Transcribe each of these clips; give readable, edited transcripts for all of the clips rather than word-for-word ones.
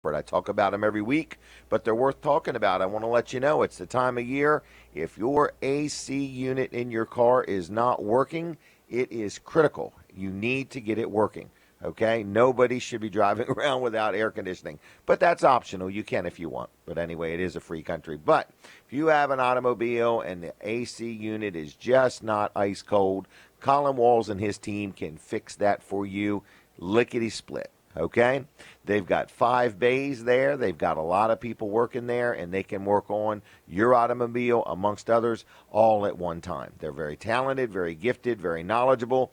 I talk about them every week, but they're worth talking about. I want to let you know it's the time of year. If your AC unit in your car is not working, it is critical. You need to get it working. Okay? Nobody should be driving around without air conditioning. But that's optional. You can if you want. But anyway, it is a free country. But if you have an automobile and the AC unit is just not ice cold, Colin Walls and his team can fix that for you lickety split. Okay? They've got 5 bays there. They've got a lot of people working there, and they can work on your automobile, amongst others, all at one time. They're very talented, very gifted, very knowledgeable.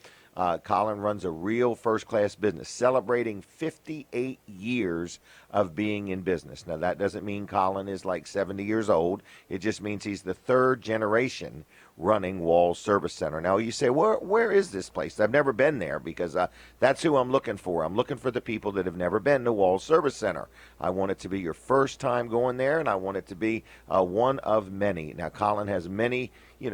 Colin runs a real first-class business, celebrating 58 years of being in business. Now, that doesn't mean Colin is like 70 years old. It just means he's the third generation running Walls Service Center. Now, you say, where is this place? I've never been there, because that's who I'm looking for. I'm looking for the people that have never been to Walls Service Center. I want it to be your first time going there, and I want it to be one of many. Now, Colin has many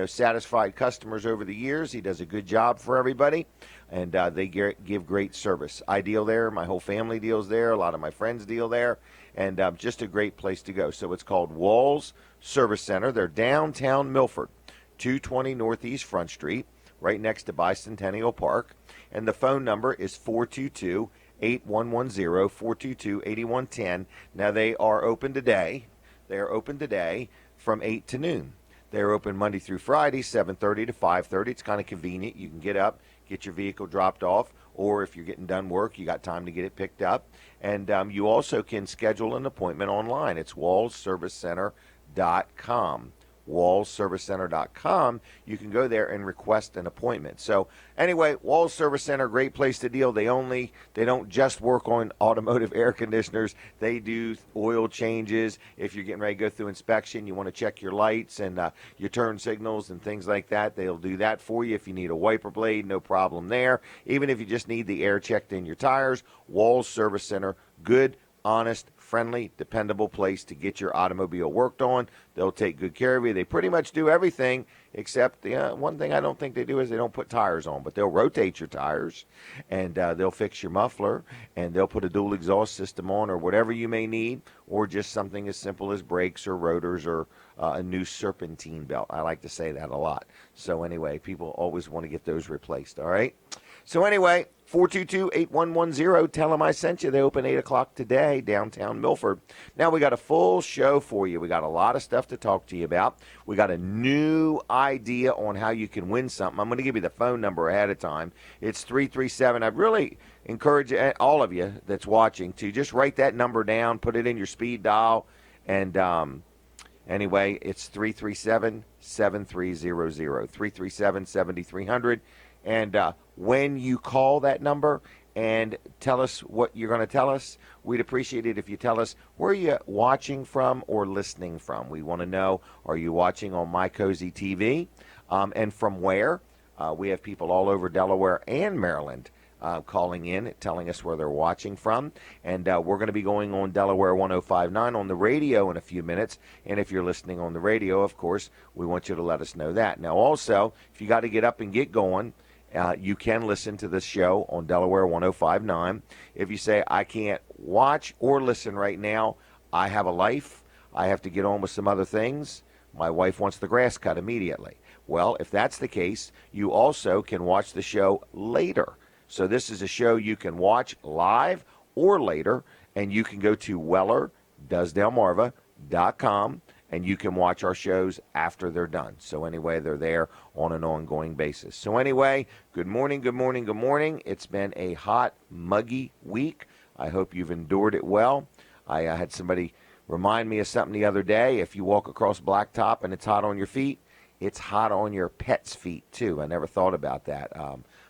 satisfied customers over the years. He does a good job for everybody, and they give great service. I deal there. My whole family deals there. A lot of my friends deal there, and just a great place to go. So it's called Walls Service Center. They're downtown Milford, 220 Northeast Front Street, right next to Bicentennial Park, and the phone number is 422-8110, 422-8110. Now, they are open today. They are open today from 8 to noon. They're open Monday through Friday, 7:30 to 5:30. It's kind of convenient. You can get up, get your vehicle dropped off, or if you're getting done work, you got time to get it picked up. And you also can schedule an appointment online. It's wallservicecenter.com. wallservicecenter.com. You can go there and request an appointment. So anyway, Walls Service Center, great place to deal. They don't just work on automotive air conditioners. They do oil changes. If you're getting ready to go through inspection, you want to check your lights and your turn signals and things like that, they'll do that for you. If you need a wiper blade, no problem there. Even if you just need the air checked in your tires, Walls Service Center, good, honest, friendly, dependable place to get your automobile worked on. They'll take good care of you. They pretty much do everything except one thing I don't think they do is they don't put tires on, but they'll rotate your tires, and they'll fix your muffler, and they'll put a dual exhaust system on, or whatever you may need, or just something as simple as brakes or rotors or a new serpentine belt. I like to say that a lot. So anyway, people always want to get those replaced, all right? So anyway, 422-8110, tell them I sent you. They open 8 o'clock today, downtown Milford. Now, we got a full show for you. We got a lot of stuff to talk to you about. We got a new idea on how you can win something. I'm going to give you the phone number ahead of time. It's 337. I'd really encourage all of you that's watching to just write that number down, put it in your speed dial, and anyway, it's 337-7300, 337-7300. And when you call that number and tell us what you're going to tell us, we'd appreciate it if you tell us where you're watching from or listening from. We want to know, are you watching on My Cozy TV, and from where? We have people all over Delaware and Maryland calling in, telling us where they're watching from. And we're going to be going on Delaware 105.9 on the radio in a few minutes. And if you're listening on the radio, of course, we want you to let us know that. Now, also, if you got to get up and get going, you can listen to this show on Delaware 105.9. If you say, I can't watch or listen right now, I have a life, I have to get on with some other things, my wife wants the grass cut immediately. Well, if that's the case, you also can watch the show later. So this is a show you can watch live or later, and you can go to WellerDoesDelmarva.com, and you can watch our shows after they're done. So anyway, they're there on an ongoing basis. So anyway, good morning, good morning, good morning. It's been a hot, muggy week. I hope you've endured it well. I had somebody remind me of something the other day. If you walk across blacktop and it's hot on your feet, it's hot on your pet's feet too. I never thought about that.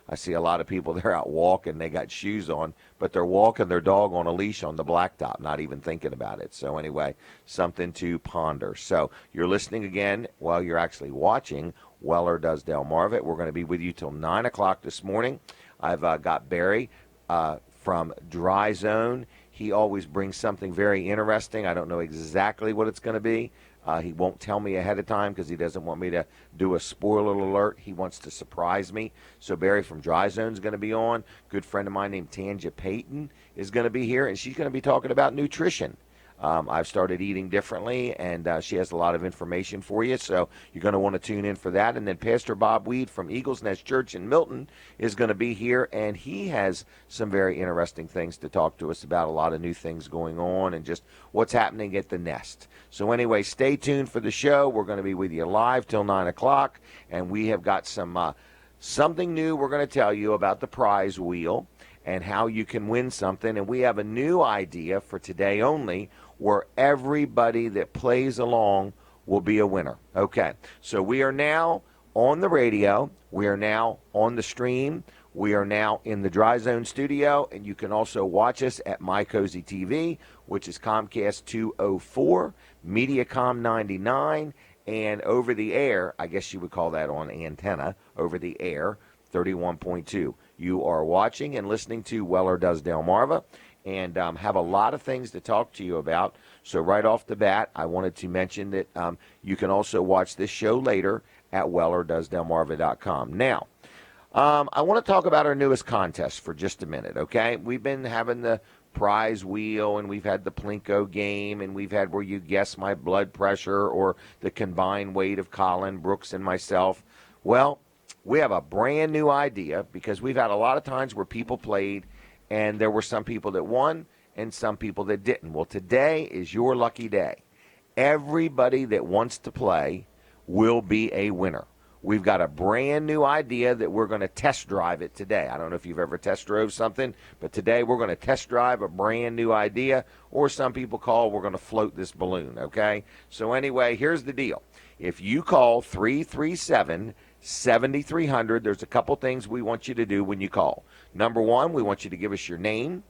I see a lot of people, they're out walking, they got shoes on, but they're walking their dog on a leash on the blacktop, not even thinking about it. So anyway, something to ponder. So you're listening again while you're actually watching Weller Does Delmarva. We're going to be with you till 9 o'clock this morning. I've got Barry from Dry Zone. He always brings something very interesting. I don't know exactly what it's going to be. He won't tell me ahead of time because he doesn't want me to do a spoiler alert. He wants to surprise me. So Barry from Dry Zone is going to be on. Good friend of mine named Tanja Payton is going to be here, and she's going to be talking about nutrition. I've started eating differently, and she has a lot of information for you, so you're going to want to tune in for that. And then Pastor Bob Weed from Eagles Nest Church in Milton is going to be here, and he has some very interesting things to talk to us about, a lot of new things going on and just what's happening at the Nest. So anyway, stay tuned for the show. We're going to be with you live till 9 o'clock, and we have got some something new we're going to tell you about the prize wheel and how you can win something. And we have a new idea for today only where everybody that plays along will be a winner. Okay, so we are now on the radio. We are now on the stream. We are now in the Dry Zone studio, and you can also watch us at My Cozy TV, which is Comcast 204, Mediacom 99, and over the air, I guess you would call that on antenna, over the air, 31.2. You are watching and listening to Weller Does Delmarva, and have a lot of things to talk to you about. So right off the bat, I wanted to mention that you can also watch this show later at WellerDoesDelmarva.com. Now, I want to talk about our newest contest for just a minute, okay? We've been having the prize wheel, and we've had the Plinko game, and we've had where you guess my blood pressure or the combined weight of Colin, Brooks, and myself. Well, we have a brand new idea because we've had a lot of times where people played and there were some people that won and some people that didn't. Well, today is your lucky day. Everybody that wants to play will be a winner. We've got a brand new idea that we're going to test drive it today. I don't know if you've ever test drove something, but today we're going to test drive a brand new idea, or some people call we're going to float this balloon, okay? So anyway, here's the deal. If you call 337-7300, there's a couple things we want you to do when you call. Number one, we want you to give us your name.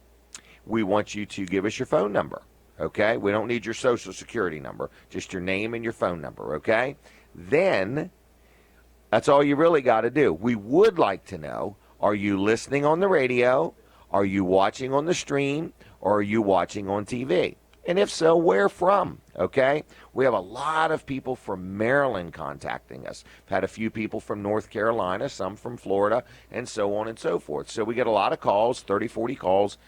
We want you to give us your phone number, okay? We don't need your social security number, just your name and your phone number, okay? Then that's all you really got to do. We would like to know, are you listening on the radio? Are you watching on the stream? Or are you watching on TV? And if so, where from? Okay? We have a lot of people from Maryland contacting us. We've had a few people from North Carolina, some from Florida, and so on and so forth. So we get a lot of calls, 30, 40 calls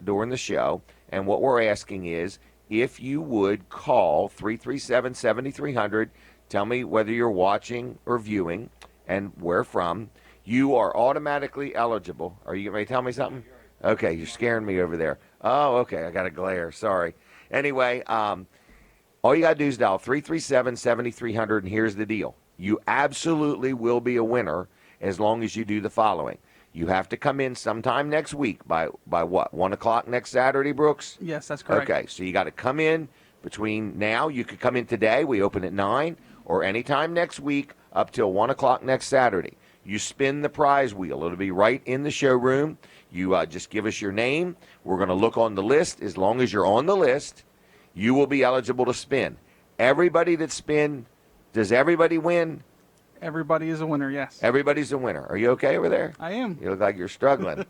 during the show. And what we're asking is, if you would call 337-7300, tell me whether you're watching or viewing and where from, you are automatically eligible. Are you ready to tell me something? Okay, you're scaring me over there. Oh, okay, I got a glare. Sorry. Anyway, all you got to do is dial 337-7300, and here's the deal. You absolutely will be a winner as long as you do the following. You have to come in sometime next week by what, 1 o'clock next Saturday, Brooks? Yes, that's correct. Okay, so you got to come in between now. You could come in today. We open at 9, or anytime next week up till 1 o'clock next Saturday. You spin the prize wheel. It'll be right in the showroom. You just give us your name. We're going to look on the list. As long as you're on the list, you will be eligible to spin. Everybody that spin, does everybody win? Everybody is a winner, yes. Everybody's a winner. Are you okay over there? I am. You look like you're struggling.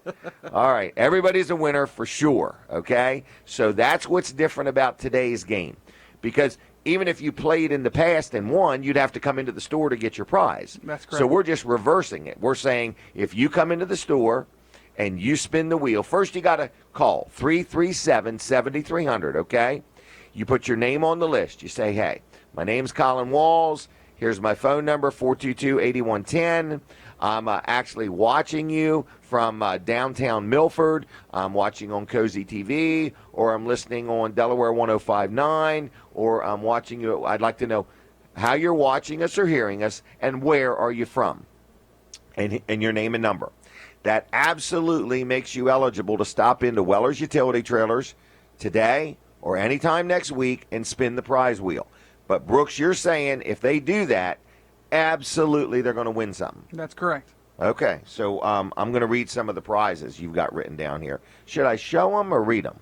All right. Everybody's a winner for sure, okay? So that's what's different about today's game. Because even if you played in the past and won, you'd have to come into the store to get your prize. That's correct. So we're just reversing it. We're saying if you come into the store and you spin the wheel, first you got to call 337-7300, okay? You put your name on the list. You say, hey, my name's Colin Walls. Here's my phone number, 422-8110. I'm actually watching you from downtown Milford. I'm watching on Cozy TV, or I'm listening on Delaware 105.9, or I'm watching you. I'd like to know how you're watching us or hearing us, and where are you from, and your name and number. That absolutely makes you eligible to stop into Weller's Utility Trailers today or anytime next week and spin the prize wheel. But, Brooks, you're saying if they do that, absolutely they're going to win something. That's correct. Okay, so I'm going to read some of the prizes you've got written down here. Should I show them or read them?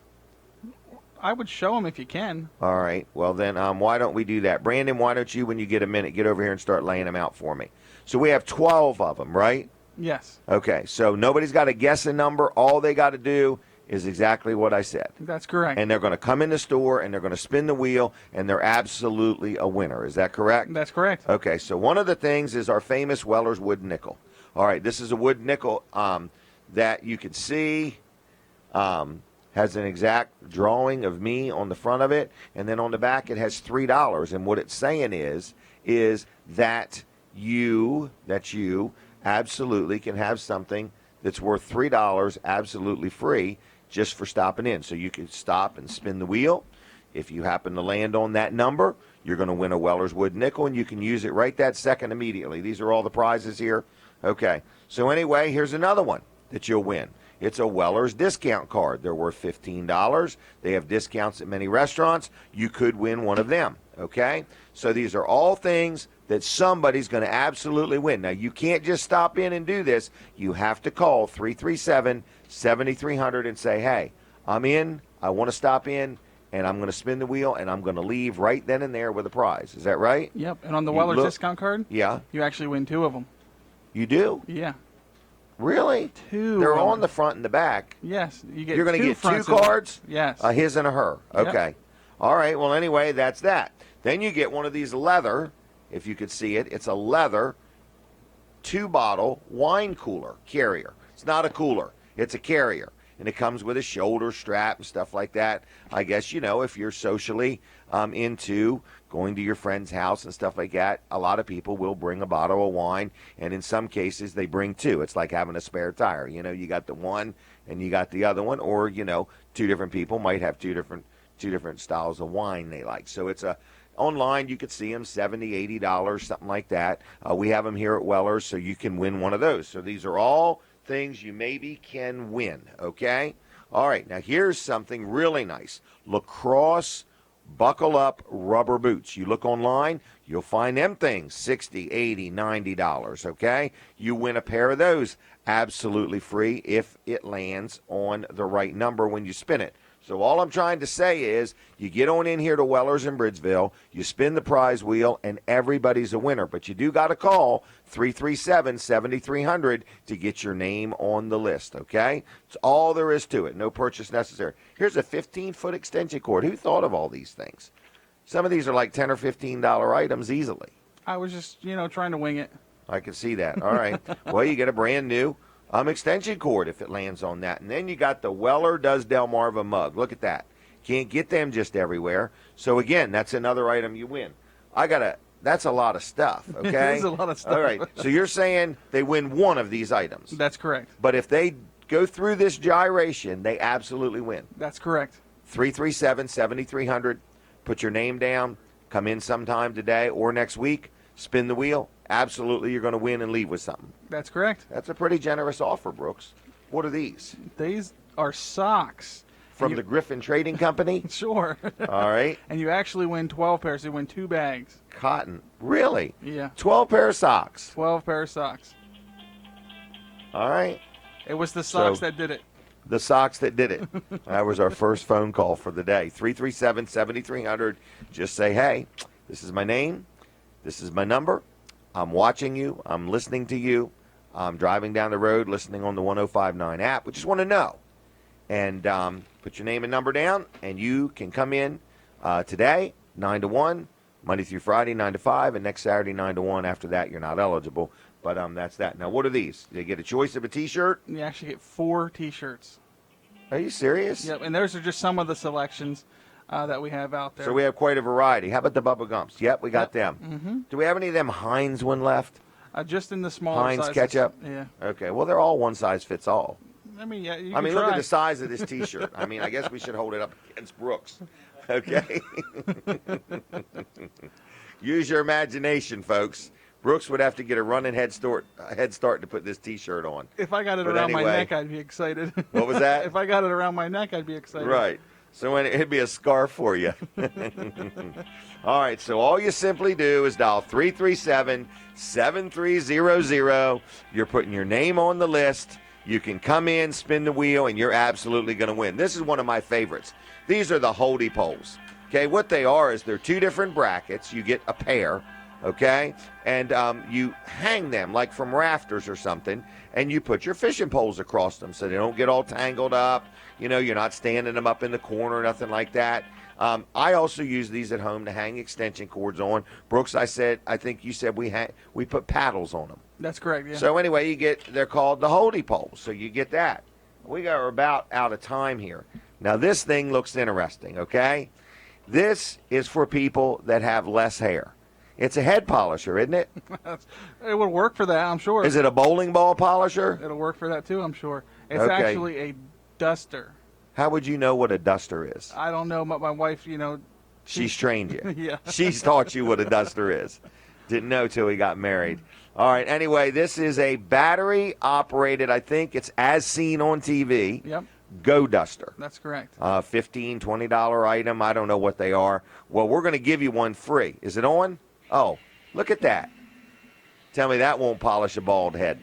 I would show them if you can. All right, well then why don't we do that? Brandon, why don't you, when you get a minute, get over here and start laying them out for me. So we have 12 of them, right? Yes. Okay, so nobody's got to guess a number. All they got to do is exactly what I said. That's correct. And they're going to come in the store and they're going to spin the wheel and they're absolutely a winner. Is that correct? That's correct. Okay, so one of the things is our famous Weller's wood nickel. All right, this is a wood nickel that you can see has an exact drawing of me on the front of it, and then on the back it has $3. And what it's saying is that you absolutely can have something that's worth $3 absolutely free just for stopping in. So you can stop and spin the wheel. If you happen to land on that number, you're going to win a Weller's wood nickel, and you can use it right that second immediately. These are all the prizes here. Okay, so anyway, here's another one that you'll win. It's a Weller's discount card. They're worth $15. They have discounts at many restaurants. You could win one of them, okay? So these are all things that somebody's going to absolutely win. Now, you can't just stop in and do this. You have to call 337-7300 and say, hey, I'm in, I want to stop in, and I'm going to spin the wheel, and I'm going to leave right then and there with a prize. Is that right? Yep. And on the You Weller's look- discount card, Yeah, you actually win 2 of them. you do? Yeah. Really? 2. They're of 'em. on the front and the back. Yes. You get You're going to get 2 fronts and- cards? Yes. A his and a her. Yep. Okay. All right. Well, anyway, that's that. Then you get one of these leather, if you could see it. It's a leather 2-bottle wine cooler carrier. It's not a cooler. It's a carrier. And it comes with a shoulder strap and stuff like that. I guess, if you're socially into going to your friend's house and stuff like that, a lot of people will bring a bottle of wine, and in some cases they bring 2. It's like having a spare tire. You got the one and you got the other one, or 2 different people might have two different styles of wine they like. So it's online, you could see them $70, $80, something like that. We have them here at Weller's, so you can win one of those. So these are all things you maybe can win, okay? All right, now here's something really nice. Lacrosse buckle-up rubber boots. You look online, you'll find them things $60, $80, $90, okay? You win a pair of those absolutely free if it lands on the right number when you spin it. So all I'm trying to say is you get on in here to Weller's in Bridgeville, you spin the prize wheel, and everybody's a winner. But you do got to call 337-7300 to get your name on the list, okay? It's all there is to it. No purchase necessary. Here's a 15-foot extension cord. Who thought of all these things? Some of these are like $10 or $15 items easily. I was just, trying to wing it. I can see that. All right. Well, you get a brand new extension cord if it lands on that. And then you got the Weller Does Delmarva mug. Look at that. Can't get them just everywhere. So, again, that's another item you win. That's a lot of stuff, okay? It is a lot of stuff. All right. So you're saying they win one of these items. That's correct. But if they go through this gyration, they absolutely win. That's correct. 337-7300. Put your name down. Come in sometime today or next week. Spin the wheel. Absolutely, you're going to win and leave with something. That's correct. That's a pretty generous offer, Brooks. What are these? These are socks. From the Griffin Trading Company? Sure. All right. And you actually win 12 pairs. You win 2 bags. Cotton. Really? Yeah. 12 pair of socks. 12 pair of socks. All right. It was the socks So- that did it. The socks that did it. That was our first phone call for the day. 337-7300. Just say, hey, this is my name. This is my number. I'm watching you. I'm listening to you. I'm driving down the road listening on the 1059 app. We just want to know. And put your name and number down, and you can come in today, 9 to 1, Monday through Friday, 9 to 5, and next Saturday, 9 to 1. After that, you're not eligible. But that's that. Now, what are these? They get a choice of a T-shirt? You actually get 4 T-shirts. Are you serious? Yep, and those are just some of the selections that we have out there. So we have quite a variety. How about the Bubba Gumps? Yep, we got them. Mm-hmm. Do we have any of them Heinz one left? Just in the smaller Heinz sizes. ketchup? Yeah. Okay, well, they're all one size fits all. I mean, yeah. You I can mean, try. look at the size of this T-shirt. I mean, I guess we should hold it up against Brooks. Okay? Use your imagination, folks. Brooks would have to get a running head start to put this T-shirt on. If I got it But around my anyway. neck, I'd be excited. What was that? If I got it around my neck, I'd be excited. Right. So it'd be a scarf for you. All right. So all you simply do is dial 337-7300. You're putting your name on the list. You can come in, spin the wheel, and you're absolutely going to win. This is one of my favorites. These are the Holdie Poles. Okay, what they are is they're 2 different brackets. You get a pair, okay? And you hang them like from rafters or something, and you put your fishing poles across them so they don't get all tangled up. You know, you're not standing them up in the corner or nothing like that. I also use these at home to hang extension cords on. Brooks, I think you said we put paddles on them. That's correct. Yeah. So anyway, they're called the holdie poles. So you get that. We're about out of time here. Now this thing looks interesting, okay? This is for people that have less hair. It's a head polisher, isn't it? It would work for that, I'm sure. Is it a bowling ball polisher? It'll work for that too, I'm sure. It's Okay. actually a duster. How would you know what a duster is? I don't know. My wife, She's trained you. Yeah. She's taught you what a duster is. Didn't know till he got married. All right. Anyway, this is a battery operated. I think it's as seen on TV. Yep. Go Duster. That's correct. $15, $20 item. I don't know what they are. Well, we're going to give you one free. Is it on? Oh, look at that. Tell me that won't polish a bald head.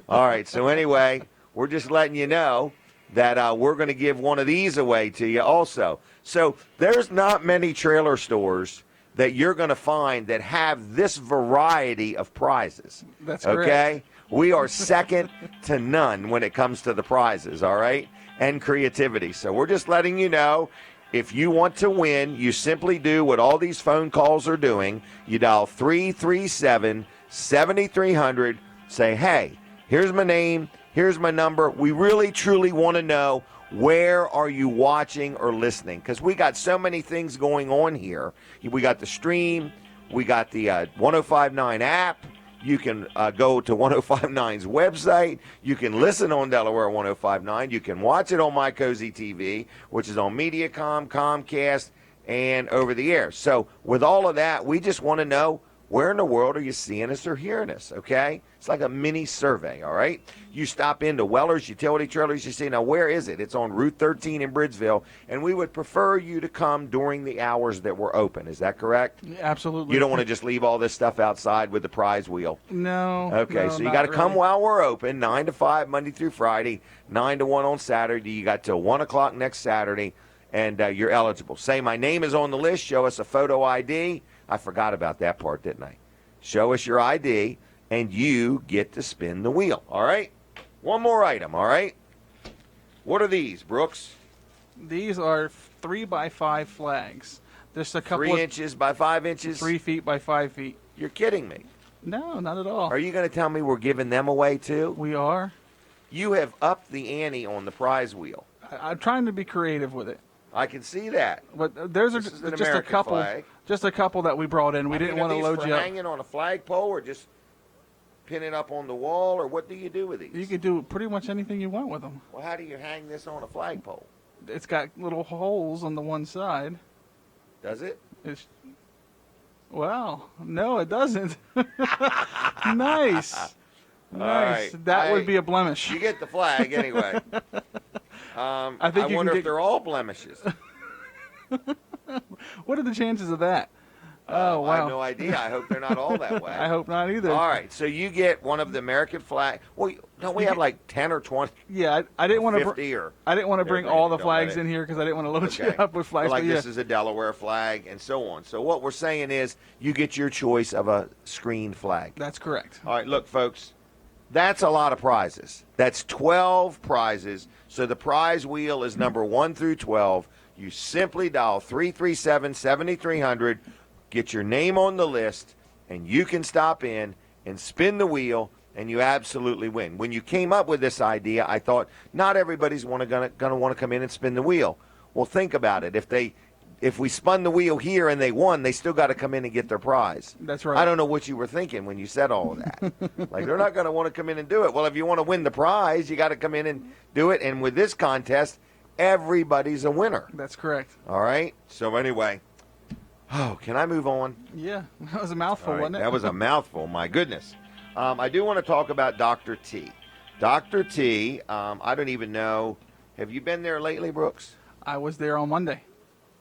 All right. So anyway, we're just letting you know that we're going to give one of these away to you also. So there's not many trailer stores that you're going to find that have this variety of prizes. That's correct. Okay? We are second to none when it comes to the prizes, all right? And creativity. So we're just letting you know, if you want to win, you simply do what all these phone calls are doing. You dial 337-7300, say, hey, here's my name, here's my number. We really, truly want to know, where are you watching or listening? Because we got so many things going on here. We got the stream. We got the 1059 app. You can go to 1059's website. You can listen on Delaware 1059. You can watch it on My Cozy TV, which is on Mediacom, Comcast, and over the air. So with all of that, we just want to know, where in the world are you seeing us or hearing us, okay? It's like a mini survey, all right? You stop into Weller's Utility Trailers, you say, now where is it? It's on Route 13 in Bridgeville, and we would prefer you to come during the hours that we're open. Is that correct? Absolutely. You don't want to just leave all this stuff outside with the prize wheel. No. Okay, no, so you not got to come really. while we're open, 9 to 5, Monday through Friday, 9 to 1 on Saturday. You got till 1 o'clock next Saturday, and you're eligible. Say, my name is on the list. Show us a photo ID. I forgot about that part, didn't I? Show us your ID, and you get to spin the wheel, all right? One more item, all right? What are these, Brooks? These are 3x5 flags. There's a couple 3 of inches by 5 inches? 3 feet by 5 feet. You're kidding me. No, not at all. Are you going to tell me we're giving them away, too? We are. You have upped the ante on the prize wheel. I'm trying to be creative with it. I can see that. But there's This is an just a American couple, flag. just a couple that we brought in. We didn't want to load for you up. hanging on a flagpole, or just pin it up on the wall, or what do you do with these? You can do pretty much anything you want with them. Well, how do you hang this on a flagpole? It's got little holes on the one side. Does it? It's well, no, it doesn't. Nice. Nice. right. That would be a blemish. You get the flag anyway. I think you wonder can if they're all blemishes. What are the chances of that? Oh, wow. I have no idea. I hope they're not all that way. I hope not either. All right, so you get one of the American flag. Well, don't we have like 10 or 20, Yeah, I didn't want to. 50 or? I didn't want to They're bring bringing all the it, flags don't in here because I didn't want to load Okay. you up with flags. Like but yeah, this is a Delaware flag and so on. So what we're saying is you get your choice of a screen flag. that's correct. All right, look, folks, that's a lot of prizes. That's 12 prizes. So the prize wheel is number 1 through 12. You simply dial 337-7300, get your name on the list, and you can stop in and spin the wheel, and you absolutely win. When you came up with this idea, I thought not everybody's going to want to come in and spin the wheel. Well, think about it. If we spun the wheel here and they won, they still got to come in and get their prize. That's right. I don't know what you were thinking when you said all of that. Like, they're not going to want to come in and do it. Well, if you want to win the prize, you got to come in and do it. And with this contest, everybody's a winner. That's correct. All right? So anyway, can I move on? Yeah, that was a mouthful, All right, wasn't it? that was a mouthful. My goodness. I do want to talk about Dr. T. Dr. T, I don't even know. Have you been there lately, Brooks? I was there on Monday.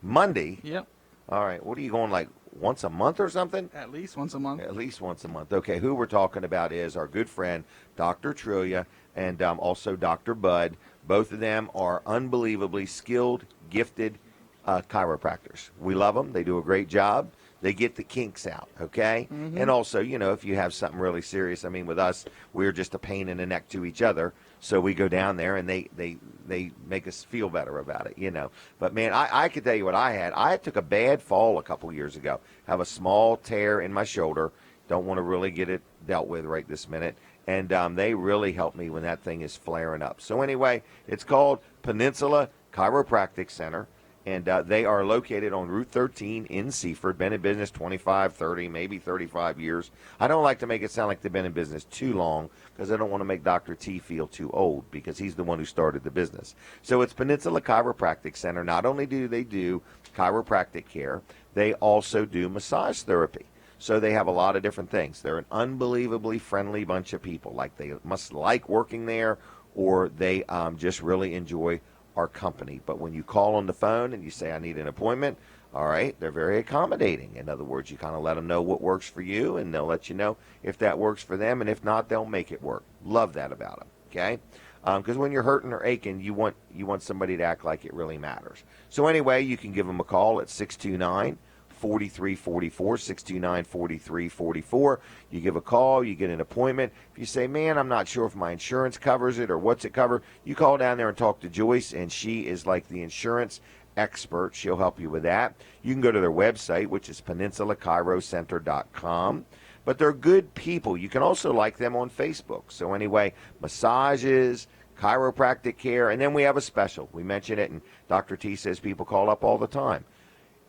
Monday? Yep, All right. What are you going, like once a month or something? at least once a month. At least once a month. Okay, who we're talking about is our good friend, Dr. Trillia, and also Dr. Bud. Both of them are unbelievably skilled, gifted chiropractors. We love them. They do a great job. They get the kinks out, okay? And also, if you have something really serious, I mean, with us, we're just a pain in the neck to each other. So we go down there and they make us feel better about it. But, man, I could tell you what I had. I took a bad fall a couple years ago. Have a small tear in my shoulder. Don't want to really get it dealt with right this minute. And they really helped me when that thing is flaring up. So anyway, it's called Peninsula Chiropractic Center. And they are located on Route 13 in Seaford. Been in business 25, 30, maybe 35 years. I don't like to make it sound like they've been in business too long because I don't want to make Dr. T feel too old because he's the one who started the business. So it's Peninsula Chiropractic Center. Not only do they do chiropractic care, they also do massage therapy. So they have a lot of different things. They're an unbelievably friendly bunch of people. Like they must like working there or they just really enjoy our company. But when you call on the phone and you say, I need an appointment, all right, they're very accommodating. In other words, you kind of let them know what works for you, and they'll let you know if that works for them, and if not, they'll make it work. Love that about them, okay? Because when you're hurting or aching, you want somebody to act like it really matters. So anyway, you can give them a call at 629 4344, 629 4344. You give a call, you get an appointment. If you say, man, I'm not sure if my insurance covers it or what's it cover, you call down there and talk to Joyce, and she is like the insurance expert. She'll help you with that. You can go to their website, which is peninsulachiroCenter.com. But they're good people. You can also like them on Facebook. So anyway, massages, chiropractic care, and then we have a special. We mention it, and Dr. T says people call up all the time.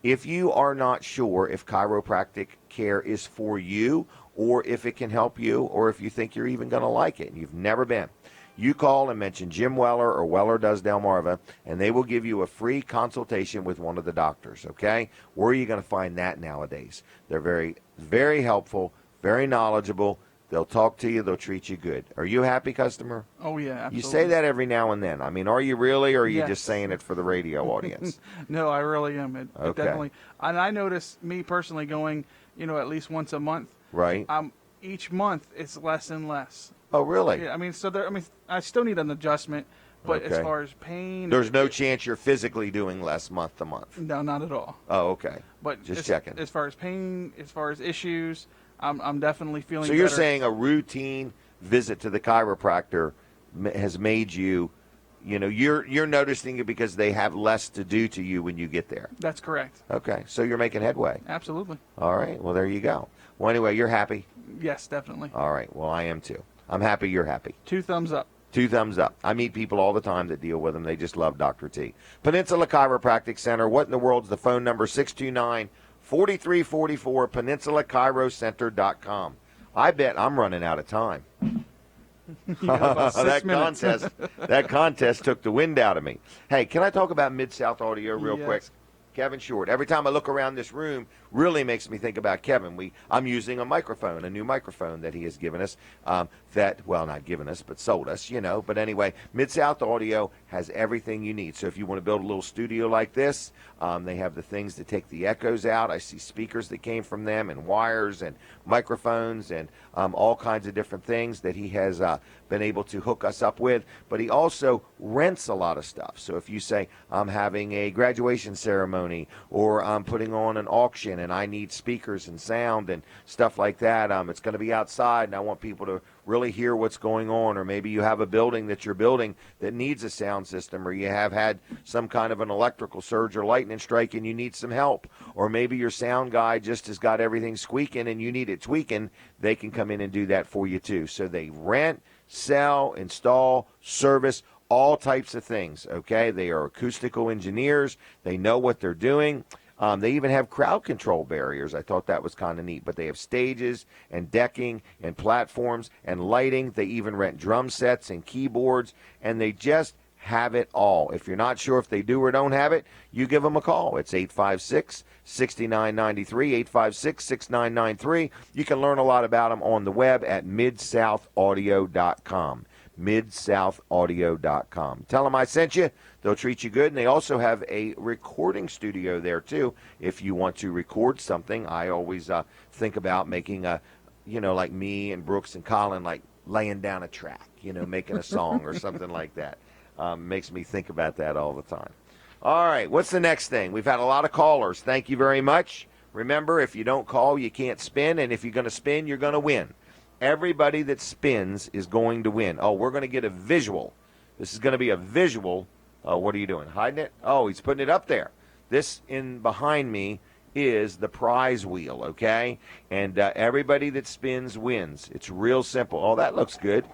If you are not sure if chiropractic care is for you or if it can help you or if you think you're even going to like it and you've never been, you call and mention Jim Weller or Weller Does Delmarva, and they will give you a free consultation with one of the doctors, okay? Where are you going to find that nowadays? They're very, very helpful, very knowledgeable. They'll talk to you. They'll treat you good. Are you a happy customer? Oh, yeah, absolutely. You say that every now and then. I mean, are you really, or are you Yes. just saying it for the radio audience? No, I really am. It Okay. definitely. And I notice me personally going, at least once a month. Right? Each month it's less and less. Oh, really? Yeah, I still need an adjustment, but as Okay. far as pain, There's no chance you're physically doing less month to month. no, not at all. Oh, okay. But Just as, checking. As far as pain, as far as issues, I'm definitely feeling. So you're better. saying a routine visit to the chiropractor has made you, you're noticing it because they have less to do to you when you get there. That's correct. Okay, so you're making headway. Absolutely. All right, well, there you go. Well, anyway, you're happy? Yes, definitely. All right, well, I am too. I'm happy you're happy. 2 thumbs up. 2 thumbs up. I meet people all the time that deal with them. They just love Dr. T. Peninsula Chiropractic Center. What in the world's the phone number? 629-4344, peninsulachiroCenter.com. I bet I'm running out of time. About 6 minutes. that contest took the wind out of me. Hey, can I talk about Mid-South Audio real Yes. quick? Kevin Short. Every time I look around this room, really makes me think about Kevin. I'm using a new microphone that he has given us. Not given us, but sold us. But anyway, Mid-South Audio has everything you need. So if you want to build a little studio like this, they have the things to take the echoes out. I see speakers that came from them, and wires, and microphones, and all kinds of different things that he has been able to hook us up with. But he also rents a lot of stuff. So if you say, I'm having a graduation ceremony, or I'm putting on an auction and I need speakers and sound and stuff like that, it's going to be outside and I want people to really hear what's going on, or maybe you have a building that you're building that needs a sound system, or you have had some kind of an electrical surge or lightning strike and you need some help, or maybe your sound guy just has got everything squeaking and you need it tweaking, they can come in and do that for you too. So they rent, sell, install, service, all types of things, okay? They are acoustical engineers. They know what they're doing. They even have crowd control barriers. I thought that was kind of neat. But they have stages and decking and platforms and lighting. They even rent drum sets and keyboards, and they just have it all. If you're not sure if they do or don't have it, you give them a call. It's 856-6993, 856-6993. You can learn a lot about them on the web at midsoutaudio.com. midsoutaudio.com. Tell them I sent you. They'll treat you good. And they also have a recording studio there, too. If you want to record something, I always think about making like me and Brooks and Colin, like laying down a track, making a song or something like that. Makes me think about that all the time. All right, what's the next thing? We've had a lot of callers. Thank you very much. Remember, if you don't call, you can't spin, and if you're going to spin, you're going to win. Everybody that spins is going to win. Oh, we're going to get a visual. This is going to be a visual. Oh, what are you doing? Hiding it? Oh, he's putting it up there. This in behind me is the prize wheel, okay? And everybody that spins wins. It's real simple. Oh, that looks good.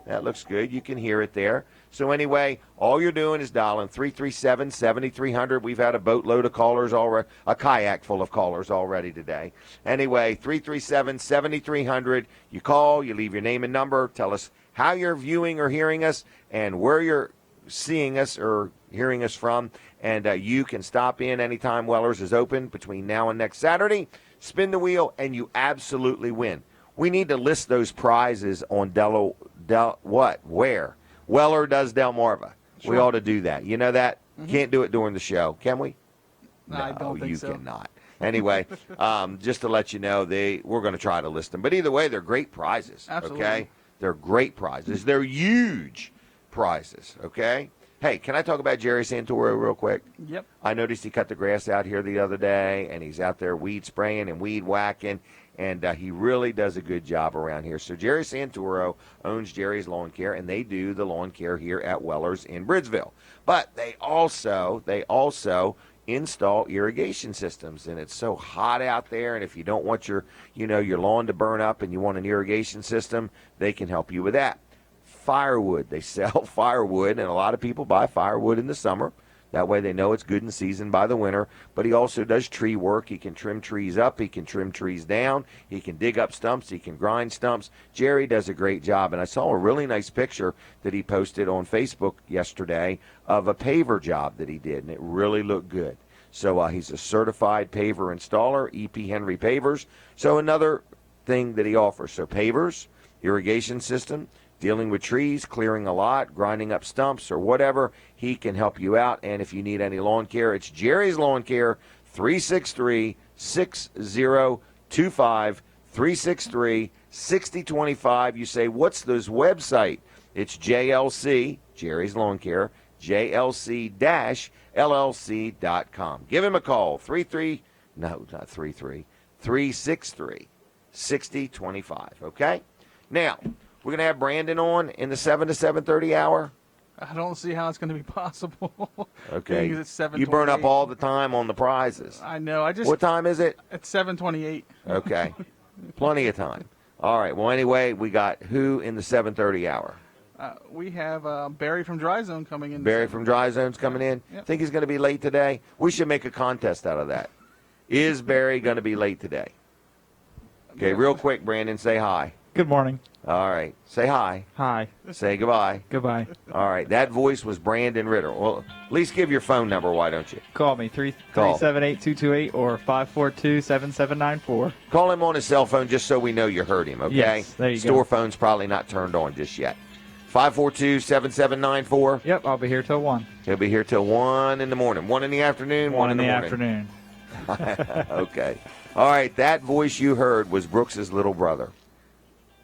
That looks good. You can hear it there. So anyway, all you're doing is dialing 337-7300. We've had a boatload of callers already, a kayak full of callers already today. Anyway, 337-7300. You call, you leave your name and number, tell us how you're viewing or hearing us and where you're seeing us or hearing us from. And you can stop in anytime Weller's is open between now and next Saturday. Spin the wheel, and you absolutely win. We need to list those prizes on where? Weller does Delmarva. Sure. We ought to do that. You know that? Can't do it during the show, can we? No, I don't think you so. cannot. Anyway, just to let you know, we're going to try to list them. But either way, they're great prizes. Absolutely. Okay? They're great prizes. They're huge prizes. Okay? Hey, can I talk about Jerry Santoro real quick? Yep. I noticed he cut the grass out here the other day, and he's out there weed spraying and weed whacking, and he really does a good job around here. So Jerry Santoro owns Jerry's Lawn Care, and they do the lawn care here at Weller's in Bridgeville. But they also install irrigation systems, and it's so hot out there, and if you don't want your lawn to burn up and you want an irrigation system, they can help you with that. Firewood. They sell firewood, and a lot of people buy firewood in the summer. That way they know it's good in season by the winter. But he also does tree work. He can trim trees up. He can trim trees down. He can dig up stumps. He can grind stumps. Jerry does a great job. And I saw a really nice picture that he posted on Facebook yesterday of a paver job that he did, and it really looked good. So he's a certified paver installer, EP Henry Pavers. So another thing that he offers. So pavers, irrigation system, dealing with trees, clearing a lot, grinding up stumps, or whatever, he can help you out. And if you need any lawn care, it's Jerry's Lawn Care, 363-6025, 363-6025. You say, what's this website? It's JLC, Jerry's Lawn Care, JLC-LLC.com. Give him a call, 363-6025, okay? Now, we're going to have Brandon on in the 7 to 7:30 hour. I don't see how it's going to be possible. Okay. Because it's 7:28. You burn up all the time on the prizes. I know. What time is it? It's 7:28. Okay. Plenty of time. All right. Well, anyway, we got who in the 7:30 hour? We have Barry from Dry Zone coming in. Barry from Dry Zone's coming in. Yep. Think he's going to be late today? We should make a contest out of that. Is Barry going to be late today? Okay, real quick, Brandon, say hi. Good morning. All right. Say hi. Hi. Say goodbye. Goodbye. All right. That voice was Brandon Ritter. Well, at least give your phone number, why don't you? Call me, 378-228 or 542-7794. Call him on his cell phone just so we know you heard him, okay? Yes, there you go. Store phone's probably not turned on just yet. 542-7794. Yep, I'll be here till 1. He'll be here till 1 in the morning. 1 in the afternoon, 1 in the morning. afternoon. Okay. All right, that voice you heard was Brooks's little brother,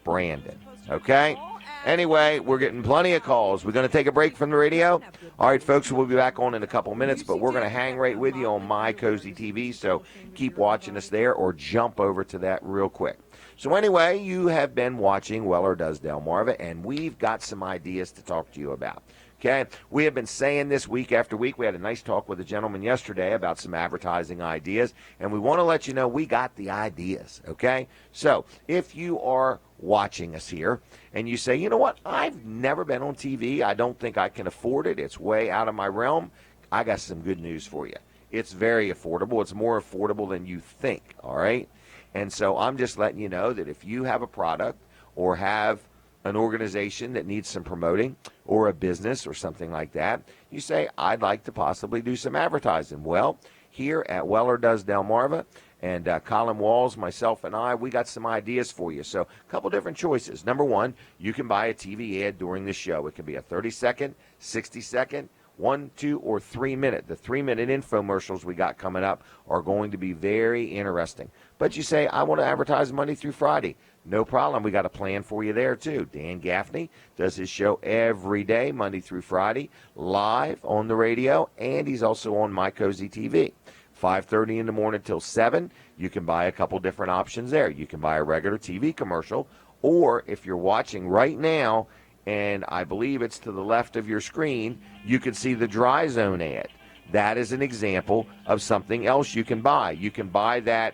Brandon. Okay? Anyway, we're getting plenty of calls. We're going to take a break from the radio. All right, folks, we'll be back on in a couple minutes, but we're going to hang right with you on My Cozy TV, so keep watching us there or jump over to that real quick. So anyway, you have been watching Weller Does Delmarva, and we've got some ideas to talk to you about. Okay, we have been saying this week after week. We had a nice talk with a gentleman yesterday about some advertising ideas, and we want to let you know we got the ideas, okay? So if you are watching us here and you say, you know what, I've never been on TV. I don't think I can afford it. It's way out of my realm. I got some good news for you. It's very affordable. It's more affordable than you think, all right? And so I'm just letting you know that if you have a product or have an organization that needs some promoting or a business or something like that, you say, I'd like to possibly do some advertising. Well, here at Weller Does Delmarva, and Colin Walls, myself, and I, we got some ideas for you. So a couple different choices. Number one, you can buy a TV ad during the show. It can be a 30-second, 60-second, 1, 2, or 3 minute. The 3-minute infomercials we got coming up are going to be very interesting. But you say, I want to advertise Monday through Friday. No problem. We got a plan for you there, too. Dan Gaffney does his show every day, Monday through Friday, live on the radio, and he's also on My Cozy TV. 5:30 in the morning till 7. You can buy a couple different options there. You can buy a regular TV commercial, or if you're watching right now, and I believe it's to the left of your screen, you can see the Dry Zone ad. That is an example of something else you can buy. You can buy that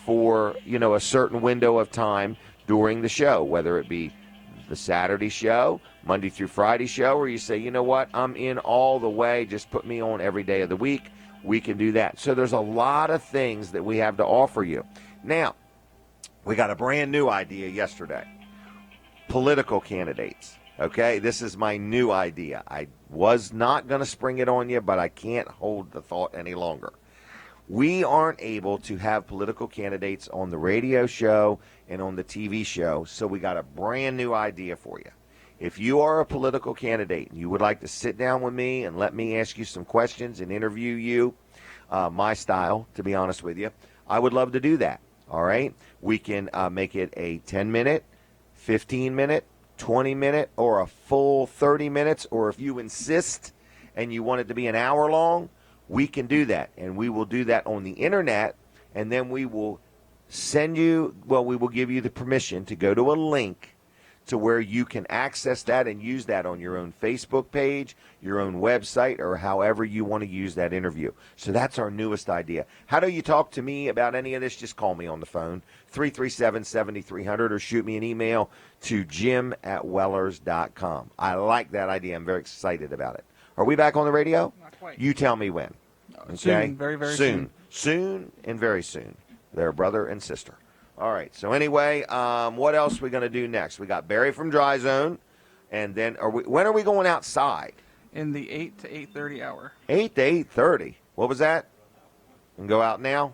for, a certain window of time during the show, whether it be the Saturday show, Monday through Friday show, or you say, you know what, I'm in all the way, just put me on every day of the week. We can do that. So there's a lot of things that we have to offer you. Now, we got a brand new idea yesterday. Political candidates. Okay, this is my new idea. I was not going to spring it on you, but I can't hold the thought any longer. We aren't able to have political candidates on the radio show and on the TV show, so we got a brand new idea for you. If you are a political candidate and you would like to sit down with me and let me ask you some questions and interview you, my style, to be honest with you, I would love to do that. All right? We can make it a 10-minute, 15-minute, 20-minute, or a full 30 minutes, or if you insist and you want it to be an hour long, we can do that. And we will do that on the internet, and then we will we will give you the permission to go to a link to where you can access that and use that on your own Facebook page, your own website, or however you want to use that interview. So that's our newest idea. How do you talk to me about any of this? Just call me on the phone, 337-7300, or shoot me an email to jim@wellers.com. I like that idea. I'm very excited about it. Are we back on the radio? Not quite. You tell me when. Okay? Soon, very, very soon. Soon and very soon. They're brother and sister. All right. So anyway, what else are we going to do next? We got Barry from Dry Zone, and then when are we going outside? In the 8 to 8:30 hour. 8 to 8:30. What was that? And go out now?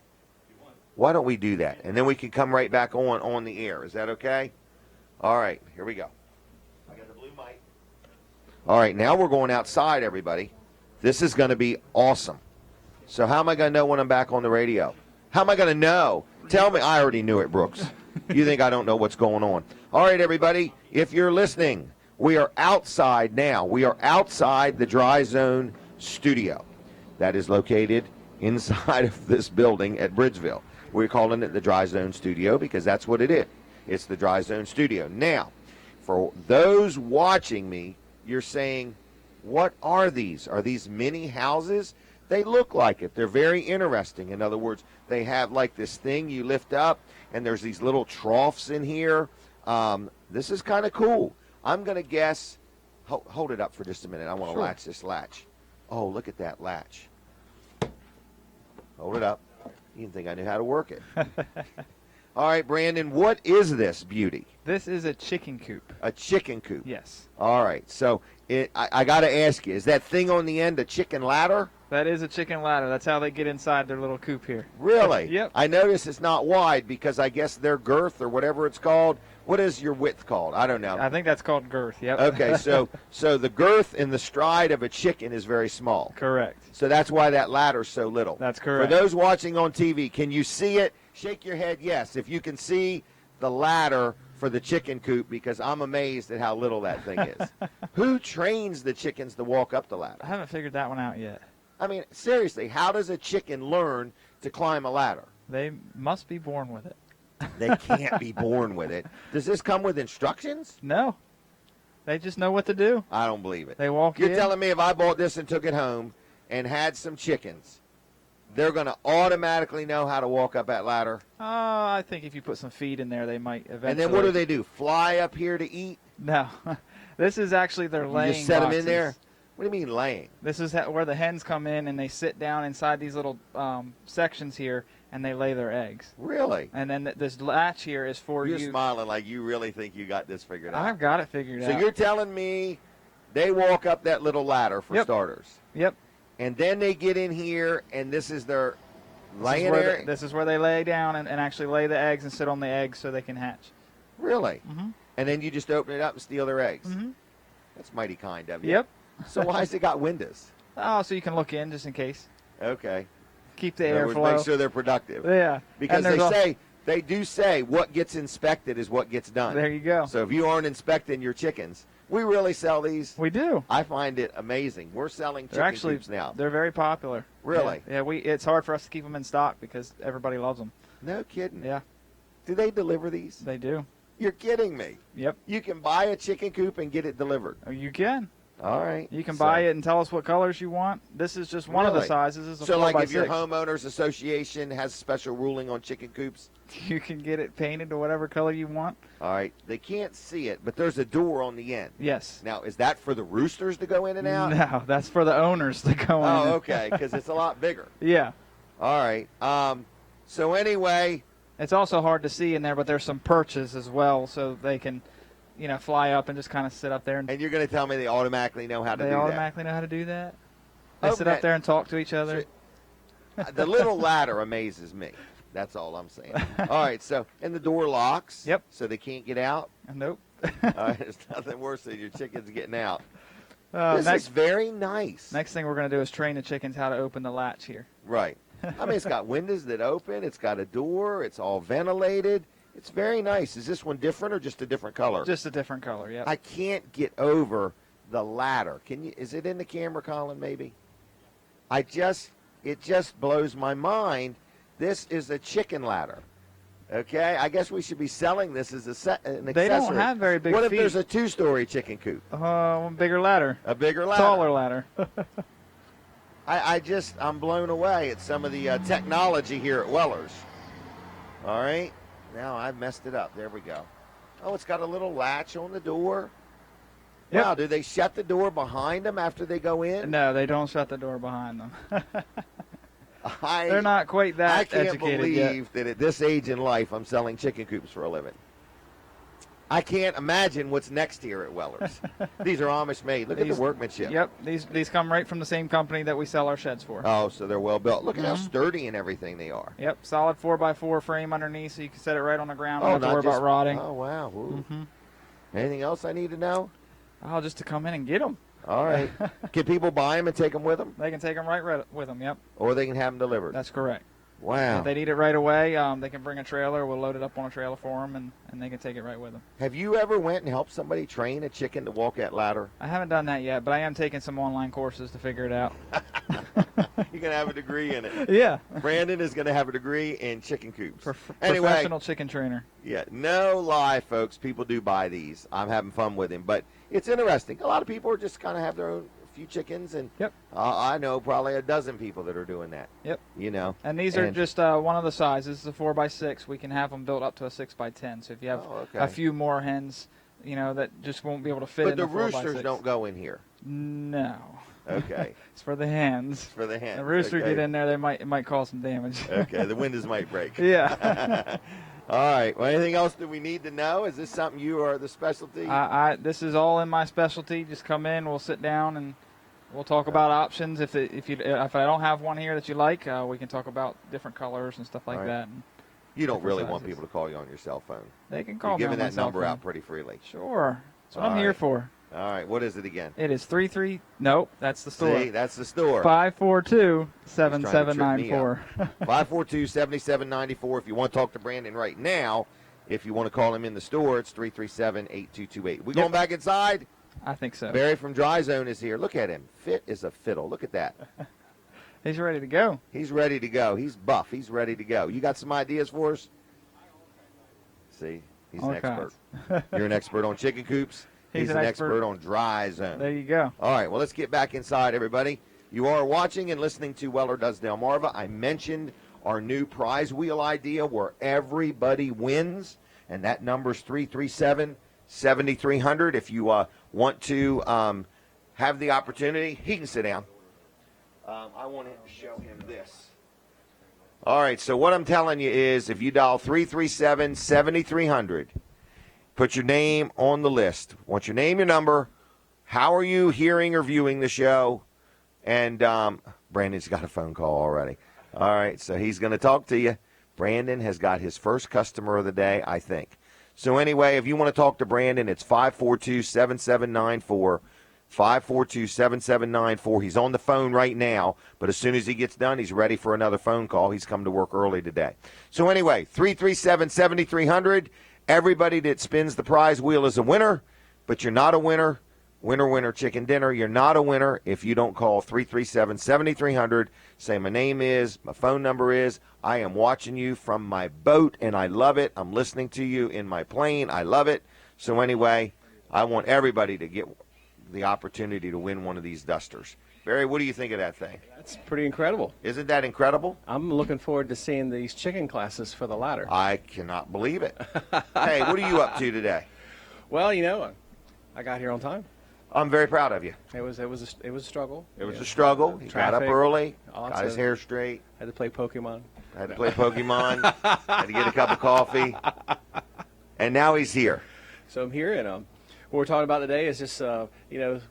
Why don't we do that? And then we can come right back on the air. Is that okay? All right. Here we go. I got the blue mic. All right. Now we're going outside, everybody. This is going to be awesome. So how am I going to know when I'm back on the radio? How am I going to know? Tell me. I already knew it, Brooks. You think I don't know what's going on. All right, everybody, if you're listening, we are outside now. We are outside the Dry Zone studio that is located inside of this building at Bridgeville. We're calling it the Dry Zone studio because that's what it is. It's the Dry Zone studio. Now, for those watching me, you're saying, what are these? Are these mini houses? They look like it. They're very interesting. In other words, they have like this thing you lift up, and there's these little troughs in here. This is kind of cool. I'm going to guess. Hold it up for just a minute. I want to latch this latch. Oh, look at that latch. Hold it up. You didn't think I knew how to work it. All right, Brandon, what is this beauty? This is a chicken coop. A chicken coop. Yes. All right. So I got to ask you, is that thing on the end a chicken ladder? That is a chicken ladder. That's how they get inside their little coop here. Really? Yep. I notice it's not wide because I guess their girth or whatever it's called. What is your width called? I don't know. I think that's called girth. Yep. Okay, so the girth and the stride of a chicken is very small. Correct. So that's why that ladder's so little. That's correct. For those watching on TV, can you see it? Shake your head yes if you can see the ladder for the chicken coop, because I'm amazed at how little that thing is. Who trains the chickens to walk up the ladder? I haven't figured that one out yet. I mean, seriously, how does a chicken learn to climb a ladder? They must be born with it. They can't be born with it. Does this come with instructions? No. They just know what to do. I don't believe it. They walk You're in. telling me if I bought this and took it home and had some chickens, they're going to automatically know how to walk up that ladder? I think if you put some feed in there, they might eventually. And then what do? Fly up here to eat? No. This is actually their laying You just set boxes. them in there? What do you mean laying? This is where the hens come in, and they sit down inside these little sections here, and they lay their eggs. Really? And then this latch here is for You're you. smiling like you really think you got this figured out. I've got it figured out. So you're telling me they walk up that little ladder for starters. Yep. And then they get in here, and this is their laying area? This is where they lay down and actually lay the eggs and sit on the eggs so they can hatch. Really? Mm-hmm. And then you just open it up and steal their eggs? Mm-hmm. That's mighty kind of you. Yep. So why has it got windows? Oh, so you can look in just in case. Okay. Keep the In other words, airflow. make sure they're productive. Yeah. Because And there's they do say what gets inspected is what gets done. There you go. So if you aren't inspecting your chickens, we really sell these. We do. I find it amazing. We're selling They're chicken actually coops now. They're very popular. Really? Yeah. It's hard for us to keep them in stock because everybody loves them. No kidding. Yeah, Do they deliver these? they do. You're kidding me. Yep. You can buy a chicken coop and get it delivered. Oh, you can. All right. You can So- buy it and tell us what colors you want. This is just one of the Really? sizes. It's a So, 4 like, by if your 6. homeowners association has a special ruling on chicken coops, You can get it painted to whatever color you want. all right, they can't see it, but there's a door on the end. Yes. Now, is that for the roosters to go in and out? No, that's for the owners to go in. Oh, okay, because it's a lot bigger. Yeah. All right. So anyway, It's also hard to see in there, but there's some perches as well, so they can, fly up and just kind of sit up there. And and you're going to tell me they automatically know how to they do automatically know how to do that. They Oh, sit man. up there and talk to each other. that. The little ladder amazes me. That's all I'm saying. All right. So, and the door locks. Yep. So they can't get out. Nope. All right, there's nothing worse than your chickens getting out. This next, is very nice. next thing we're going to do is train the chickens how to open the latch here. Right. I mean, it's got windows that open. It's got a door. It's all ventilated. It's very nice. Is this one different or just a different color? Just a different color, yeah. I can't get over the ladder. Can you? Is it in the camera, Colin? Maybe. It just blows my mind. This is a chicken ladder. Okay, I guess we should be selling this as an accessory. They don't have very big What if feet. there's a 2-story chicken coop? Bigger ladder. A bigger ladder. Taller ladder. I'm blown away at some of the technology here at Weller's. All right. Now I've messed it up. There we go. Oh, it's got a little latch on the door. Yep. Wow, do they shut the door behind them after they go in? No, they don't shut the door behind them. I, They're not quite that I can't educated yet. believe that at this age in life I'm selling chicken coops for a living. I can't imagine what's next here at Weller's. These are Amish made. Look at These- the workmanship. Yep, these come right from the same company that we sell our sheds for. Oh, so they're well built. Look at how Mhm. sturdy and everything they are. Yep, solid 4x4 frame underneath, so you can set it right on the ground. Don't have to not worry just- about rotting. Oh, wow. Ooh. hmm Anything else I need to know? Oh, just to come in and get them. All right. Can people buy them and take them with them? They can take them right with them. Yep, Or they can have them delivered? that's correct. Wow. If they need it right away, they can bring a trailer. We'll load it up on a trailer for them, and they can take it right with them. Have you ever went and helped somebody train a chicken to walk that ladder? I haven't done that yet, but I am taking some online courses to figure it out. You're going to have a degree in it. Yeah, Brandon is going to have a degree in chicken coops. Anyway, professional chicken trainer. yeah, no lie, folks. People do buy these. I'm having fun with him. But it's interesting. A lot of people are just kind of have their own few chickens. And Yep. I know probably a dozen people that are doing that. Yep. You know. And these are And- just one of the sizes. This is a 4x6. We can have them built up to a 6x10. So if you have Oh, okay. a few more hens, that just won't be able to fit But in the the 4x6. roosters don't go in here. No. Okay. It's for the hens. For the hens. The rooster okay. get in there, it might cause some damage. Okay, the windows might break. Yeah. All right. Well, anything else that we need to know? Is this something you are the specialty? This is all in my specialty. Just come in, we'll sit down, and we'll talk about options. If I don't have one here that you like, we can talk about different colors and stuff like All right. that. And you don't different really want sizes. people to call you on your cell phone. they can call You're me giving on my that cell number phone. out pretty freely. Sure. That's what All I'm here right. for. All right. What is it again? It is 33. Nope, that's the store. See, that's the store. 542-7794. 542-7794. If you want to talk to Brandon right now, if you want to call him in the store, it's 337-8228. We going back inside? I think so. Barry from Dry Zone is here. Look at him. Fit as a fiddle. Look at that. He's ready to go. He's ready to go. He's buff. He's ready to go. You got some ideas for us? See, he's All an expert. kinds. You're an expert on chicken coops. He's an an expert expert on Dry Zone. There you go. All right, well, let's get back inside, everybody. You are watching and listening to Weller Does Delmarva. I mentioned our new prize wheel idea where everybody wins, and that number's 337-7300. If you want to have the opportunity, he can sit down. I want to show him this. All right, so what I'm telling you is if you dial 337-7300, put your name on the list. Want your name, your number. How are you hearing or viewing the show? And Brandon's got a phone call already. All right, so he's going to talk to you. Brandon has got his first customer of the day, I think. So anyway, if you want to talk to Brandon, it's 542-7794, 542-7794. He's on the phone right now, but as soon as he gets done, he's ready for another phone call. He's come to work early today. So anyway, 337-7300. Everybody that spins the prize wheel is a winner, but you're not a winner. Winner, winner, chicken dinner. You're not a winner if you don't call 337-7300. Say my name is, my phone number is. I am watching you from my boat, and I love it. I'm listening to you in my plane. I love it. So anyway, I want everybody to get the opportunity to win one of these dusters. Barry, what do you think of that thing? That's pretty incredible. Isn't that incredible? I'm looking forward to seeing these chicken classes for the ladder. I cannot believe it. Hey, what are you up to today? Well, I got here on time. I'm very proud of you. It was a struggle. It was a struggle. He got up Traffic, early, lots got his of- hair straight, Had to play Pokemon. had to play Pokemon, had to get a cup of coffee, and now he's here. So I'm here, and what we're talking about today is just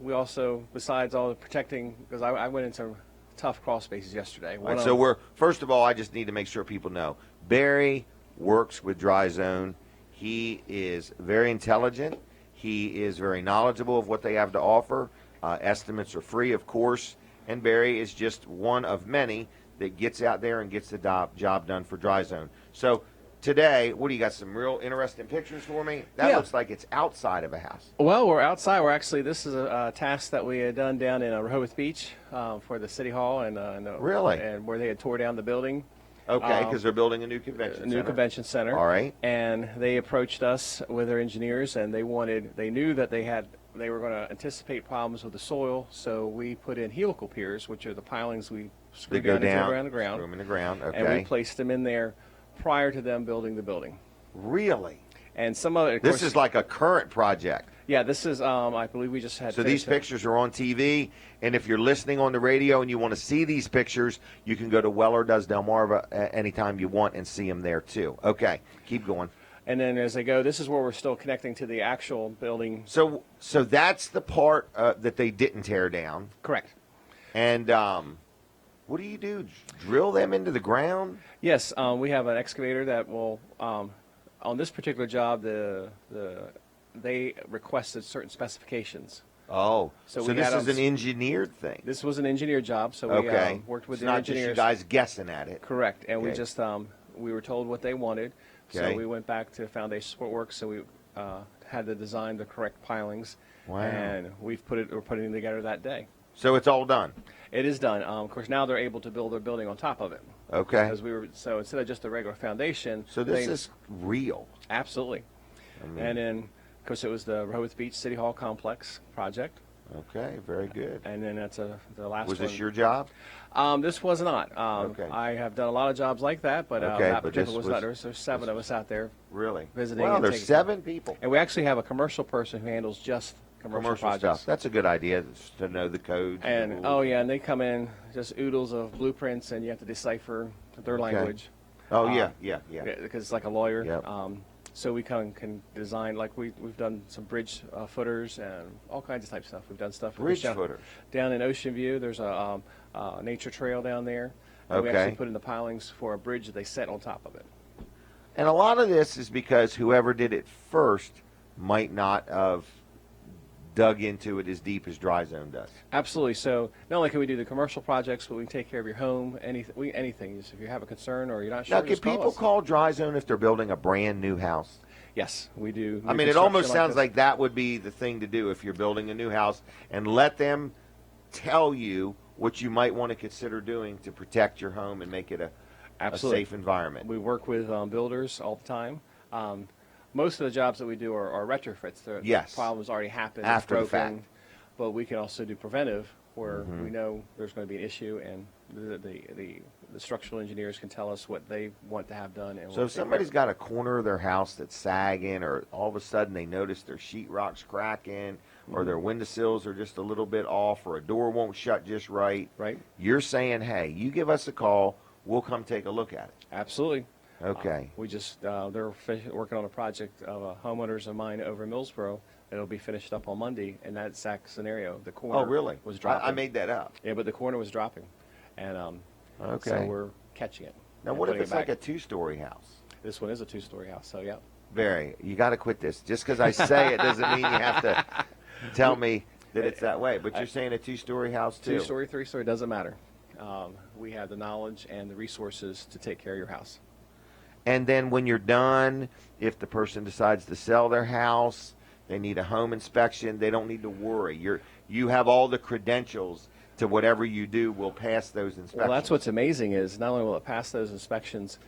we also, besides all the protecting, because I went into tough crawl spaces yesterday. All right, so first of all, I just need to make sure people know Barry works with Dry Zone. He is very intelligent. He is very knowledgeable of what they have to offer. Estimates are free, of course. And Barry is just one of many that gets out there and gets the job done for Dry Zone. So today, what do you got? Some real interesting pictures for me? That Yeah. looks like it's outside of a house. Well, we're outside. This is a task that we had done down in Rehoboth Beach for the city hall, and Really? and where they had tore down the building. Okay, because they're building a new convention New center. convention center. All right. And they approached us with their engineers, and they knew that they were going to anticipate problems with the soil, so we put in helical piers, which are the pilings we screw They go down down, into the ground, screw 'em in the ground. and we Okay. placed them in there prior to them building the building. Really? And some of it, of This course, is like a current project. yeah, this is I believe we just had. So these finished it. pictures are on TV, and if you're listening on the radio and you want to see these pictures, you can go to Weller Does Delmarva anytime you want and see them there too. Okay, keep going. And then as they go, this is where we're still connecting to the actual building. So that's the part that they didn't tear down. Correct. And what do you do? Drill them into the ground? Yes, we have an excavator that will. On this particular job, they requested certain specifications. Oh, So so we this had is them- an engineered thing. This was an engineered job, so we Okay, worked with it's the not engineers. just you guys guessing at it. Correct, and we Okay. just we were told what they wanted, Okay. so we went back to Foundation Support Works, so we had to design the correct pilings. Wow. And we're putting it together that day. So it's all done. It is done. Of course, now they're able to build their building on top of it. Okay. Because so instead of just a regular foundation. So this they- is real. absolutely. I mean, And then, of course, it was the Rehoboth Beach City Hall Complex project, okay, very good. and then that's the last Was one. this your job? This was not. Okay. I have done a lot of jobs like that, but Okay, that but particular this was was- not. There's 7 of us out there, Really? Visiting Well, and there's taking- 7 people. and we actually have a commercial person who handles just commercial projects. stuff. That's a good idea to know the codes. the And rules. oh yeah, and they come in just oodles of blueprints, and you have to decipher their language. Oh um, yeah. Because it's like a lawyer. Yep. So we can design, like we've done some bridge footers and all kinds of type stuff. We've done stuff Bridge down, footers. down in Ocean View. There's a nature trail down there. And we Okay. actually put in the pilings for a bridge that they set on top of it. And a lot of this is because whoever did it first might not have dug into it as deep as Dry Zone does. Absolutely. So not only can we do the commercial projects, but we can take care of your home, anything. Just if you have a concern or you're not sure, Now, can just people us. call Dry Zone if they're building a brand new house? Yes, we do. I new mean, it construction almost sounds this. like that would be the thing to do if you're building a new house, and let them tell you what you might want to consider doing to protect your home and make it a Absolutely. safe environment. We work with builders all the time. Most of the jobs that we do are retrofits. The Yes. problems already happened. After the it's broken, fact. But we can also do preventive, where Mm-hmm. we know there's going to be an issue, and the structural engineers can tell us what they want to have done. And So we'll if take care somebody's of it. got a corner of their house that's sagging, or all of a sudden they notice their sheetrock's cracking, or their windowsills are just a little bit off, or a door won't shut just right, Right? you're saying, hey, you give us a call, we'll come take a look at it. Absolutely. Okay. We just they're working on a project of homeowners of mine over in Millsboro. It'll be finished up on Monday, and that exact scenario, the corner Oh, really? was dropping. I made that up. Yeah, but the corner was dropping, and Okay. so we're catching it. Now, and what if putting it it's like a back. 2-story house? This one is a 2-story house, so yeah. Barry, you got to quit this. Just because I say it doesn't mean you have to tell me. that it's that way. But you're saying a two-story house too. 2-story, 3-story, doesn't matter. We have the knowledge and the resources to take care of your house. And then when you're done, if the person decides to sell their house, they need a home inspection, they don't need to worry. You have all the credentials to whatever you do will pass those inspections. Well, that's what's amazing is not only will it pass those inspections,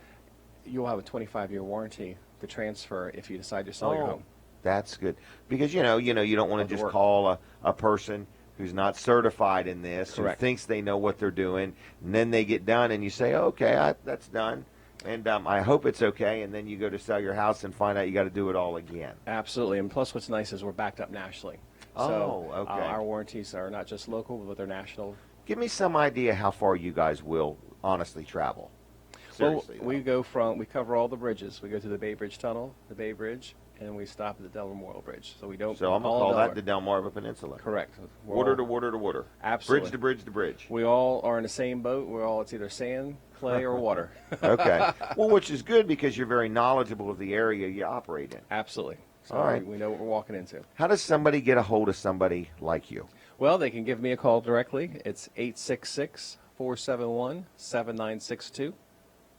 you'll have a 25-year warranty to transfer if you decide to sell your home. That's good. Because, you don't want to just call a person who's not certified in this, Correct. who thinks they know what they're doing, and then they get done and you say, okay, that's done. And I hope it's okay, and then you go to sell your house and find out you got to do it all again. Absolutely. And plus what's nice is we're backed up nationally. Oh, So okay. our warranties are not just local, but they're national. Give me some idea how far you guys will honestly travel. Well, Seriously. we cover all the bridges. We go to the Bay Bridge Tunnel, the Bay Bridge, and we stop at the Delaware Memorial Bridge. So we don't. So I'm going to call that the Delmarva Peninsula. Correct. Water to water to water. Absolutely. Bridge to bridge to bridge. We all are in the same boat. It's either sand, clay, or water. Okay. Well, which is good because you're very knowledgeable of the area you operate in. Absolutely. So All right. we know what we're walking into. How does somebody get a hold of somebody like you? Well, they can give me a call directly. It's 866-471-7962.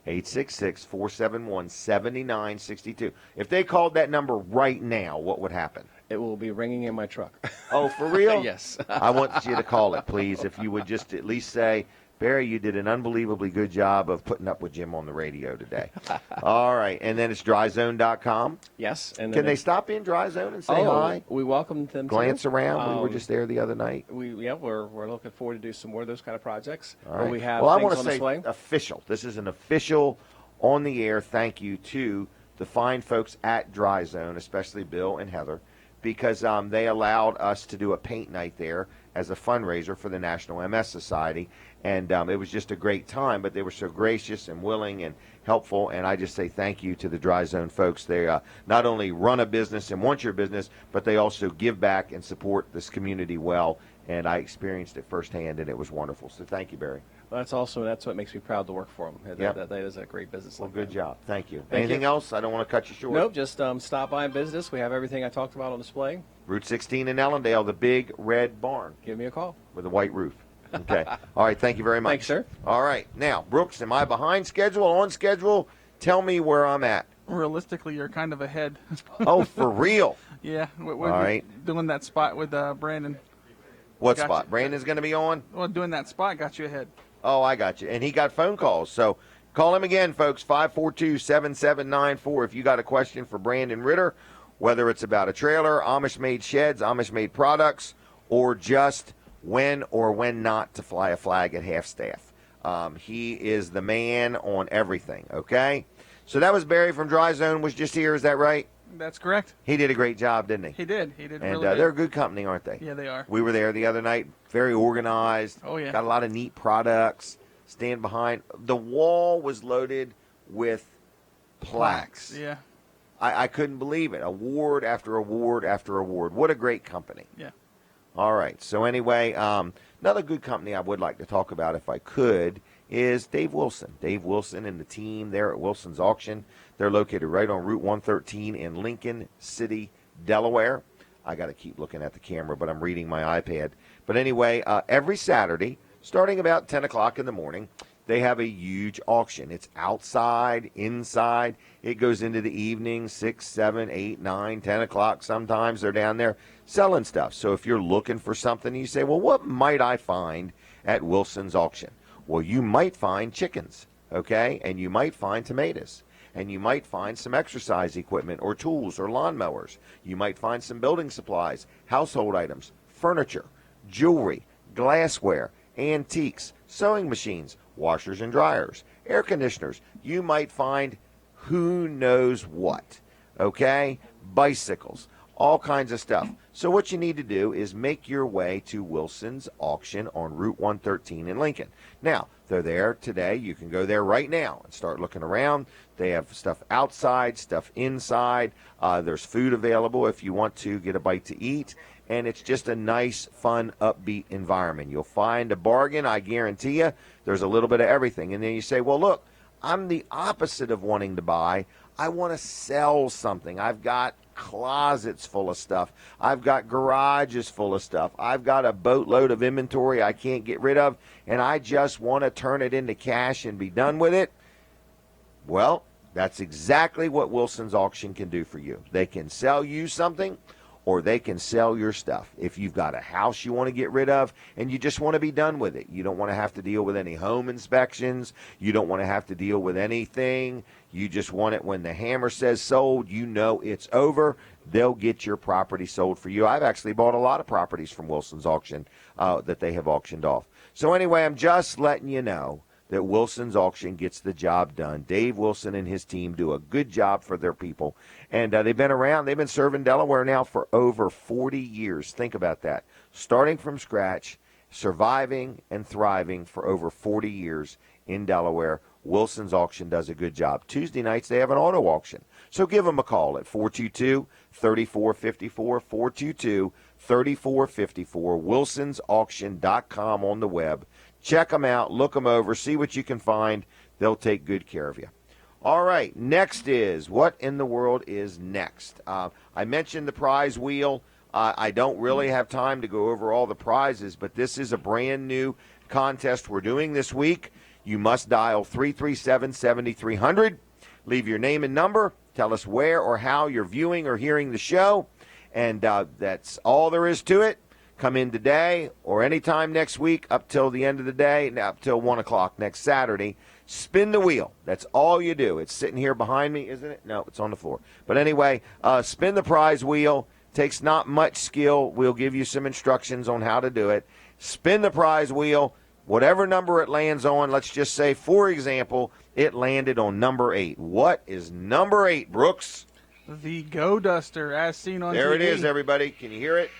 866-471-7962. If they called that number right now, what would happen? It will be ringing in my truck. Oh, for real? Yes. I want you to call it, please. If you would just at least say, Barry, you did an unbelievably good job of putting up with Jim on the radio today. All right. And then it's dryzone.com. Yes. And Can then they stop in Dry Zone and say hi? We welcome them Glance to. around. We were just there the other night. We're looking forward to do some more of those kind of projects. All Where right. we have well, I things want to on say display. official. This is an official on the air thank you to the fine folks at Dry Zone, especially Bill and Heather, because they allowed us to do a paint night there as a fundraiser for the National MS Society. And it was just a great time, but they were so gracious and willing and helpful. And I just say thank you to the Dry Zone folks. They not only run a business and want your business, but they also give back and support this community well. And I experienced it firsthand, and it was wonderful. So thank you, Barry. Well, that's what makes me proud to work for them. Yep. That is a great business. Well, like good that. job. Thank you. Thank Anything you. else? I don't want to cut you short. Nope, just stop by and visit us. We have everything I talked about on display. Route 16 in Ellendale, the big red barn Give me a call. with a white roof. Okay. All right. Thank you very much. Thanks, sir. All right. Now, Brooks, am I behind schedule, on schedule? Tell me where I'm at. Realistically, you're kind of ahead. Oh, for real? Yeah, we're All right. doing that spot with Brandon. What Gotcha. spot? Brandon's going to be on? Well, doing that spot got you ahead. Oh, I got you. And he got phone calls. So call him again, folks, 542-7794. If you got a question for Brandon Ritter, whether it's about a trailer, Amish-made sheds, Amish-made products, or just when or when not to fly a flag at half staff. He is the man on everything, okay? So that was Barry from Dry Zone was just here. Is that right? That's correct. He did a great job, didn't he? He did. He did And really good. they're a good company, aren't they? Yeah, they are. We were there the other night. Very organized. Oh, yeah. Got a lot of neat products. Stand behind. The wall was loaded with plaques. Yeah, I couldn't believe it. Award after award after award. What a great company. yeah. All right. So anyway, another good company I would like to talk about if I could is Dave Wilson. Dave Wilson and the team there at Wilson's Auction. They're located right on Route 113 in Lincoln City, Delaware. I got to keep looking at the camera, but I'm reading my iPad. But anyway, every Saturday, starting about 10 o'clock in the morning, they have a huge auction. It's outside, inside. It goes into the evening, 6, 7, 8, 9, 10 o'clock. Sometimes they're down there selling stuff. So if you're looking for something, you say, well, what might I find at Wilson's Auction? Well, you might find chickens, okay? And you might find tomatoes. And you might find some exercise equipment or tools or lawnmowers. You might find some building supplies, household items, furniture, jewelry, glassware, antiques, sewing machines, washers and dryers, air conditioners. You might find who knows what, okay? Bicycles, all kinds of stuff. So what you need to do is make your way to Wilson's Auction on Route 113 in Lincoln. Now, they're there today. You can go there right now and start looking around. They have stuff outside, stuff inside. There's food available if you want to get a bite to eat. And it's just a nice, fun, upbeat environment. You'll find a bargain, I guarantee you. There's a little bit of everything. And then you say, well, look, I'm the opposite of wanting to buy. I want to sell something. I've got closets full of stuff. I've got garages full of stuff. I've got a boatload of inventory I can't get rid of, and I just want to turn it into cash and be done with it. Well, that's exactly what Wilson's Auction can do for you. They can sell you something, or they can sell your stuff. If you've got a house you want to get rid of and you just want to be done with it, you don't want to have to deal with any home inspections, you don't want to have to deal with anything, you just want it when the hammer says sold, you know it's over, they'll get your property sold for you. I've actually bought a lot of properties from Wilson's Auction that they have auctioned off. So anyway, I'm just letting you know that Wilson's Auction gets the job done. Dave Wilson and his team do a good job for their people. And they've been around. They've been serving Delaware now for over 40 years. Think about that. Starting from scratch, surviving and thriving for over 40 years in Delaware. Wilson's Auction does a good job. Tuesday nights, they have an auto auction. So give them a call at 422-3454, 422-3454, wilsonsauction.com on the web. Check them out, look them over, see what you can find. They'll take good care of you. All right, next is, what in the world is next? I mentioned the prize wheel. I don't really have time to go over all the prizes, but this is a brand new contest we're doing this week. You must dial 337-7300. Leave your name and number. Tell us where or how you're viewing or hearing the show. And that's all there is to it. Come in today or anytime next week up till the end of the day, up till 1 o'clock next Saturday. Spin the wheel. That's all you do. It's sitting here behind me, isn't it? No, it's on the floor. But anyway, spin the prize wheel. Takes not much skill. We'll give you some instructions on how to do it. Spin the prize wheel. Whatever number it lands on, let's just say, for example, it landed on number 8. What is number 8, Brooks? The Go Duster, as seen on There TV. it is, everybody. Can you hear it?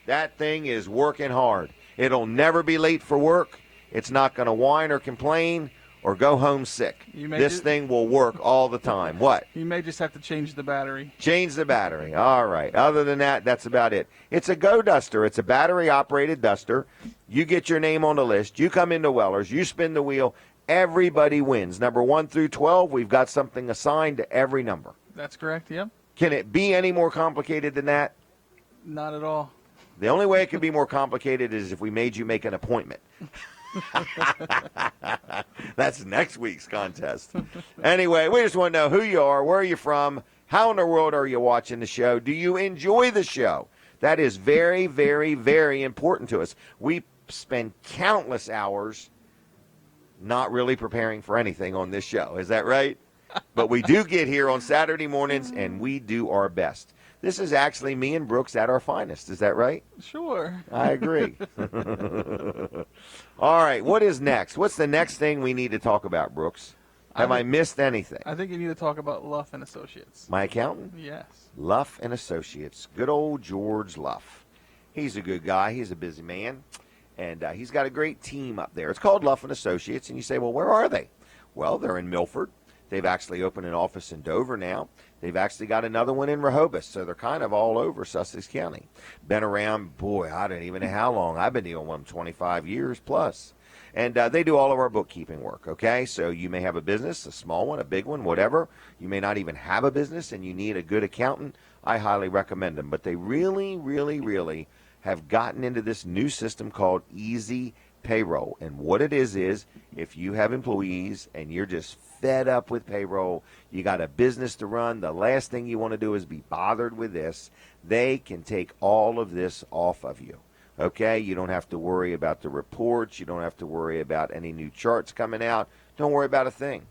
That thing is working hard. It'll never be late for work. It's not going to whine or complain or go home sick. This thing will work all the time. What? You may just have to change the battery. Change the battery. All right. Other than that, that's about it. It's a Go Duster. It's a battery-operated duster. You get your name on the list. You come into Weller's. You spin the wheel. Everybody wins. Number 1 through 12, we've got something assigned to every number. That's correct, yep. Can it be any more complicated than that? Not at all. The only way it could be more complicated is if we made you make an appointment. That's next week's contest. Anyway, we just want to know who you are, where are you from, how in the world are you watching the show, do you enjoy the show? That is very, very, very important to us. We spend countless hours not really preparing for anything on this show. Is that right? But we do get here on Saturday mornings, and we do our best. This is actually me and Brooks at our finest. Is that right? Sure. I agree. All right, what is next? What's the next thing we need to talk about, Brooks? Have I missed anything? I think you need to talk about Luff and Associates. My accountant? Yes. Luff and Associates. Good old George Luff. He's a good guy. He's a busy man. And he's got a great team up there. It's called Luff and Associates. And you say, well, where are they? Well, they're in Milford. They've actually opened an office in Dover now. They've actually got another one in Rehoboth, so they're kind of all over Sussex County. Been around, boy, I don't even know how long. I've been dealing with them 25 years plus. And they do all of our bookkeeping work, okay? So you may have a business, a small one, a big one, whatever. You may not even have a business and you need a good accountant. I highly recommend them. But they really, really, really have gotten into this new system called Easy Payroll. And what it is if you have employees and you're just fed up with payroll, you got a business to run, the last thing you want to do is be bothered with this. They can take all of this off of you. Okay, you don't have to worry about the reports. You don't have to worry about any new charts coming out. Don't worry about a thing.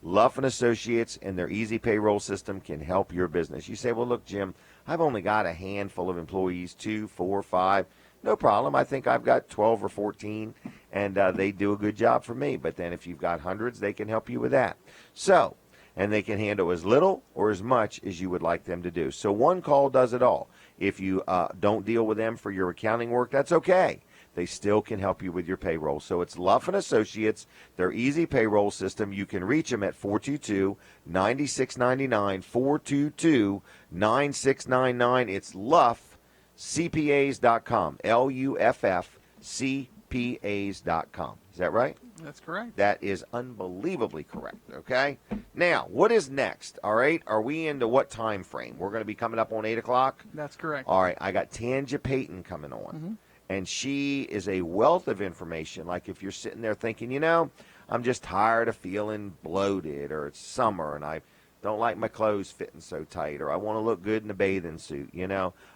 Luff and Associates and their Easy Payroll system can help your business. You say, well, look, Jim, I've only got a handful of employees, 2, 4, 5. No problem. I think I've got 12 or 14, and they do a good job for me. But then if you've got hundreds, they can help you with that. So, and they can handle as little or as much as you would like them to do. So one call does it all. If you don't deal with them for your accounting work, that's okay. They still can help you with your payroll. So it's Luff and Associates, their Easy Payroll system. You can reach them at 422-9699, 422-9699. It's LuffCPAs.com, LuffCPAs.com. Is that right? That's correct. That is unbelievably correct. Okay. Now, what is next? All right. Are we into what time frame? We're going to be coming up on 8 o'clock. That's correct. All right. I got Tanja Payton coming on, and she is a wealth of information. Like if you're sitting there thinking, I'm just tired of feeling bloated, or it's summer and I don't like my clothes fitting so tight, or I want to look good in a bathing suit,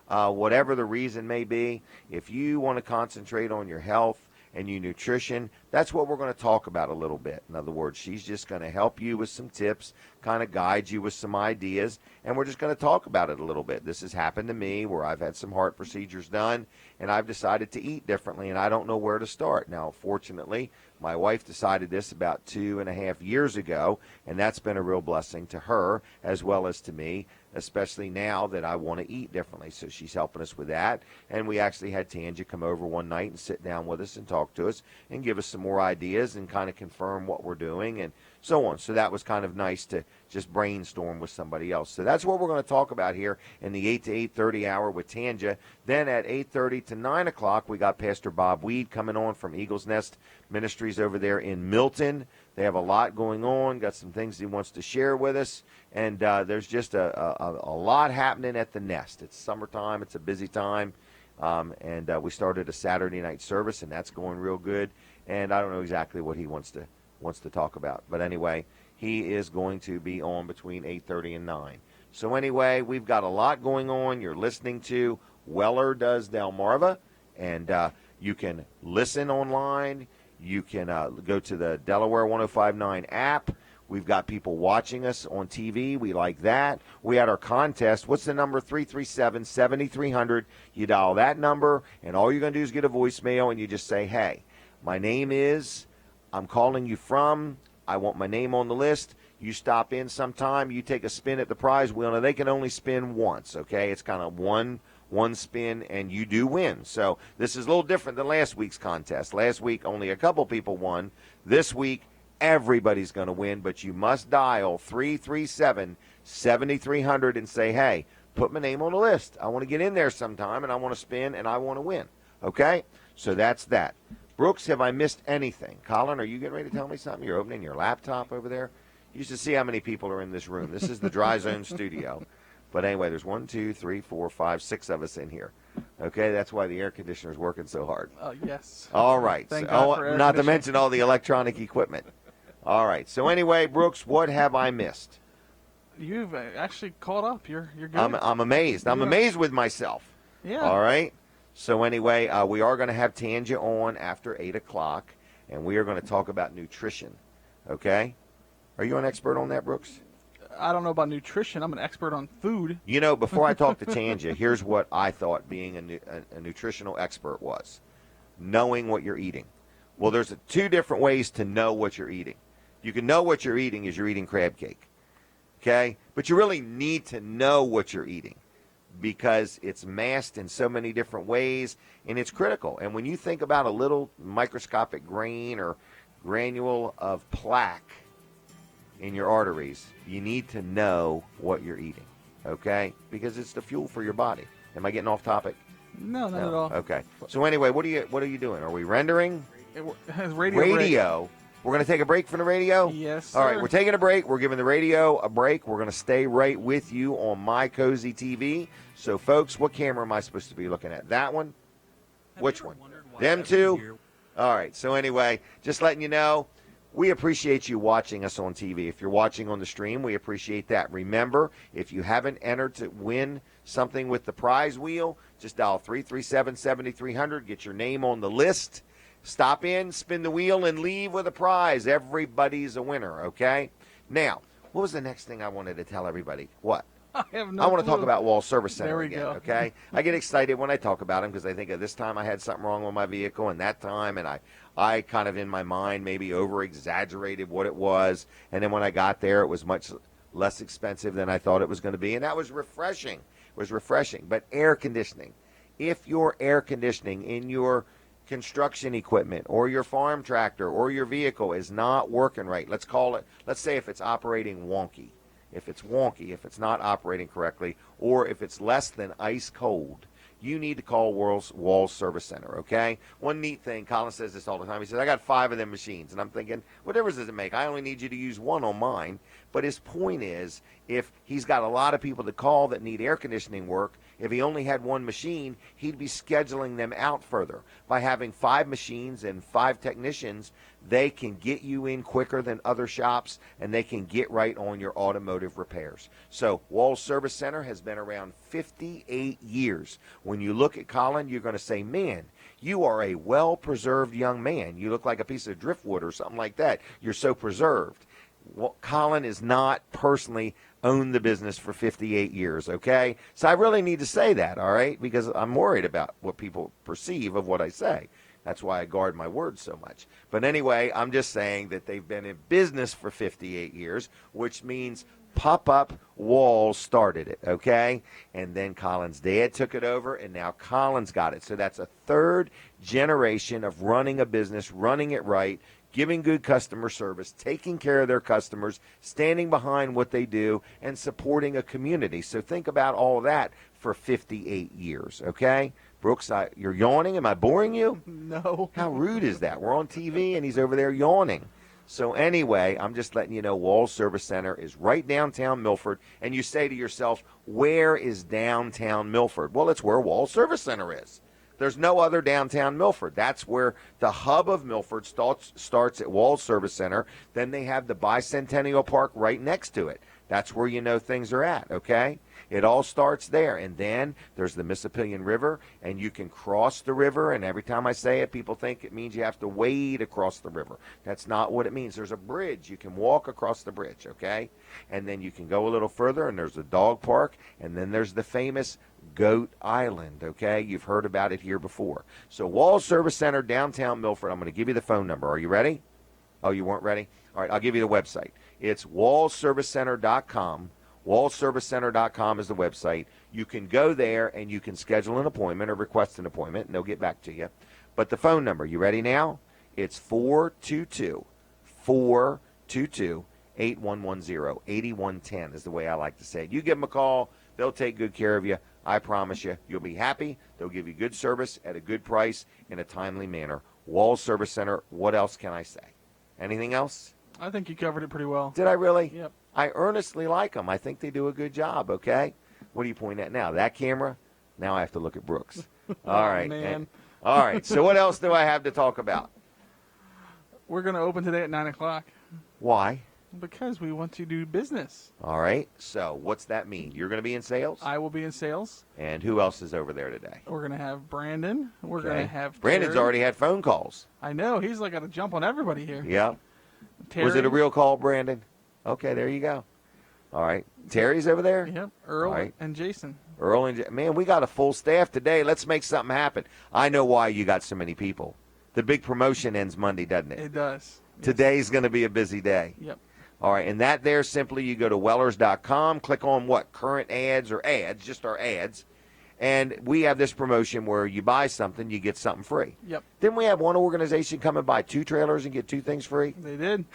whatever the reason may be, if you want to concentrate on your health and your nutrition, that's what we're going to talk about a little bit. In other words, she's just going to help you with some tips, kind of guide you with some ideas, and we're just going to talk about it a little bit. This has happened to me where I've had some heart procedures done, and I've decided to eat differently, and I don't know where to start. Now, fortunately, my wife decided this about 2.5 years ago, and that's been a real blessing to her as well as to me, especially now that I want to eat differently. So she's helping us with that. And we actually had Tanja come over one night and sit down with us and talk to us and give us some more ideas and kind of confirm what we're doing and so on. So that was kind of nice to just brainstorm with somebody else. So that's what we're going to talk about here in the 8 to 8:30 hour with Tanja. Then at 8:30 to 9 o'clock, we got Pastor Bob Weed coming on from Eagles Nest Ministries over there in Milton. They have a lot going on, got some things he wants to share with us, and there's just a lot happening at the Nest. It's summertime. It's a busy time, and we started a Saturday night service, and that's going real good, and I don't know exactly what he wants to talk about. But anyway, he is going to be on between 8:30 and 9. So anyway, we've got a lot going on. You're listening to Weller Does Delmarva, and you can listen online. You can go to the Delaware 105.9 app. We've got people watching us on TV. We like that. We had our contest. What's the number? 337-7300. You dial that number, and all you're going to do is get a voicemail, and you just say, hey, my name is, I'm calling you from, I want my name on the list. You stop in sometime. You take a spin at the prize wheel. Now, they can only spin once, okay? It's kind of one spin, and you do win. So this is a little different than last week's contest. Last week, only a couple people won. This week, everybody's going to win, but you must dial 337-7300 and say, hey, put my name on the list. I want to get in there sometime, and I want to spin, and I want to win. Okay? So that's that. Brooks, have I missed anything? Colin, are you getting ready to tell me something? You're opening your laptop over there? You should see how many people are in this room. This is the Dry Zone studio. But anyway, there's 1, 2, 3, 4, 5, 6 of us in here. Okay, that's why the air conditioner is working so hard. Yes. All right. Thank God for air not to conditioning. mention all the electronic equipment. All right. So anyway, Brooks, what have I missed? You've actually caught up. You're good. I'm amazed. I'm Yeah. amazed with myself. Yeah. All right. So anyway, we are going to have Tanja on after 8 o'clock, and we are going to talk about nutrition. Okay? Are you an expert on that, Brooks? I don't know about nutrition. I'm an expert on food. Before I talk to Tanja, here's what I thought being a nutritional expert was. Knowing what you're eating. Well, there's two different ways to know what you're eating. You can know what you're eating as you're eating crab cake. Okay? But you really need to know what you're eating because it's masked in so many different ways, and it's critical. And when you think about a little microscopic grain or granule of plaque in your arteries, you need to know what you're eating, okay? Because it's the fuel for your body. Am I getting off topic? No, not at all. Okay. So anyway, what are you doing? Are we rendering? Radio. Radio. We're going to take a break from the radio? Yes, All right, sir. we're taking a break. We're giving the radio a break. We're going to stay right with you on My Cozy TV. So, folks, what camera am I supposed to be looking at? That one? Which one? Them two? All right. So, anyway, just letting you know, we appreciate you watching us on TV. If you're watching on the stream, we appreciate that. Remember, if you haven't entered to win something with the prize wheel, just dial 337-7300. Get your name on the list. Stop in, spin the wheel, and leave with a prize. Everybody's a winner, okay? Now, what was the next thing I wanted to tell everybody? What? I have no I want to talk clue. about Wall Service Center There we again, go. okay? I get excited when I talk about them because I think of this time I had something wrong with my vehicle and that time, and I kind of in my mind maybe over-exaggerated what it was, and then when I got there it was much less expensive than I thought it was going to be, and that was refreshing. It was refreshing. But air conditioning, if your air conditioning in your construction equipment or your farm tractor or your vehicle is not working right, let's say if it's operating wonky, if it's not operating correctly, or if it's less than ice cold, you need to call Walls Service Center, okay? One neat thing, Colin says this all the time. He says, I got 5 of them machines. And I'm thinking, what difference does it make? I only need you to use 1 on mine. But his point is, if he's got a lot of people to call that need air conditioning work, if he only had 1 machine, he'd be scheduling them out further. By having 5 machines and 5 technicians, they can get you in quicker than other shops, and they can get right on your automotive repairs. So Walls Service Center has been around 58 years. When you look at Colin, you're going to say, man, you are a well-preserved young man. You look like a piece of driftwood or something like that. You're so preserved. Well, Colin has not personally owned the business for 58 years, okay? So I really need to say that, all right, because I'm worried about what people perceive of what I say. That's why I guard my words so much. But anyway, I'm just saying that they've been in business for 58 years, which means Pop-Up Walls started it, okay? And then Colin's dad took it over, and now Colin's got it. So that's a 3rd generation of running a business, running it right, giving good customer service, taking care of their customers, standing behind what they do, and supporting a community. So think about all of that for 58 years, okay? Brooks, you're yawning. Am I boring you? No. How rude is that? We're on TV, and he's over there yawning. So anyway, I'm just letting you know Walls Service Center is right downtown Milford. And you say to yourself, where is downtown Milford? Well, it's where Walls Service Center is. There's no other downtown Milford. That's where the hub of Milford starts at Walls Service Center. Then they have the Bicentennial Park right next to it. That's where you know things are at, okay? It all starts there. And then there's the Mississippian River, and you can cross the river. And every time I say it, people think it means you have to wade across the river. That's not what it means. There's a bridge. You can walk across the bridge, okay? And then you can go a little further, and there's a dog park. And then there's the famous Goat Island, okay? You've heard about it here before. So Walls Service Center, downtown Milford. I'm going to give you the phone number. Are you ready? Oh, you weren't ready? All right, I'll give you the website. It's wallservicecenter.com. Wallservicecenter.com is the website. You can go there and you can schedule an appointment or request an appointment, and they'll get back to you. But the phone number, you ready now? It's 422-8110. 8110 is the way I like to say it. You give them a call. They'll take good care of you. I promise you, you'll be happy. They'll give you good service at a good price in a timely manner. Walls Service Center, what else can I say? Anything else? I think you covered it pretty well. Did I really? Yep. I earnestly like them. I think they do a good job, okay? What are you pointing at now? That camera? Now I have to look at Brooks. All right. Man. All right. So what else do I have to talk about? We're going to open today at 9 o'clock Why? because we want to do business. All right. So what's that mean? You're going to be in sales? I will be in sales. And who else is over there today? We're going to have Brandon. We're Okay. going to have Brandon's Terry. already had phone calls. I know. He's like got to jump on everybody here. Yeah. Terry. Was it a real call, Brandon? Okay, there you go. All right. Terry's over there? Yep. Earl All right. and Jason. Earl and man, we got a full staff today. Let's make something happen. I know why you got so many people. The big promotion ends Monday, doesn't it? It does. Yes. Today's going to be a busy day. Yep. All right, and that there simply you go to Wellers.com, click on what? Current ads or ads, just our ads. And we have this promotion where you buy something, you get something free. Yep. Didn't we have one organization come and buy 2 trailers and get 2 things free? They did.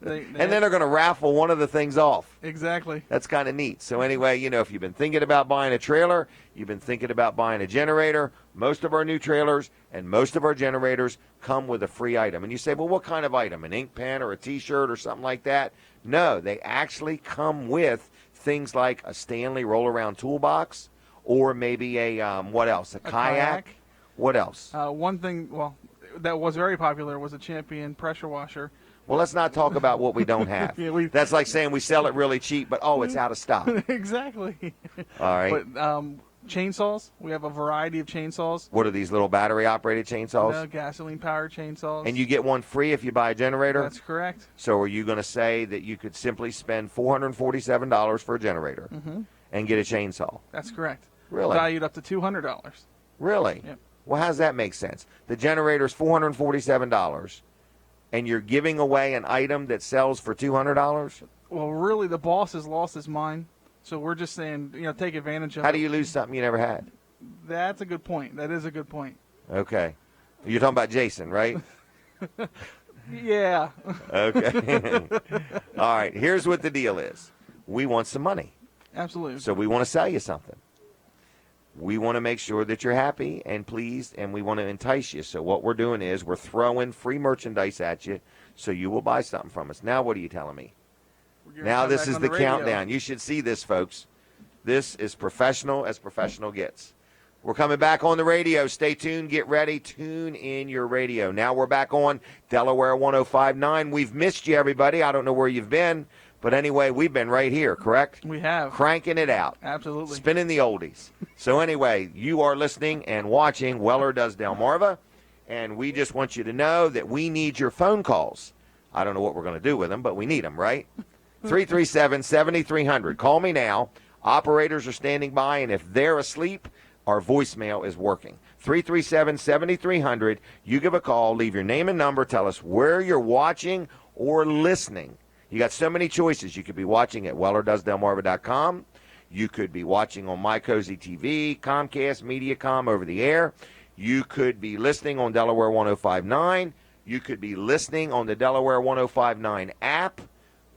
they And then they're going to raffle one of the things off. exactly. That's kind of neat. So anyway, you know, if you've been thinking about buying a trailer, you've been thinking about buying a generator, most of our new trailers and most of our generators come with a free item. And you say, well, what kind of item? An ink pen or a T-shirt or something like that? No, they actually come with things like a Stanley roll-around toolbox or maybe a, what else? A kayak? What else? One thing, well, that was very popular was a Champion pressure washer. Well, let's not talk about what we don't have. Yeah, That's like saying we sell it really cheap, but, oh, it's out of stock. exactly. All right. But chainsaws, we have a variety of chainsaws. What are these little battery-operated chainsaws? No, gasoline-powered chainsaws. And you get one free if you buy a generator? That's correct. So are you going to say that you could simply spend $447 for a generator and get a chainsaw? That's correct. Really? Valued up to $200. Really? Yep. Well, how does that make sense? The generator's $447, and you're giving away an item that sells for $200? Well, really, the boss has lost his mind. So we're just saying, take advantage of it. How do you lose something you never had? That's a good point. That is a good point. Okay. You're talking about Jason, right? Yeah. Okay. All right. Here's what the deal is. We want some money. Absolutely. So we want to sell you something. we want to make sure that you're happy and pleased, and we want to entice you. So what we're doing is we're throwing free merchandise at you so you will buy something from us. Now what are you telling me? We're gonna Now come this back is on the radio. countdown. You should see this, folks. This is professional as professional gets. We're coming back on the radio. Stay tuned. Get ready. Tune in your radio. Now we're back on Delaware 105.9. We've missed you, everybody. I don't know where you've been, but anyway, we've been right here, correct? We have. Cranking it out. Absolutely. Spinning the oldies. So anyway, you are listening and watching Weller Does Delmarva, and we just want you to know that we need your phone calls. I don't know what we're going to do with them, but we need them, right? 337-7300. Call me now. Operators are standing by, and if they're asleep, our voicemail is working. 337-7300. You give a call, leave your name and number, tell us where you're watching or listening. You got so many choices. You could be watching at WellerDoesDelmarva.com. You could be watching on MyCozy TV, Comcast, Mediacom over the air. You could be listening on Delaware 105.9. You could be listening on the Delaware 105.9 app,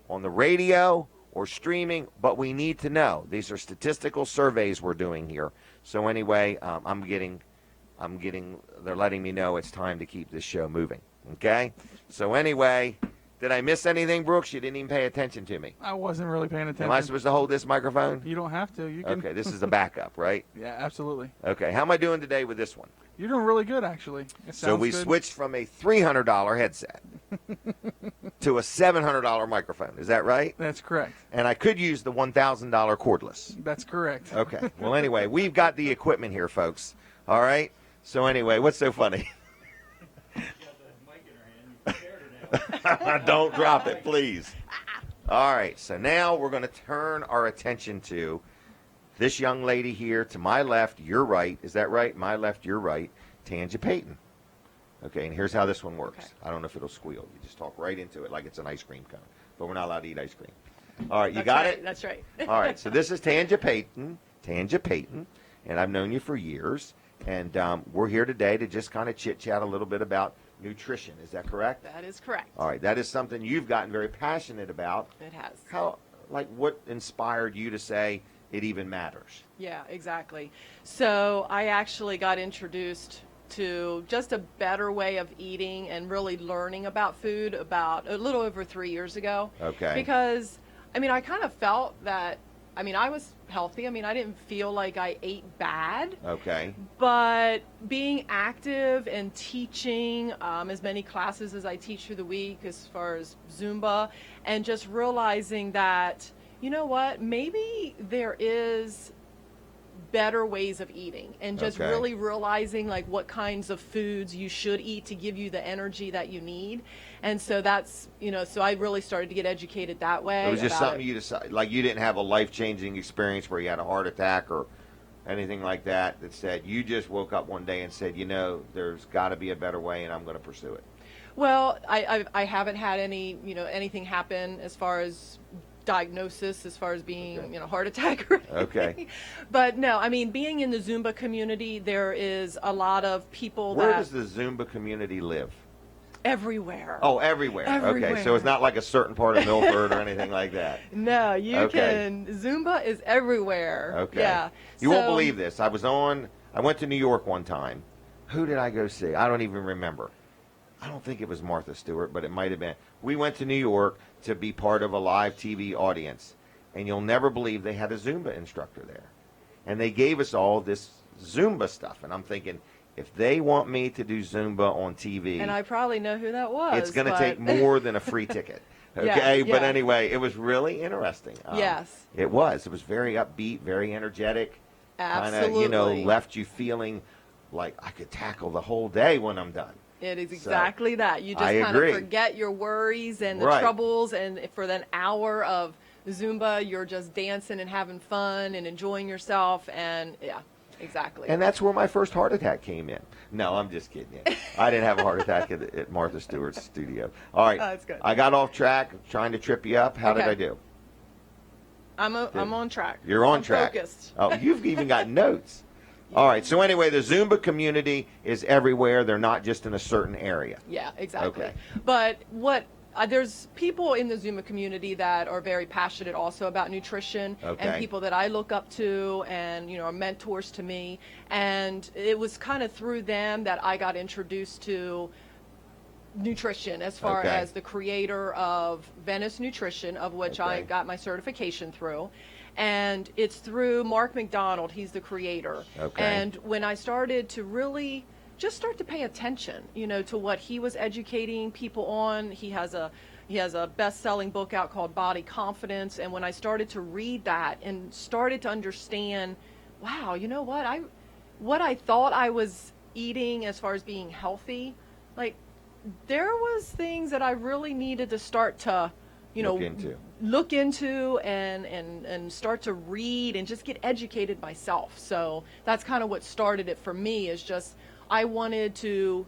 on the radio, or streaming, but we need to know. These are statistical surveys we're doing here. So anyway, they're letting me know it's time to keep this show moving. Okay? So anyway, did I miss anything, Brooks? You didn't even pay attention to me. I wasn't really paying attention. Am I supposed to hold this microphone? You don't have to. You can. Okay, this is a backup, right? Yeah, absolutely. Okay, how am I doing today with this one? You're doing really good, actually. It So sounds we good. switched from a $300 headset to a $700 microphone. Is that right? That's correct. And I could use the $1,000 cordless. That's correct. Okay. Well, anyway, we've got the equipment here, folks. All right? So anyway, what's so funny? Don't drop it, please. All right. So now we're going to turn our attention to this young lady here to my left, your right. Is that right? My left, your right. Tanja Payton. Okay, and here's how this one works. Okay. I don't know if it'll squeal. You just talk right into it like it's an ice cream cone. But we're not allowed to eat ice cream. All right, you That's got right, it? That's right. All right, so this is Tanja Payton. Tanja Payton, and I've known you for years. And we're here today to just kind of chit-chat a little bit about nutrition. Is that correct? That is correct. All right, that is something you've gotten very passionate about. It has. What inspired you to say it even matters? Yeah, exactly. So I actually got introduced to just a better way of eating and really learning about food about a little over 3 years ago. Okay. Because, I kind of felt that, I was healthy. I didn't feel like I ate bad. Okay. But being active and teaching as many classes as I teach through the week as far as Zumba, and just realizing that, you know what, maybe there is better ways of eating, and just Okay. really realizing like what kinds of foods you should eat to give you the energy that you need. And so that's, so I really started to get educated that way. It was just about something it. you decided, like you didn't have a life-changing experience where you had a heart attack or anything like that said you just woke up one day and said, there's got to be a better way and I'm going to pursue it. Well, I haven't had any, anything happen as far as diagnosis, as far as being, Okay. Heart attack or anything. Okay. But no, being in the Zumba community, there is a lot of people Where that does the Zumba community live? everywhere. Oh, everywhere. Okay, so Everywhere. it's not like a certain part of Milford or anything like that. No, you Okay. can. Zumba is everywhere. Okay. Yeah. You won't So- believe this. I went to New York one time. Who did I go see? I don't even remember. I don't think it was Martha Stewart, but it might have been. We went to New York to be part of a live TV audience, and you'll never believe they had a Zumba instructor there. And they gave us all this Zumba stuff, and I'm thinking, if they want me to do Zumba on TV, And I probably know who that was. it's going to but- take more than a free ticket. Yeah, Okay, but yeah. anyway, it was really interesting. Yes. It was. It was very upbeat, very energetic. Absolutely. Kind of, left you feeling like I could tackle the whole day when I'm done. It is exactly that. You just I kind agree. of forget your worries and the Right. troubles, and for an hour of Zumba, you're just dancing and having fun and enjoying yourself, and yeah, exactly. And that's where my first heart attack came in. No, I'm just kidding you. I didn't have a heart attack at Martha Stewart's studio. All right. Oh, that's good. I got off track trying to trip you up. How did Okay. I do? I'm on track. You're on I'm track. Focused. Oh, you've even got notes. All right. So anyway, the Zumba community is everywhere. They're not just in a certain area. Yeah, exactly. Okay. But what there's people in the Zumba community that are very passionate also about nutrition, Okay. and people that I look up to and, you know, are mentors to me. And it was kind of through them that I got introduced to nutrition, as far Okay. as the creator of Venice Nutrition, of which I Okay. got my certification through. And it's through Mark McDonald. He's the creator. Okay. And when I started to really just start to pay attention, you know, to what he was educating people on, he has a best-selling book out called Body Confidence. And when I started to read that and started to understand, wow, you know what I thought I was eating as far as being healthy, like, there was things that I really needed to start to, you know, Look into. and start to read and just get educated myself. So that's kind of what started it for me, is just I wanted to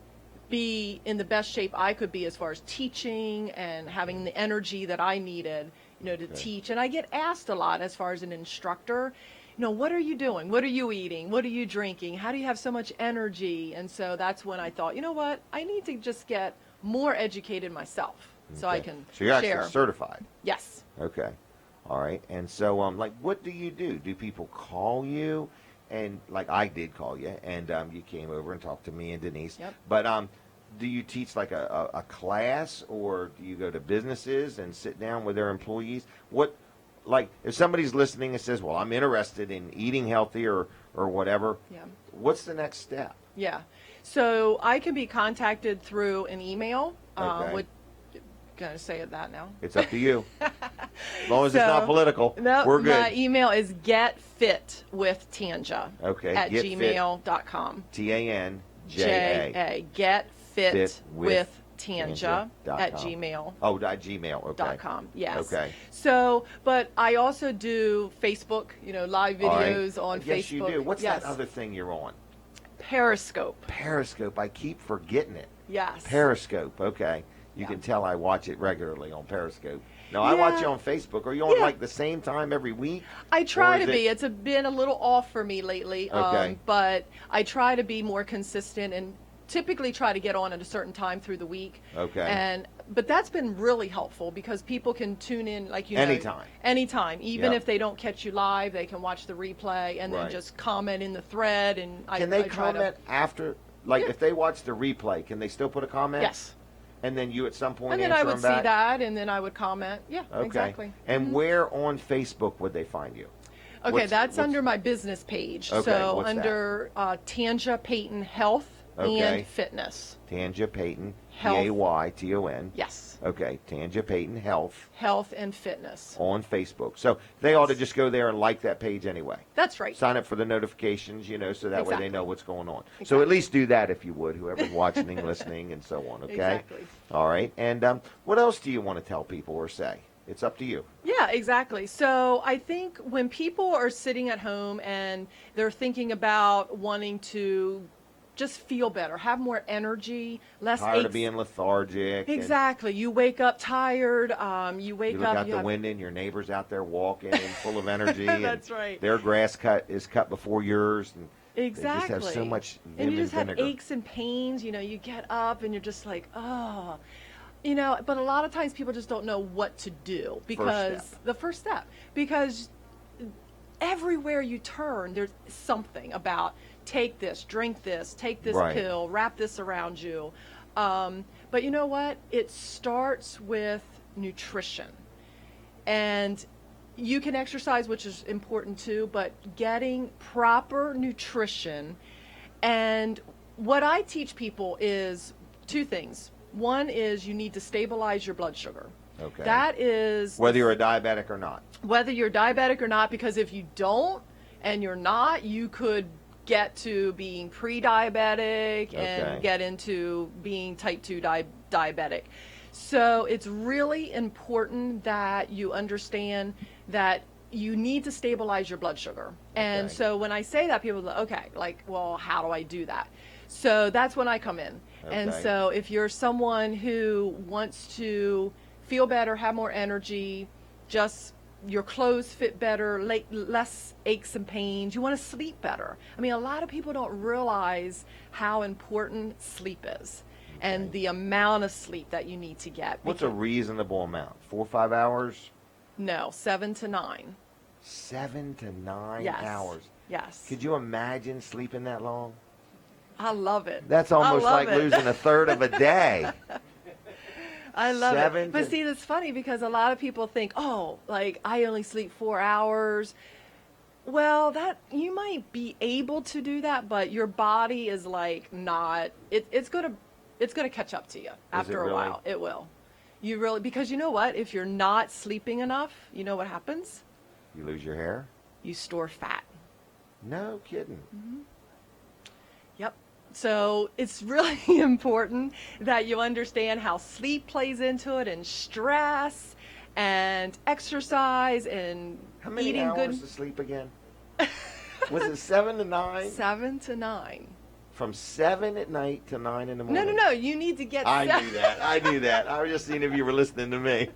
be in the best shape I could be as far as teaching and having the energy that I needed, you know, to teach. And I get asked a lot as far as an instructor, you know, what are you doing? What are you eating? What are you drinking? How do you have so much energy? And so that's when I thought, you know what? I need to just get more educated myself so I Okay. can So you're share. actually certified. Yes. Okay. All right. And so, like, what do you do? Do people call you? And like I did call you, and you came over and talked to me and Denise. Yep. But do you teach like a class, or do you go to businesses and sit down with their employees? What, like, if somebody's listening and says, "Well, I'm interested in eating healthy," or whatever, Yeah. what's the next step? Yeah. So I can be contacted through an email. Okay. Gonna say it that now? It's up to you. As long as it's not So- political, No, we're good. my email is getfitwithtanja Okay, at get fit. gmail.com. TANJA. J-A. Get Fit fit with with Tanja Tanja at dot com. gmail. Oh, .gmail. Okay. .com. Yes. Okay. So, but I also do Facebook, you know, live All right. videos on Yes, Facebook. you do. What's yes. that other thing you're on? Periscope. Periscope. I keep forgetting it. Yes. Periscope. Okay. You Yeah. can tell I watch it regularly on Periscope. No, I watch Yeah. you on Facebook. Are you on Yeah. like the same time every week? I try Or is to be. it- It's been a little off for me lately. Okay. But I try to be more consistent and typically try to get on at a certain time through the week. Okay. But that's been really helpful because people can tune in, like, you know, Anytime. anytime. Even Yep. if they don't catch you live, they can watch the replay and then Right. just comment in the thread. And Can they I try comment after? Like, Yeah. if they watch the replay, can they still put a comment? Yes. And then you at some point And then answer I would them see back? that, and then I would comment. Yeah, Okay. exactly. And where on Facebook would they find you? Okay, What's- that's what's- under my business page. Okay, So what's that? under Tanja Payton Health Okay. and Fitness. Tanja Payton, Health. Payton. Yes. Okay, Tanja Payton Health Health and Fitness. on Facebook. So they ought to just go there and like that page anyway. That's right. Sign up for the notifications, you know, so that way Exactly. they know what's going on. So Exactly. at least do that if you would, whoever's watching, listening, and so on, okay? Exactly. All right. And what else do you want to tell people or say? It's up to you. Yeah, exactly. So I think when people are sitting at home and they're thinking about wanting to just feel better, have more energy, less Tired aches. of being lethargic. and Exactly. You wake up tired. You wake You look up. out you the have- window and your neighbor's out there walking and full of energy. and That's right. Their grass is cut before yours. And Exactly. They just have so much vim and you just have vinegar. aches and pains. You know, you get up and you're just like, oh, you know. But a lot of times people just don't know what to do because step. the first step, because everywhere you turn, there's something about take this, drink this, take this Right. pill, wrap this around you. But you know what? It starts with nutrition. And you can exercise, which is important too, but getting proper nutrition. And what I teach people is two things. One is you need to stabilize your blood sugar. Okay. That is Whether you're a diabetic or not. whether you're diabetic or not, because if you don't and you're not, you could get to being pre-diabetic Okay. and get into being type 2 diabetic. So it's really important that you understand that you need to stabilize your blood sugar. And Okay. so when I say that, people are like, okay, like, well, how do I do that? So that's when I come in. And Okay. so if you're someone who wants to feel better, have more energy, just your clothes fit better, less aches and pains, you want to sleep better. I mean, a lot of people don't realize how important sleep is. and the amount of sleep that you need to get. What's a reasonable amount? 4 or 5 hours? No, 7 to 9. 7 to 9 Yes. hours. Yes. Could you imagine sleeping that long? I love it. That's I almost love like it. losing a third of a day. I love 7 it. But to- see, it's funny because a lot of people think, oh, like I only sleep 4 hours. Well, that you might be able to do that, but your body is like not. It's gonna catch up to you after a really? while. It will. You really, because you know what? If you're not sleeping enough, you know what happens? You lose your hair? You store fat. No kidding. Yep. So it's really important that you understand how sleep plays into it, and stress, and exercise, and How many eating hours good. to sleep again? Was it 7 to 9? 7 to 9. From 7 at night to 9 in the No, morning? no, no. You need to get. I knew that. I knew that. I was just seeing if you were listening to me.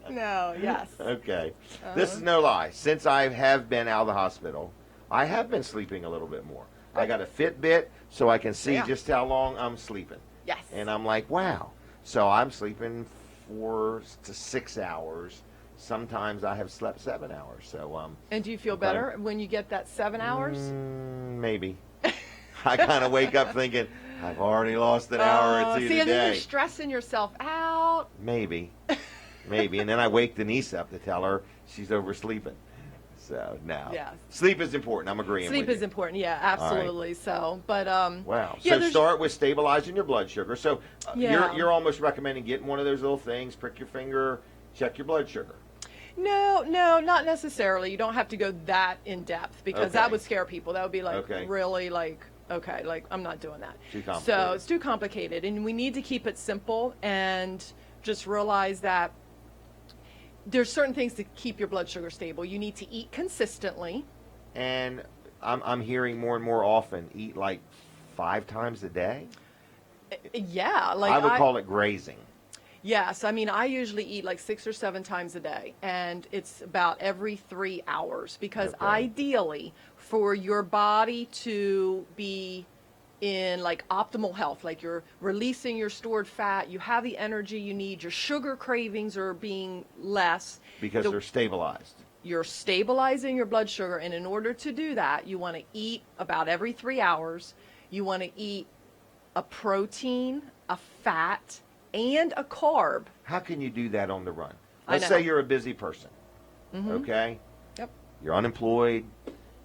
No. Yes. Okay. This is no lie. Since I have been out of the hospital, I have been sleeping a little bit more. I got a Fitbit so I can see Yeah. just how long I'm sleeping. Yes. And I'm like, wow. So I'm sleeping 4 to 6 hours. Sometimes I have slept 7 hours. So And do you feel Okay. better when you get that 7 hours? maybe. I kind of wake up thinking, I've already lost an hour or two See, and then today. you're stressing yourself out. Maybe. Maybe. And then I wake Denise up to tell her she's oversleeping. So, no. Yeah. Sleep is important. I'm agreeing Sleep with is you. important. Yeah, absolutely. So, but Wow. yeah, So there's- start with stabilizing your blood sugar. So Yeah. you're almost recommending getting one of those little things, prick your finger, check your blood sugar. No, not necessarily. You don't have to go that in depth because that Okay. would scare people. That would be like Okay. really like, okay, like I'm not doing that. Too complicated. So it's too complicated, and we need to keep it simple and just realize that there's certain things to keep your blood sugar stable. You need to eat consistently. And I'm hearing more and more often eat like 5 times a day. Yeah, like I would call it grazing. Yes, I mean, I usually eat like 6 or 7 times a day, and it's about every 3 hours because Okay. ideally, for your body to be in like optimal health, like you're releasing your stored fat, you have the energy you need, your sugar cravings are being less. Because The- they're stabilized. You're stabilizing your blood sugar, and in order to do that, you want to eat about every 3 hours. You want to eat a protein, a fat, and a carb. How can you do that on the run? I Let's know. say you're a busy person. Okay? Yep. You're unemployed.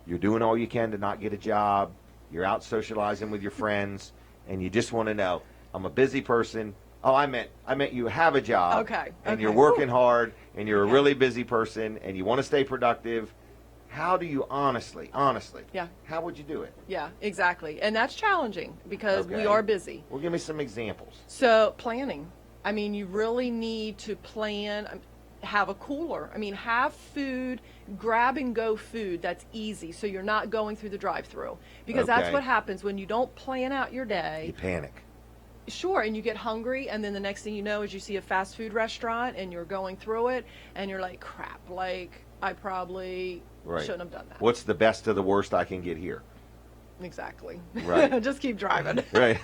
You're doing all you can to not get a job. You're out socializing with your friends, and you just want to know, I'm a busy person. Oh, I meant you have a job. Okay, And you're okay. working hard, and you're Okay. a really busy person, and you want to stay productive. How do you honestly, Yeah. how would you do it? Yeah, exactly. And that's challenging because we Okay. are busy. Well, give me some examples. So, planning. I mean, you really need to plan, have a cooler. I mean, have food, grab and go food that's easy so you're not going through the drive-through. Because that's Okay. what happens when you don't plan out your You day. panic. Sure, and you get hungry, and then the next thing you know is you see a fast food restaurant and you're going through it and you're like, crap, like I probably Right. shouldn't have done that. What's the best of the worst I can get here? Exactly. Right. Just keep driving. Right.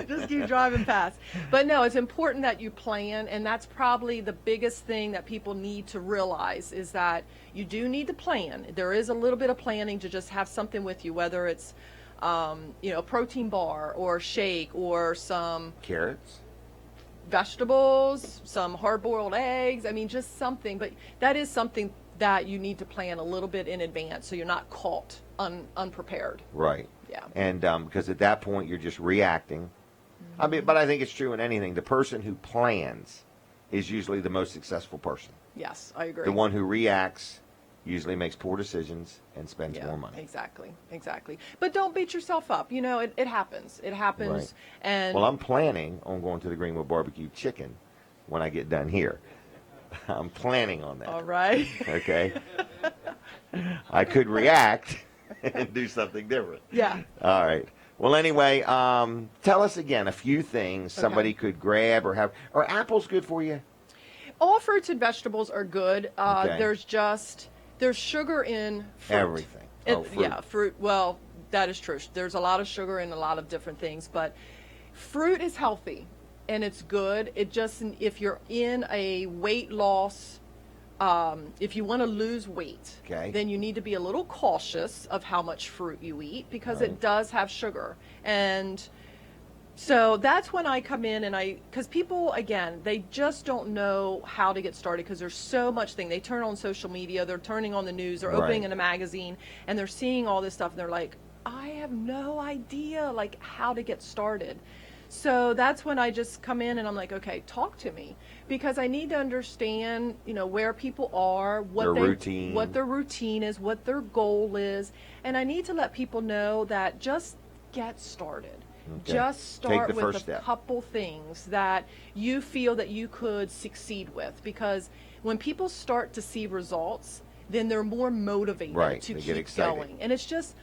Just keep driving past. But no, it's important that you plan, and that's probably the biggest thing that people need to realize is that you do need to plan. There is a little bit of planning to just have something with you, whether it's a protein bar or shake or some Carrots. vegetables, some hard-boiled eggs. I mean, just something. But that is something that you need to plan a little bit in advance so you're not caught unprepared. Right. Yeah. And because at that point you're just reacting. I mean, but I think it's true in anything. The person who plans is usually the most successful person. Yes, I agree. The one who reacts usually makes poor decisions and spends Yeah, more money. exactly. But don't beat yourself up. You know, it happens. It happens. Right. And Well, I'm planning on going to the Greenwood Barbecue Chicken when I get done here. I'm planning on that. all right. Okay. I could react and do something different. Yeah. All right. Well, anyway, tell us again a few things somebody could grab or have. Are apples good for you? All fruits and vegetables are good. Okay. There's sugar in fruit. Everything. Oh, fruit. Yeah, fruit. Well, that is true. There's a lot of sugar in a lot of different things, but fruit is healthy and it's good. It just, if you're in a weight loss, if you want to lose weight, Okay. then you need to be a little cautious of how much fruit you eat because Right. it does have sugar. And so that's when I come in and because people, again, they just don't know how to get started because there's so much thing. They turn on social media, they're turning on the news, they're opening Right. in a magazine, and they're seeing all this stuff, and they're like, I have no idea, like, how to get started. So that's when I just come in and I'm like, okay, talk to me because I need to understand, where people are, Their routine. what their routine is, what their goal is, and I need to let people know that just get started. Okay. Just Take start the with first a step. couple things that you feel that you could succeed with because when people start to see results, then they're more motivated Right, to they get keep excited. going. And it's just,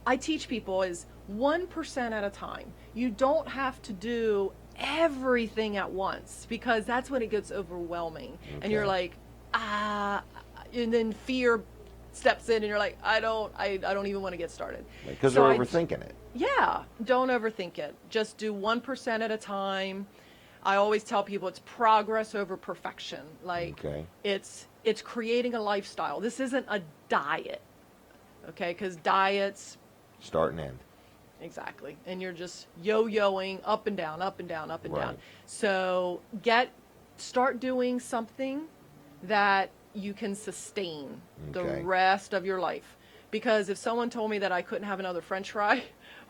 I teach people is 1% at a time. You don't have to do everything at once because that's when it gets overwhelming. And you're Okay. like, and then fear steps in and you're like, I don't even want to get started. Because So they're I- overthinking it. Yeah, don't overthink it. Just do 1% at a time. I always tell people it's progress over perfection. Like Okay. it's creating a lifestyle. This isn't a diet. Okay? Cuz diets Start and end. exactly. And you're just yo-yoing up and down, up and down, up and down. Right. So start doing something that you can sustain Okay. the rest of your life. Because if someone told me that I couldn't have another French fry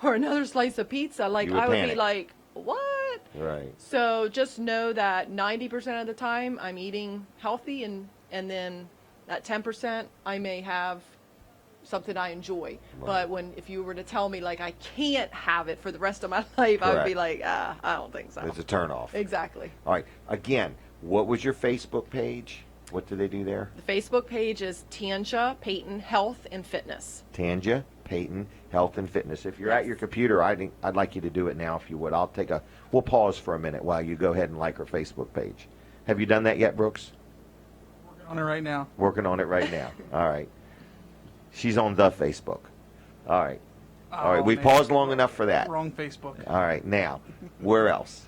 or another slice of pizza, like You would I would panic. be like, what? Right. So just know that 90% of the time I'm eating healthy and then that 10% I may have something I enjoy. Right. But if you were to tell me like I can't have it for the rest of my life, I would be Correct. like, I don't think so. It's a turnoff. Exactly. All right. Again, what was your Facebook page? What do they do there? The Facebook page is Tanja Payton Health and Fitness. Tanja Payton Health and Fitness. If you're at Yes. your computer, I'd like you to do it now if you would. We'll pause for a minute while you go ahead and like her Facebook page. Have you done that yet, Brooks? Working on it right now. Working on it right now. All right. She's on the Facebook. All right. All right. Oh, We man. paused long enough for that. Wrong Facebook. All right. Now, where else?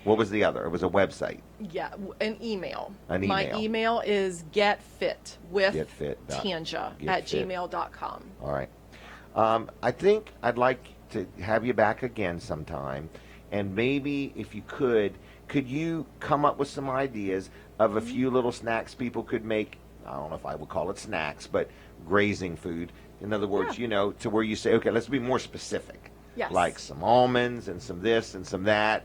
What was the other? It was a website. Yeah, an email. An My email. email is getfit with Getfit. Tanja@gmail.com. All right. I think I'd like to have you back again sometime, and maybe if you could you come up with some ideas of Mm-hmm. a few little snacks people could make? I don't know if I would call it snacks, but grazing food. In other words, Yeah. to where you say, okay, let's be more specific. Yes. Like some almonds and some this and some that.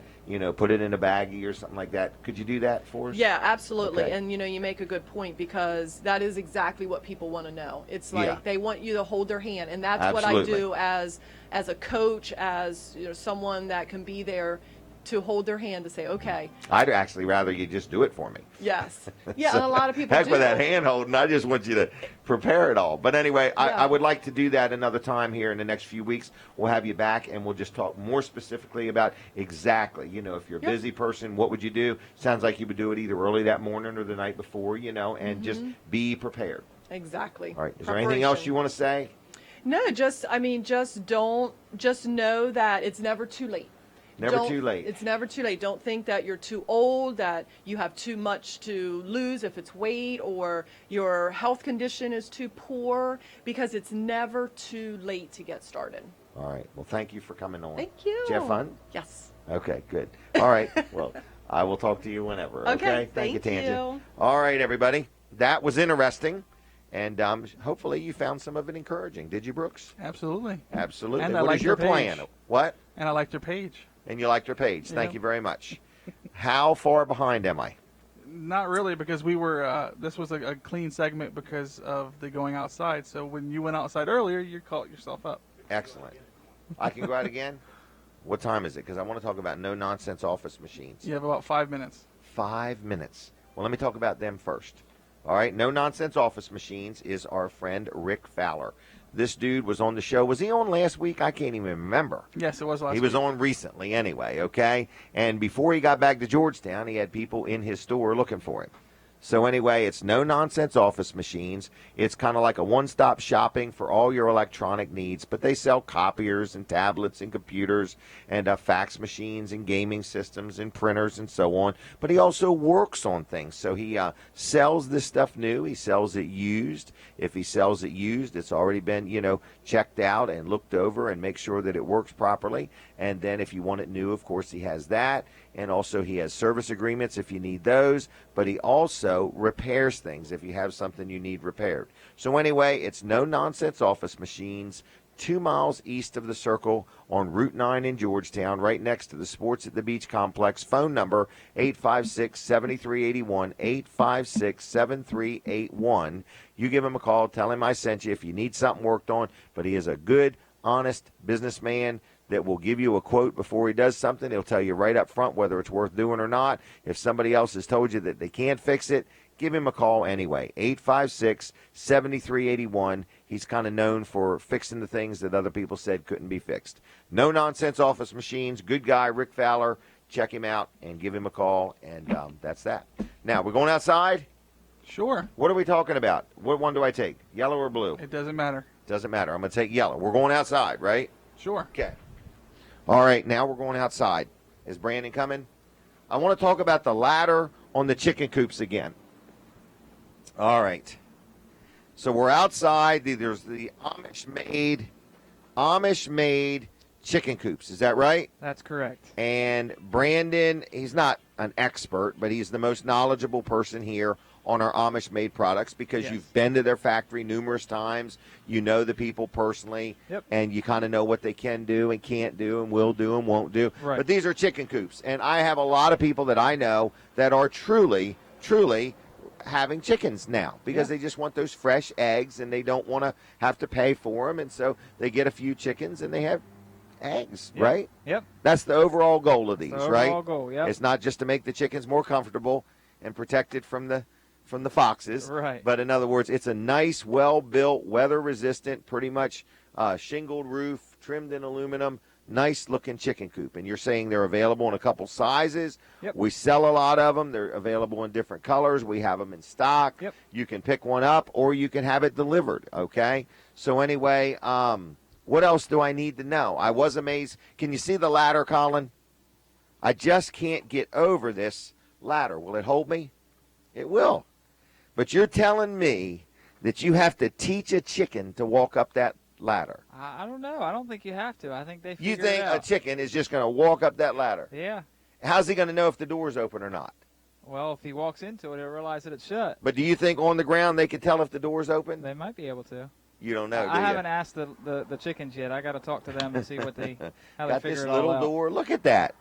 Put it in a baggie or something like that. Could you do that for us? Yeah, absolutely. Okay. And you make a good point because that is exactly what people want to know. It's like Yeah. they want you to hold their hand, and that's what I Absolutely. do as a coach, as someone that can be there to hold their hand to say, okay, I'd actually rather you just do it for me. yes, yeah. And a lot of people Heck do. with that hand holding. I just want you to prepare it all. But anyway, Yeah. I would like to do that another time here in the next few weeks. We'll have you back and we'll just talk more specifically about exactly, if you're a Yep. busy person, what would you do? Sounds like you would do it either early that morning or the night before, and just be prepared. Exactly. All right. Is there anything else you want to say? No, just know that it's never too late. Never too late. It's never too late. Don't think that you're too old, that you have too much to lose if it's weight or your health condition is too poor, because it's never too late to get started. All right. Well, thank you for coming on. Thank you. Did you have fun? Yes. Okay, good. All right. Well, I will talk to you whenever. Okay, Thank you, thank Tanja. you. All right, everybody. That was interesting. And hopefully you found some of it encouraging. Did you, Brooks? Absolutely. Absolutely. And I What liked is your her page. plan? What? And I liked their page. And you liked her page. Thank Yeah. you very much. How far behind am I? Not really, because we were. This was a clean segment because of the going outside. So when you went outside earlier, you caught yourself up. Excellent. I can go out again? What time is it? Because I want to talk about no-nonsense office machines. You have about 5 minutes. 5 minutes. Well, let me talk about them first. All right, No Nonsense Office Machines is our friend Rick Fowler. This dude was on the show. Was he on last week? I can't even remember. Yes, it was last He week. was on recently anyway, okay? And before he got back to Georgetown, he had people in his store looking for him. So anyway, it's no nonsense office machines. It's kind of like a one-stop shopping for all your electronic needs. But they sell copiers and tablets and computers and fax machines and gaming systems and printers and so on. But he also works on things. So he sells this stuff new. He sells it used. If he sells it used, it's already been, checked out and looked over and make sure that it works properly. And then if you want it new, of course, he has that. And also he has service agreements if you need those. But he also repairs things if you have something you need repaired. So anyway, it's no nonsense office machines, 2 miles east of the Circle on Route 9 in Georgetown, right next to the Sports at the Beach complex. Phone number 856-7381, 856-7381. You give him a call, tell him I sent you if you need something worked on. But he is a good, honest businessman that will give you a quote before he does something. He'll tell you right up front whether it's worth doing or not. If somebody else has told you that they can't fix it, give him a call anyway. 856-7381. He's kind of known for fixing the things that other people said couldn't be fixed. No nonsense office machines. Good guy, Rick Fowler. Check him out and give him a call, and that's that. Now, we're going outside. Sure. What are we talking about? What one do I take, yellow or blue? It doesn't matter. Doesn't matter. I'm going to take yellow. We're going outside, right? Sure. Okay. All right, now we're going outside. Is Brandon coming? I want to talk about the ladder on the chicken coops again. All right. So we're outside. There's the Amish-made chicken coops. Is that right? That's correct. And Brandon, he's not an expert, but he's the most knowledgeable person here on our Amish-made products because Yes. you've been to their factory numerous times. You know the people personally, Yep. and you kind of know what they can do and can't do and will do and won't do. Right. But these are chicken coops, and I have a lot of people that I know that are truly having chickens now because Yeah. they just want those fresh eggs and they don't want to have to pay for them, and so they get a few chickens and they have eggs, Yep. right? Yep. That's the overall goal of these, The right? overall goal, yep. It's not just to make the chickens more comfortable and protected from the foxes. Right. But in other words, it's a nice, well-built, weather-resistant, pretty much shingled roof, trimmed in aluminum, nice-looking chicken coop. And you're saying they're available in a couple sizes. Yep. We sell a lot of them. They're available in different colors. We have them in stock. Yep. You can pick one up or you can have it delivered, okay? So anyway, what else do I need to know? I was amazed. Can you see the ladder, Colin? I just can't get over this ladder. Will it hold me? It will. But you're telling me that you have to teach a chicken to walk up that ladder. I don't know. I don't think you have to. I think they You figure think it a out. chicken is just going to walk up that ladder? Yeah. How's he going to know if the door's open or not? Well, if he walks into it, he'll realize that it's shut. But do you think on the ground they can tell if the door's open? They might be able to. You don't know, do I you? haven't asked the chickens yet. I got to talk to them and see what they how they Got figure this it all little out. door. Look at that.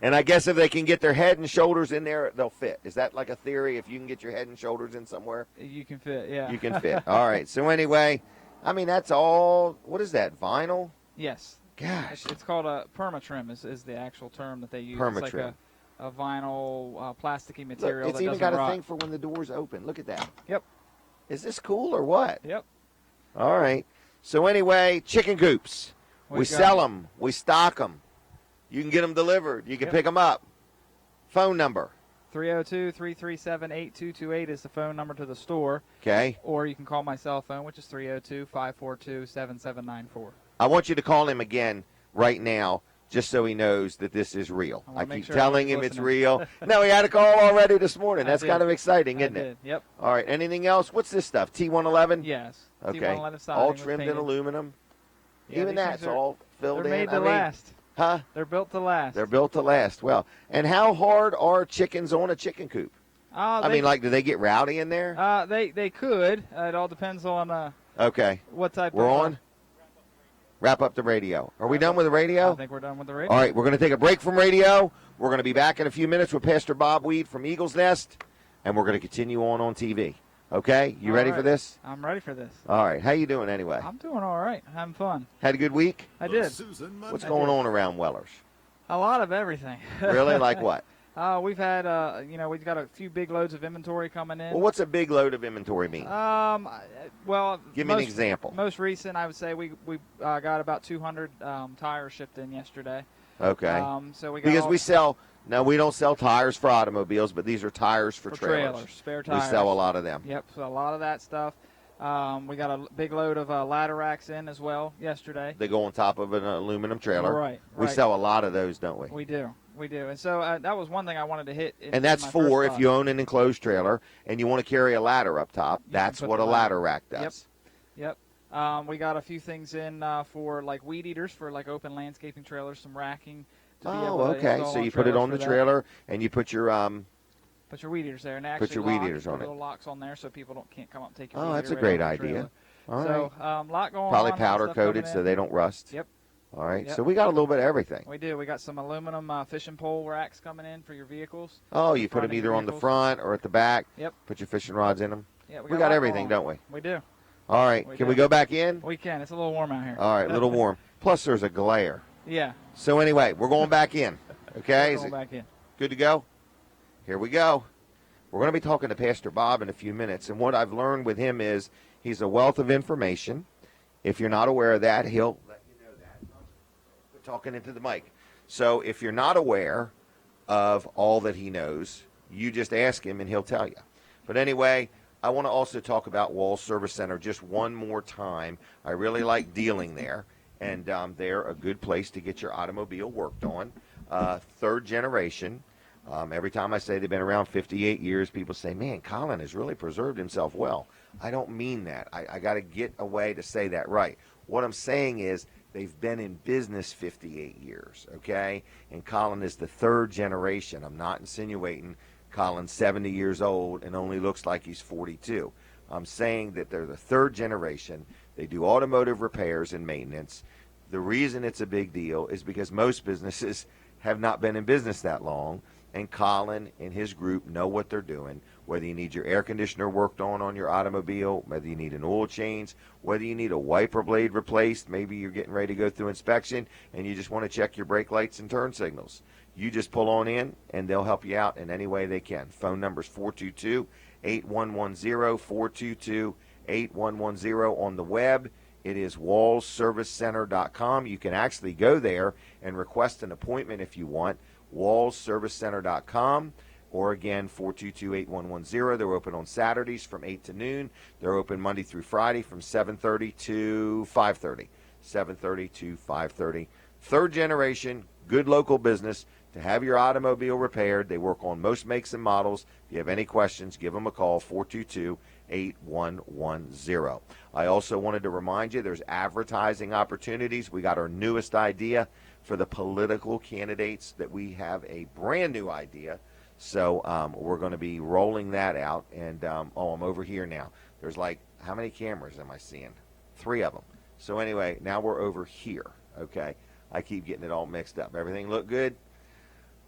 And I guess if they can get their head and shoulders in there, they'll fit. Is that like a theory? If you can get your head and shoulders in somewhere, You can fit. Yeah. you can fit. All right. So anyway, I mean, that's all. What is that? Vinyl? Yes. Gosh. It's called a permatrim is the actual term that they use. It's like Permatrim. a vinyl plasticky Look, material it's that even doesn't got a rot. thing for when the door's open. Look at that. Yep. Is this cool or what? Yep. All right. So anyway, chicken coops. We We've got- sell them. We stock them. You can get them delivered. You can Yep. pick them up. Phone number. 302-337-8228 is the phone number to the store, Okay. or you can call my cell phone, which is 302-542-7794. I want you to call him again right now, just so he knows that this is real. I I wanna make keep sure telling him everybody's it's listening. real. No, he had a call already this morning. I That's did. kind of exciting, I isn't it? did. Yep. All right. Anything else? What's this stuff? T111? Yes. Okay. T111 siding All was trimmed in painted. aluminum. Yeah, Even these that's things are- all filled They're in. made to I mean, last. huh? They're built to last. They're built to last. Well, and how hard are chickens on a chicken coop? I mean, like, do they get rowdy in there? they could. It all depends on Okay. what type We're of. on. Wrap up the radio. Are we done with the radio? I think we're done with the radio. All right, we're going to take a break from radio. We're going to be back in a few minutes with Pastor Bob Weed from Eagles Nest, and we're going to continue on TV. Okay? You All ready right. for this? I'm ready for this. All right. How you doing anyway? I'm doing all right. Having fun. Had a good week? I did. What's going on around Wellers? A lot of everything. Really? Like what? We've had, we've got a few big loads of inventory coming in. Well, what's a big load of inventory mean? Well, Give me an example. Most recent, I would say we got about 200 tires shipped in yesterday. Okay. So we got Because all- we sell No, we don't sell tires for automobiles, but these are tires for trailers. spare We tires. sell a lot of them. Yep, so a lot of that stuff. We got a big load of ladder racks in as well yesterday. They go on top of an aluminum trailer. Right. We sell a lot of those, don't we? We do. And so that was one thing I wanted to hit. And that's my for first if you thought. own an enclosed trailer and you want to carry a ladder up top. That's put what the a ladder rack does. Yep. We got a few things in for like weed eaters for like open landscaping trailers, some racking. To be Oh, able to okay. install So on you put it trailers on for the that. trailer and you put your Put your weed eaters there, and Put actually your weed lock, eaters put on it. little locks on there so people can't come up and take your Oh, weed that's eater a great right off the idea. trailer. All So right. lot going Probably on. powder stuff coming coated so in. they don't rust. Yep. All right. Yep. So we got a little bit of everything. We do. We got some aluminum fishing pole racks coming in for your vehicles. Oh, the you put front them of either your on the vehicles. front or at the back. Yep. Put your fishing rods in them. Yeah, We a got lot everything, going don't we? on. We do. All right. We Can do. we go back in? We can. It's a little warm out here. All right. A little warm. Plus, there's a glare. Yeah. So anyway, we're going back in. Okay. We're Is going it back in. good to go? Here we go. We're going to be talking to Pastor Bob in a few minutes, and what I've learned with him is he's a wealth of information. If you're not aware of that, he'll let you know that. We're talking into the mic. So if you're not aware of all that he knows, you just ask him and he'll tell you. But anyway, I want to also talk about Walls Service Center just one more time. I really like dealing there, and they're a good place to get your automobile worked on. Third generation. Every time I say they've been around 58 years, people say, man, Colin has really preserved himself well. I don't mean that. I got to get a way to say that right. What I'm saying is they've been in business 58 years, okay? And Colin is the third generation. I'm not insinuating Colin's 70 years old and only looks like he's 42. I'm saying that they're the third generation. They do automotive repairs and maintenance. The reason it's a big deal is because most businesses have not been in business that long. And Colin and his group know what they're doing, whether you need your air conditioner worked on your automobile, whether you need an oil change, whether you need a wiper blade replaced, maybe you're getting ready to go through inspection and you just want to check your brake lights and turn signals. You just pull on in and they'll help you out in any way they can. Phone number is 422-8110, 422-8110 on the web. It is wallservicecenter.com. You can actually go there and request an appointment if you want. wallservicecenter.com, or again 422-8110. They're open on Saturdays from 8 to noon. They're open Monday through Friday from 7:30 to 5:30. 7:30 to 5:30. Third generation, good local business to have your automobile repaired. They work on most makes and models. If you have any questions, give them a call, 422-8110. I also wanted to remind you there's advertising opportunities. We got our newest idea for the political candidates that we have a brand new idea. So we're going to be rolling that out. And, I'm over here now. There's like, how many cameras am I seeing? 3 of them. So anyway, now we're over here, okay? I keep getting it all mixed up. Everything look good?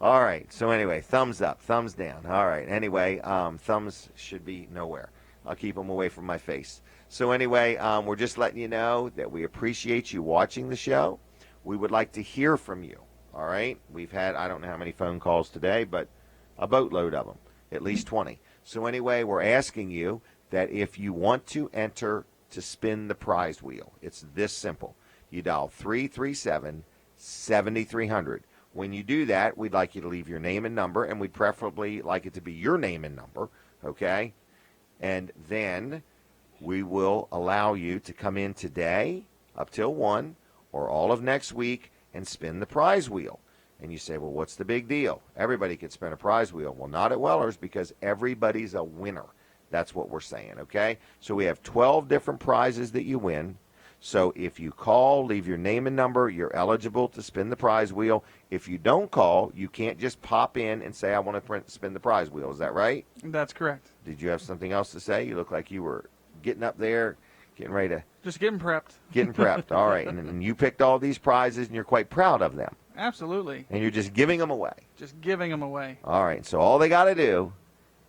All right. So anyway, thumbs up, thumbs down. All right. Anyway, thumbs should be nowhere. I'll keep them away from my face. So anyway, we're just letting you know that we appreciate you watching the show. We would like to hear from you, all right? We've had, I don't know how many phone calls today, but a boatload of them, at least 20. So anyway, we're asking you that if you want to enter to spin the prize wheel, it's this simple. You dial 337-7300. When you do that, we'd like you to leave your name and number, and we'd preferably like it to be your name and number, okay? And then we will allow you to come in today up till 1 or all of next week and spin the prize wheel. And you say, well, what's the big deal? Everybody can spin a prize wheel. Well, not at Weller's because everybody's a winner. That's what we're saying, okay? So we have 12 different prizes that you win. So if you call, leave your name and number, you're eligible to spin the prize wheel. If you don't call, you can't just pop in and say, I want to spin the prize wheel. Is that right? That's correct. Did you have something else to say? You look like you were getting up there, getting ready to... Just getting prepped. Getting prepped. All right. And you picked all these prizes, and you're quite proud of them. Absolutely. And you're just giving them away. Just giving them away. All right. So all they got to do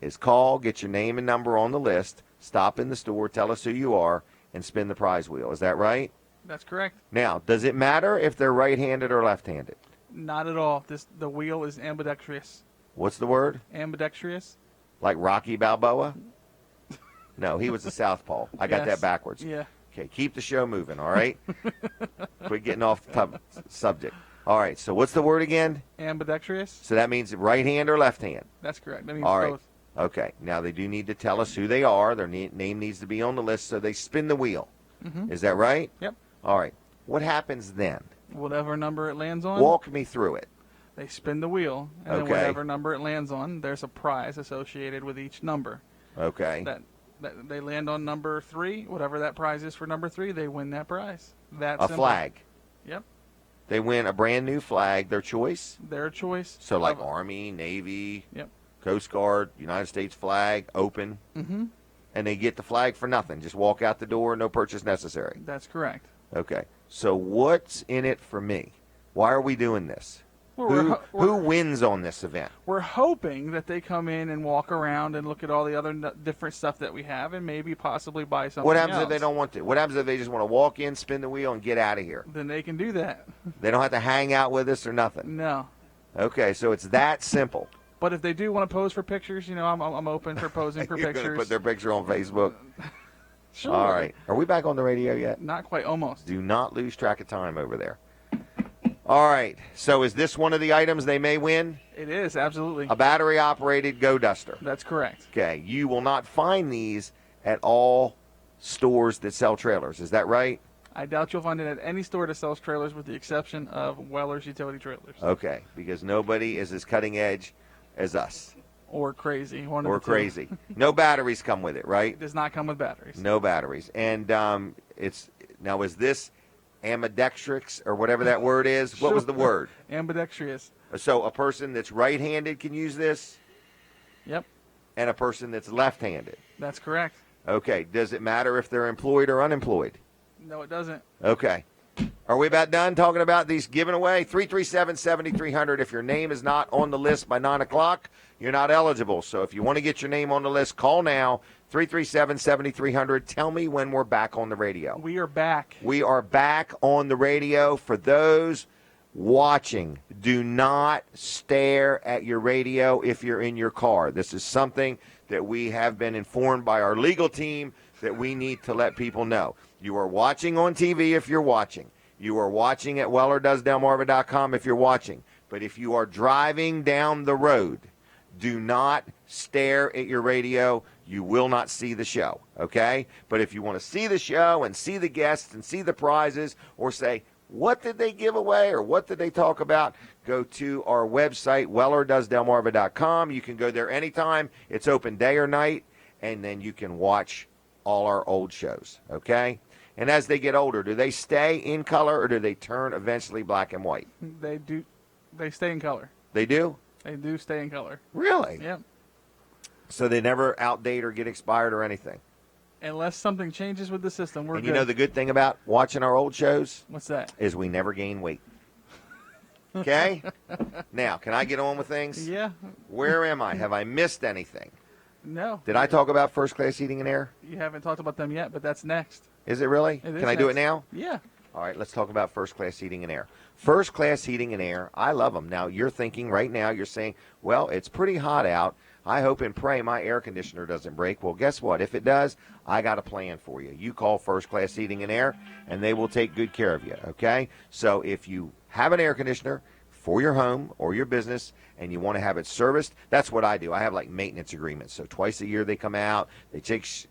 is call, get your name and number on the list, stop in the store, tell us who you are, and spin the prize wheel. Is that right? That's correct. Now, does it matter if they're right-handed or left-handed? Not at all. The wheel is ambidextrous. What's the word? Ambidextrous? Like Rocky Balboa? No, he was a southpaw. I got Yes. that backwards. Yeah. Okay, keep the show moving, all right? Quit getting off the subject. All right, so what's the word again? Ambidextrous. So that means right hand or left hand? That's correct. That means All right. both. Okay, now they do need to tell us who they are. Their name needs to be on the list, so they spin the wheel. Is that right? Yep. All right. What happens then? Whatever number it lands on, Walk me through it. they spin the wheel, and then Okay. whatever number it lands on, there's a prize associated with each number. Okay. That they land on number 3, whatever that prize is for number 3, they win that prize. That's A flag. Yep. They win a brand new flag, their choice. Their choice. So like of- Army, Navy, Yep. Coast Guard, United States flag, open. Mm-hmm. And they get the flag for nothing. Just walk out the door, no purchase necessary. That's correct. Okay. So what's in it for me? Why are we doing this? Well, Who wins on this event? We're hoping that they come in and walk around and look at all the other different stuff that we have and maybe possibly buy something What happens else. if they don't want to? What happens if they just want to walk in, spin the wheel, and get out of here? Then they can do that. They don't have to hang out with us or nothing. No. Okay, so it's that simple. But if they do want to pose for pictures, I'm open for posing for You're pictures. going to put their picture on Facebook. Sure. All right. Are we back on the radio yet? Not quite, almost. Do not lose track of time over there. All right. So is this one of the items they may win? It is, absolutely. A battery-operated Go Duster. That's correct. Okay. You will not find these at all stores that sell trailers. Is that right? I doubt you'll find it at any store that sells trailers with the exception of Weller's Utility Trailers. Okay. Because nobody is as cutting edge as us. Or crazy. One of Or the two. crazy. No batteries come with it, right? It does not come with batteries. No batteries. And is this ambidextrix or whatever that word is? What was the word? Ambidextrous. So a person that's right-handed can use this, Yep, and a person that's left-handed. that's correct. Okay. Does it matter if they're employed or unemployed? No, it doesn't. Okay. Are we about done talking about these given away? 337-7300. If your name is not on the list by 9 o'clock, you're not eligible. So if you want to get your name on the list, call now. 337-7300. Tell me when we're back on the radio. We are back. We are back on the radio. For those watching, do not stare at your radio if you're in your car. This is something that we have been informed by our legal team that we need to let people know. You are watching on TV if you're watching. You are watching at WellerDoesDelmarva.com if you're watching. But if you are driving down the road, do not stare at your radio. You will not see the show, okay? But if you want to see the show and see the guests and see the prizes or say, what did they give away or what did they talk about, go to our website, WellerDoesDelmarva.com. You can go there anytime. It's open day or night, and then you can watch all our old shows, okay? And as they get older, do they stay in color or do they turn eventually black and white? They do. They stay in color. They do? They do stay in color. Really? Yep. So they never outdate or get expired or anything. Unless something changes with the system, we're And good. you know the good thing about watching our old shows What's that? is we never gain weight. Okay? Now, can I get on with things? Yeah. Where am I? Have I missed anything? No. Did I talk about first class heating and air? You haven't talked about them yet, but that's next. Is it really? It is Can I do it next. now? Yeah. All right, let's talk about first class heating and air. First class heating and air, I love them. Now, you're thinking right now, you're saying, well, it's pretty hot out. I hope and pray my air conditioner doesn't break. Well, guess what? If it does, I got a plan for you. You call First Class Heating and Air, and they will take good care of you, okay? So if you have an air conditioner for your home or your business and you want to have it serviced, that's what I do. I have like maintenance agreements. So twice a year they come out, they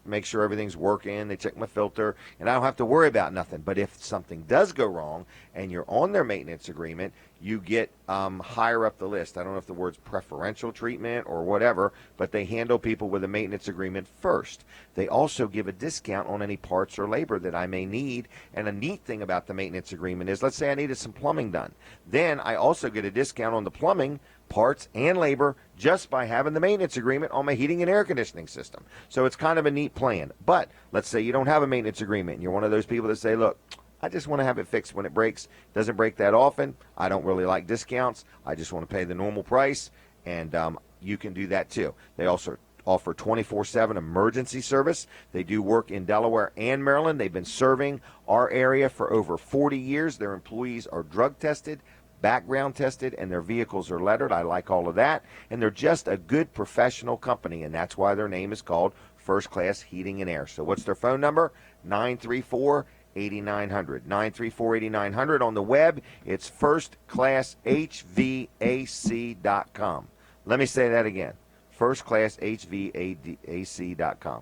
make sure everything's working, they check my filter, and I don't have to worry about nothing. But if something does go wrong and you're on their maintenance agreement, you get higher up the list. I don't know if the word's preferential treatment or whatever, but they handle people with a maintenance agreement first. They also give a discount on any parts or labor that I may need. And a neat thing about the maintenance agreement is, let's say I needed some plumbing done. Then I also get a discount on the plumbing, parts, and labor just by having the maintenance agreement on my heating and air conditioning system. So it's kind of a neat plan. But let's say you don't have a maintenance agreement and you're one of those people that say, look, I just want to have it fixed when it breaks. Doesn't break that often. I don't really like discounts. I just want to pay the normal price, and you can do that too. They also offer 24/7 emergency service. They do work in Delaware and Maryland. They've been serving our area for over 40 years. Their employees are drug tested, background tested, and their vehicles are lettered. I like all of that. And they're just a good professional company, and that's why their name is called First Class Heating and Air. So what's their phone number? 934 8900. 934-8900. On the web, it's firstclasshvac.com. Let me say that again. firstclasshvac.com.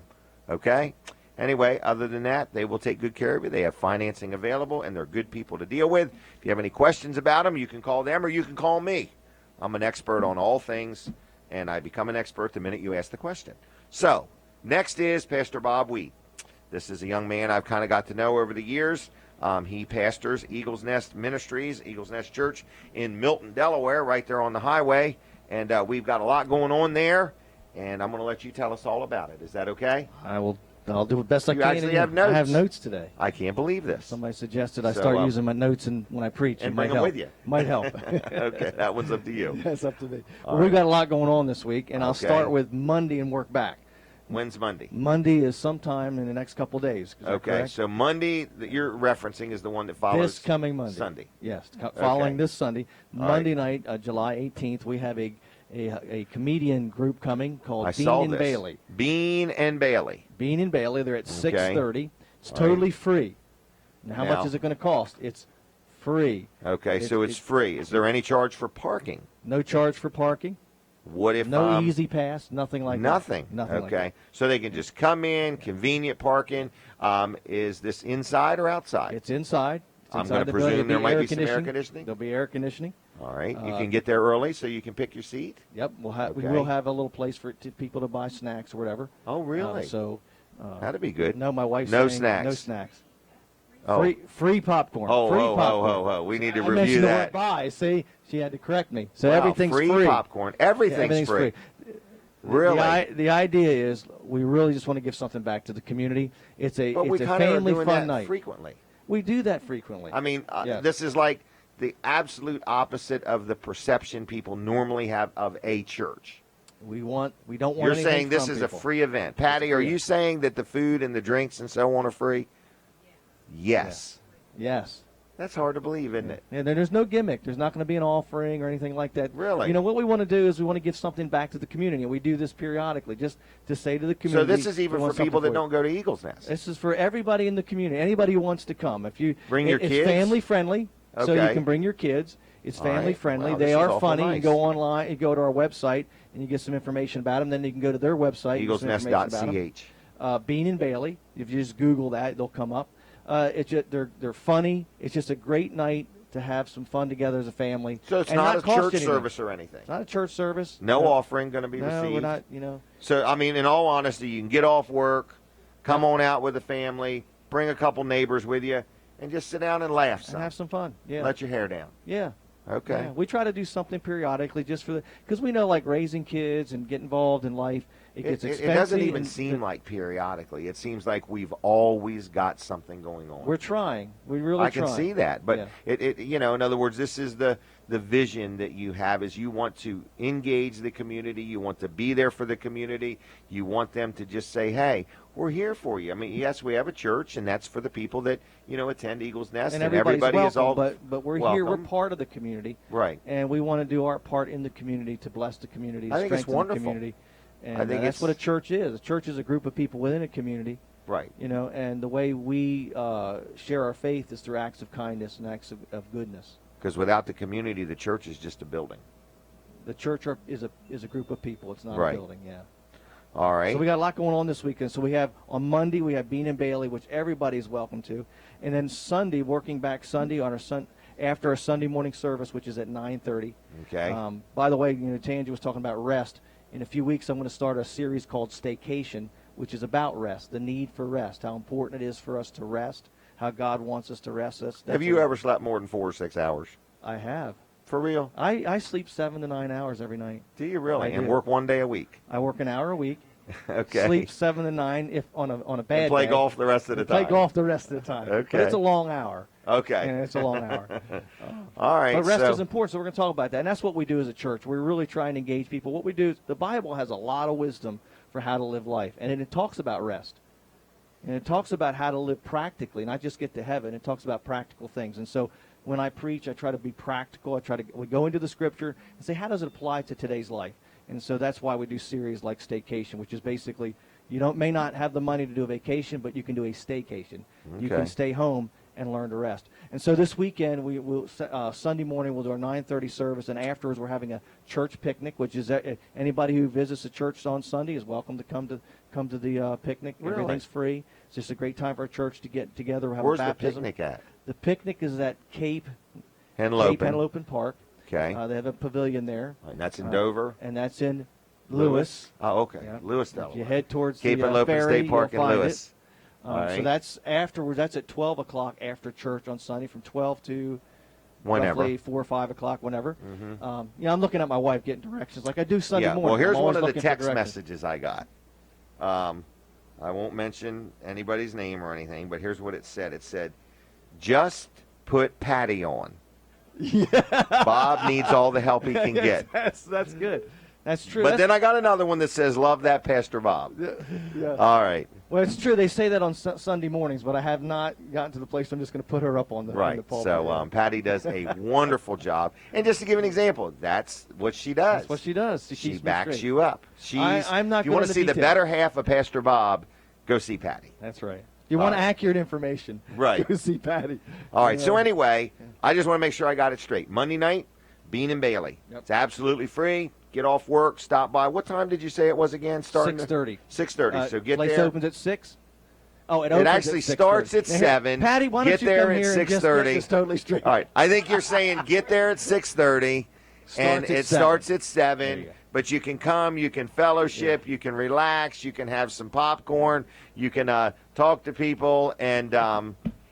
Okay? Anyway, other than that, they will take good care of you. They have financing available, and they're good people to deal with. If you have any questions about them, you can call them or you can call me. I'm an expert on all things, and I become an expert the minute you ask the question. So, next is Pastor Bob Wheat. This is a young man I've kind of got to know over the years. He pastors Eagles Nest Ministries, Eagles Nest Church in Milton, Delaware, right there on the highway. And we've got a lot going on there, and I'm going to let you tell us all about it. Is that okay? I'll do the best I You can. actually have notes. I have notes today. I can't believe this. Somebody suggested I So, start using my notes when I preach. and it bring might them help. with you. Might help. Okay, that one's up to you. That's up to me. All Well, we've right. got a lot going on this week, and I'll Okay. start with Monday and work back. When's Monday? Monday is sometime in the next couple of days. Is that Okay, correct? so Monday that you're referencing is the one that follows This coming Monday. Sunday. Yes, following Okay. this Sunday. All Monday night, July 18th, we have a comedian group coming called I Bean saw and this. Bailey. Bean and Bailey. Bean and Bailey, they're at Okay. 6:30. It's All totally free. Now, how Now- much is it going to cost? It's free. Okay, so it's free. Is there any charge for parking? No charge for parking. What if No easy pass. Nothing like nothing? that. Nothing. Okay, Like so they can just come in, convenient parking. Is this inside or outside? that. It's inside. It's I'm inside gonna the building. presume there There'll might be be some air conditioning? There'll be air conditioning. All right, you Uh, can get there early so you can pick your seat. Yep. We Okay. will have a little place for people to buy snacks or whatever. Oh, really? That'd be good. No, my wife's No saying snacks. No snacks. Oh. Free popcorn. Oh, free oh, popcorn. oh, oh, oh. We need to I review mentioned the that. word buy. See, she had to correct me. So Wow, everything's free popcorn. Yeah, Everything's free. Really? The idea is we really just want to give something back to the community. It's a But we it's a kind of are family doing fun that night. frequently. We do that frequently. I mean, Yes. this is like the absolute opposite of the perception people normally have of a church. We don't want You're anything saying this from is people. a free event. Patty, are free you event. saying that the food and the drinks and so on are free? Yes. Yes. That's hard to believe, isn't it? And there's no gimmick. There's not going to be an offering or anything like that. Really? You know, what we want to do is we want to give something back to the community, and we do this periodically just to say to the So community. this is even we for want people that something don't go to Eagles Nest. This is for everybody in the community. Anybody who wants to come. If you Bring your it's kids? family friendly, so you Okay. can bring your kids. It's All family right. friendly. Wow, They this is are awful funny. nice. You go online, you go to our website, and you get some information about them. Then you can go to their website. and get some information about 'em. Eaglesnest.ch. Bean and Bailey. If you just Google that, they'll come up. It's just, they're funny. It's just a great night to have some fun together as a family. So it's and not a cost church anything. service or anything. It's not a church service. No offering going to be No, received. we're not. You know, So, I mean, in all honesty, you can get off work, come on out with the family, bring a couple neighbors with you, and just sit down and laugh and some. have some fun. Yeah. Let your hair down. Yeah. Okay. Yeah, we try to do something periodically just for because we know like raising kids and get involved in life, it gets It expensive. doesn't even and seem like periodically. It seems like we've always got something going on. we're trying. We really I can try. see that, but Yeah. you know, in other words, this is the vision that you have is you want to engage the community, you want to be there for the community, you want them to just say, "Hey, we're here for you." I mean, yes, we have a church, and that's for the people that attend Eagles Nest, And and everybody's everybody welcome, is all but we're here. We're welcome. part of the community, right. and we want to do our part in the community to bless the community, I think it's strengthen wonderful. the community. And I think that's it's- what a church is. A church is a group of people within a community. Right. And the way we share our faith is through acts of kindness and acts of goodness. Because without the community, the church is just a building. The church is a group of people. It's not Right. a building. Yeah. All right. So we got a lot going on this weekend. So we have on Monday we have Bean and Bailey, which everybody's welcome to, and then Sunday, working back Sunday on after our Sunday morning service, which is at 9:30. Okay. By the way, Tangi was talking about rest. In a few weeks, I'm going to start a series called Staycation, which is about rest, the need for rest, how important it is for us to rest, how God wants us to rest. Have you ever slept more than 4 or 6 hours? I have. For real? I sleep 7 to 9 hours every night. Do you really? I And do. work 1 day a week? I work an hour a week. Okay. Sleep 7 to 9 if on a bad And play day. golf the rest of the And time? Play golf the rest of the time. Okay. But it's a long hour. Okay. And it's a long hour. All right. But rest so, is important, so we're going to talk about that. And that's what we do as a church. We're really trying to engage people. What we do is the Bible has a lot of wisdom for how to live life. And it talks about rest. And it talks about how to live practically, not just get to heaven. It talks about practical things. And so when I preach, I try to be practical. We go into the Scripture and say, how does it apply to today's life? And so that's why we do series like Staycation, which is basically, You may not have the money to do a vacation, but you can do a staycation. You Okay. can stay home and learn to rest. And so this weekend, Sunday morning, we'll do our 9:30 service, and afterwards we're having a church picnic, which is anybody who visits the church on Sunday is welcome to come to the picnic. Really? Everything's free. It's just a great time for our church to get together. We'll have Where's a the baptism. picnic at? The picnic is at Cape Henlopen. Henlopen Park. Okay. They have a pavilion there. And that's in Dover. And that's in Lewis. Oh, okay. Yeah. Lewis, If Delaware. you head towards Cape the Henlopen ferry, State Park in you'll find Lewis. it. All right. So that's afterwards. That's at 12 o'clock after church on Sunday, from 12 to Whenever. roughly 4 or 5 o'clock, whenever. I'm looking at my wife getting directions like I do Sunday Yeah. morning. Well, here's I'm one always of the looking for text directions. messages I got. I won't mention anybody's name or anything, but here's what it said. It said, "Just put Patty on. Bob needs all the help he can get." That's good. That's true. But That's- then I got another one that says, "Love that Pastor Bob." yeah. All right. Well, it's true. They say that on Sunday mornings, but I have not gotten to the place where I'm just going to put her up on the on the Right. pulpit. So Patty does a wonderful job. And just to give an example, that's what she does. That's what she does. She keeps me backs straight. you up. I'm not if you good want on to the see the details. better half of Pastor Bob, go see Patty. That's right. You want All right. accurate information. Right. Go see Patty. All right. So Yeah. anyway, I just want to make sure I got it straight. Monday night, Bean and Bailey. Yep. It's absolutely free. Get off work, stop by. What time did you say it was again? Starting 6:30. 6:30. So get place there. opens at 6. Oh, it It opens actually at starts at 6:30. Now, 7. Patty, why don't Get you there come at here and just get 6:30. this totally straight? All right. I think you're saying get there at 6:30, and Starts at it 7. starts at There 7. you go. But you can come, you can fellowship, you can relax, you can have some popcorn, you can talk to people, and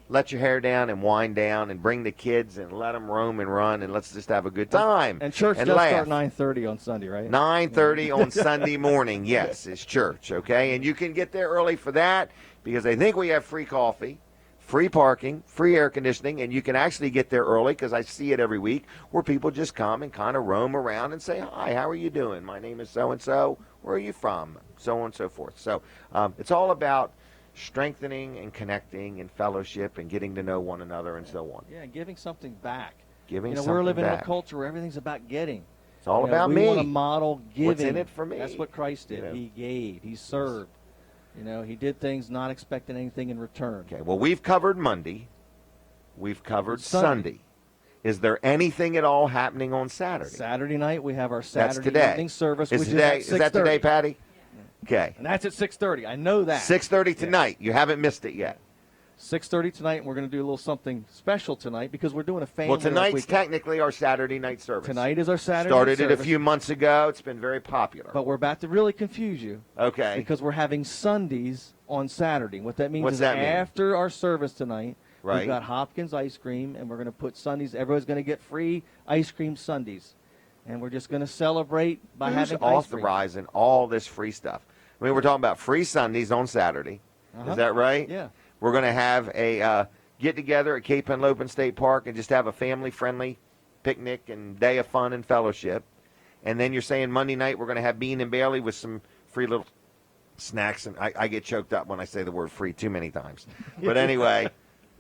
let your hair down and wind down, and bring the kids and let them roam and run, and let's just have a good time. And church does laugh. start 9:30 on Sunday, right? 9:30 on Sunday morning, yes, is church, okay? And you can get there early for that because I think we have free coffee, free parking, free air conditioning, and you can actually get there early because I see it every week where people just come and kind of roam around and say, "Hi, how are you doing? My name is so-and-so. Where are you from?" So on and so forth. So it's all about strengthening and connecting and fellowship and getting to know one another and so on. Yeah, giving something back. Giving We're something living in back. a culture where everything's about getting. It's all about we me. want to model giving. What's in it for me? That's what Christ did. You know. He gave. He served. He did things not expecting anything in return. Okay, well, we've covered Monday. We've covered Sunday. Sunday. Is there anything at all happening on Saturday? Saturday night we have our That's Saturday today. evening service, Is which today? is Is at that 6:30. today, Patty? Okay. And that's at 6:30. I know that. 6:30 tonight. You haven't missed it yet. 6:30 tonight, and we're going to do a little something special tonight because we're doing a family. Well, tonight's weekend. technically our Saturday night service. Tonight is our Saturday Started it a service, few months ago. It's been very popular. but we're about to really confuse you Okay. because we're having Sundays on Saturday. What that means What's is that mean? after our service tonight, Right. we've got Hopkins ice cream, and we're going to put Sundays. Everyone's going to get free ice cream Sundays, and we're just going to celebrate by Who's having ice cream. authorizing all this free stuff? I mean, we're talking about free Sundays on Saturday. Uh-huh. Is that right? Yeah. We're going to have a get together at Cape Henlopen State Park and just have a family-friendly picnic and day of fun and fellowship. And then you're saying Monday night we're going to have Bean and Bailey with some free little snacks. And I get choked up when I say the word free too many times. But anyway,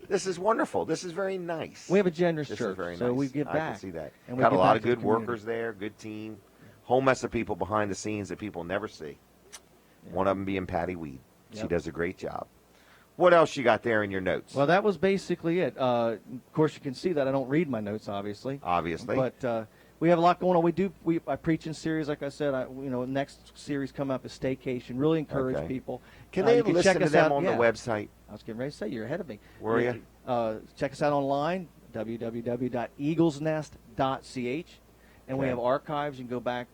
this is wonderful. This is very nice. We have a generous This church, is very so nice. we give I back. can see that. And we Got a give lot back of to the good community. workers there, good team. Whole mess of people behind the scenes that people never see. One of them being Patty Weed. She Yep. does a great job. What else you got there in your notes? Well, that was basically it. Of course, you can see that I don't read my notes, obviously. Obviously. But we have a lot going on. I preach in series, like I said. Next series come up is Staycation. Really encourage Okay. people. Can they you listen check to us them out. on Yeah. the website? I was getting ready to say you're ahead of me. Were Yeah. you? Check us out online, www.eaglesnest.ch, and we Okay. have archives. You can go back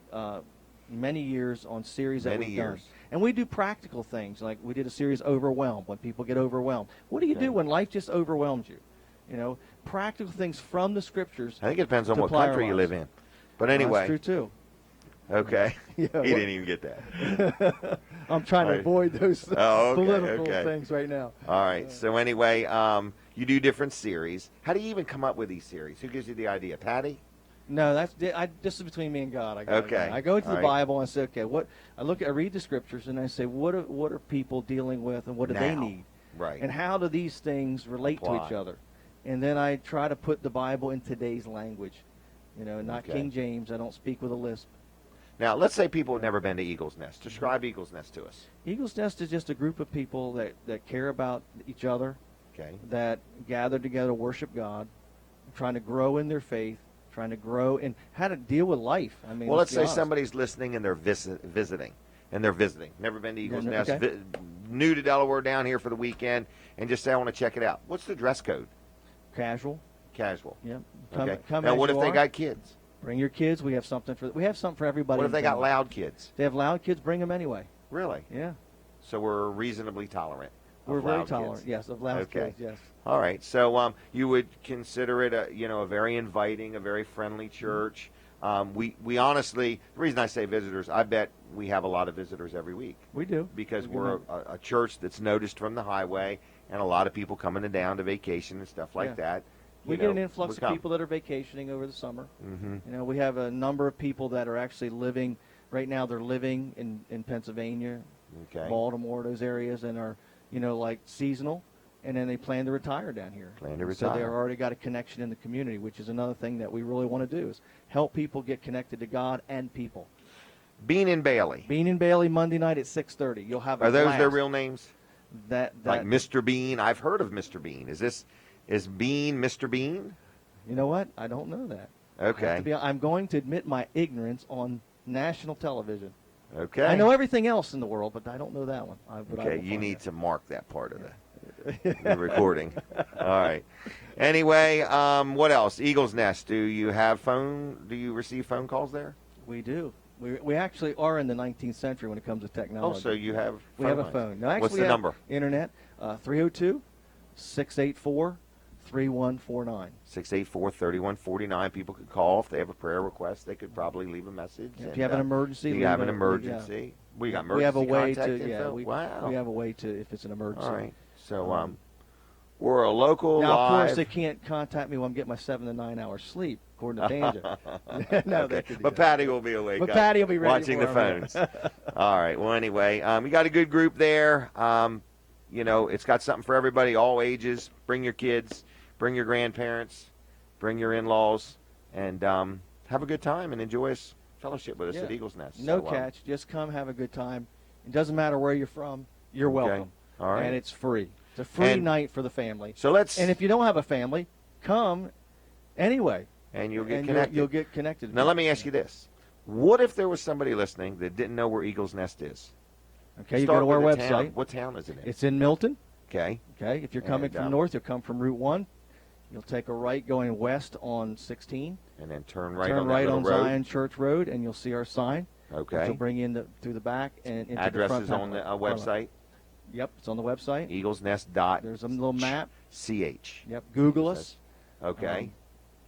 many years on series that Many we've years. done. And we do practical things, like we did a series Overwhelmed, when people get overwhelmed. What do you Okay. do when life just overwhelms you? Practical things from the scriptures. I think it depends on to what apply our country you live lives. in. But Well, anyway, that's true too. okay. Yeah, He well- didn't even get that. I'm trying to Right. avoid those Oh, okay, political okay. things right now. All right. So anyway, you do different series. How do you even come up with these series? Who gives you the idea? Patty? No, this is between me and God. Okay. I go into All the right. Bible and I say, okay, I read the scriptures and I say, what are people dealing with and what do they Now. need? Right. And how do these things relate to each Apply. other? And then I try to put the Bible in today's language, not Okay. King James. I don't speak with a lisp. Now, let's say people have never been to Eagle's Nest. Describe Eagle's Nest to us. Eagles Nest is just a group of people that care about each other, Okay. that gather together to worship God, trying to grow in their faith, trying to grow in how to deal with life. I mean, Well, let's be say honest. somebody's listening and they're visiting. And they're visiting. Never been to Eagle's no, Nest. okay. New to Delaware, down here for the weekend, and just say, I want to check it out. What's the dress code? Casual. Casual. Yep. Okay. Come Now, as what if you they are. got kids? Bring your kids. We have something for everybody. What if in they got town. loud kids? They have loud kids. Bring them anyway. Really? Yeah. So we're reasonably tolerant. of We're very loud tolerant. kids. Yes, of loud Okay. kids. Yes. All right. So you would consider it a very inviting, a very friendly church. We honestly, the reason I say visitors, I bet we have a lot of visitors every week We do. because We do we're have- a church that's noticed from the highway, and a lot of people coming down to vacation and stuff like Yeah. that. We You get know, an influx we of come. people that are vacationing over the summer. Mm-hmm. You know, we have a number of people that are actually living right now. They're living in Pennsylvania, Okay. Baltimore, those areas, and are like seasonal, and then they plan to retire down here. Plan to So they've retire. already got a connection in the community, which is another thing that we really want to do is help people get connected to God and people. Bean and Bailey. Bean and Bailey Monday night at 6:30. You'll have a Are those their blast. real names? That Like Mr. Bean? I've heard of Mr. Bean. Is Bean Mr. Bean? You know what? I don't know that. I have Okay. to be- I'm going to admit my ignorance on national television. Okay. I know everything else in the world, but I don't know that one. But I Okay, will you find need it. to mark that part of the recording. All right. Anyway, what else? Eagle's Nest. Do you receive phone calls there? We do. We actually are in the 19th century when it comes to Oh, technology. so you have we have a lines. phone. No, actually, What's we the have number? Internet. 302-684-3149. 684-3149. People could call if they have a prayer request. They could probably leave a message. If and, you have an emergency, do you leave have an a- emergency? We got emergency we have a way contact to info? we Wow. have a way to if it's an emergency. All right. So we're a local Now, of course, live. they can't contact me when I'm getting my 7 to 9 hours sleep, according to Tangent. No, Okay. they could do But that. Patty will be awake. But Patty will be ready watching for the 'em, phones. All right. Well, anyway, we got a good group there. It's got something for everybody, all ages. Bring your kids, bring your grandparents, bring your in-laws, and have a good time and enjoy us fellowship with us Yeah. at Eagle's Nest. No So, catch. Just come have a good time. It doesn't matter where you're from. You're Okay. welcome. All right. And it's free. It's a free And- night for the family. So let's And if you don't have a family, come anyway. and you'll get and connected. You'll get connected. Now let me ask you this: what if there was somebody listening that didn't know where Eagle's Nest is? Okay, you Start go to our with the website. town. What town is it in? It's in Milton. Okay. Okay, if you're coming And, from north, you'll come from Route 1. You'll take a right going west on 16. And then turn right Turn on that right little on road. Zion Church Road, and you'll see our sign. Which Okay. will bring you through the back and into Address the front. is on the website. Yep, it's on the website. Eaglesnest.ch. There's a little map. Yep, Google us. Okay.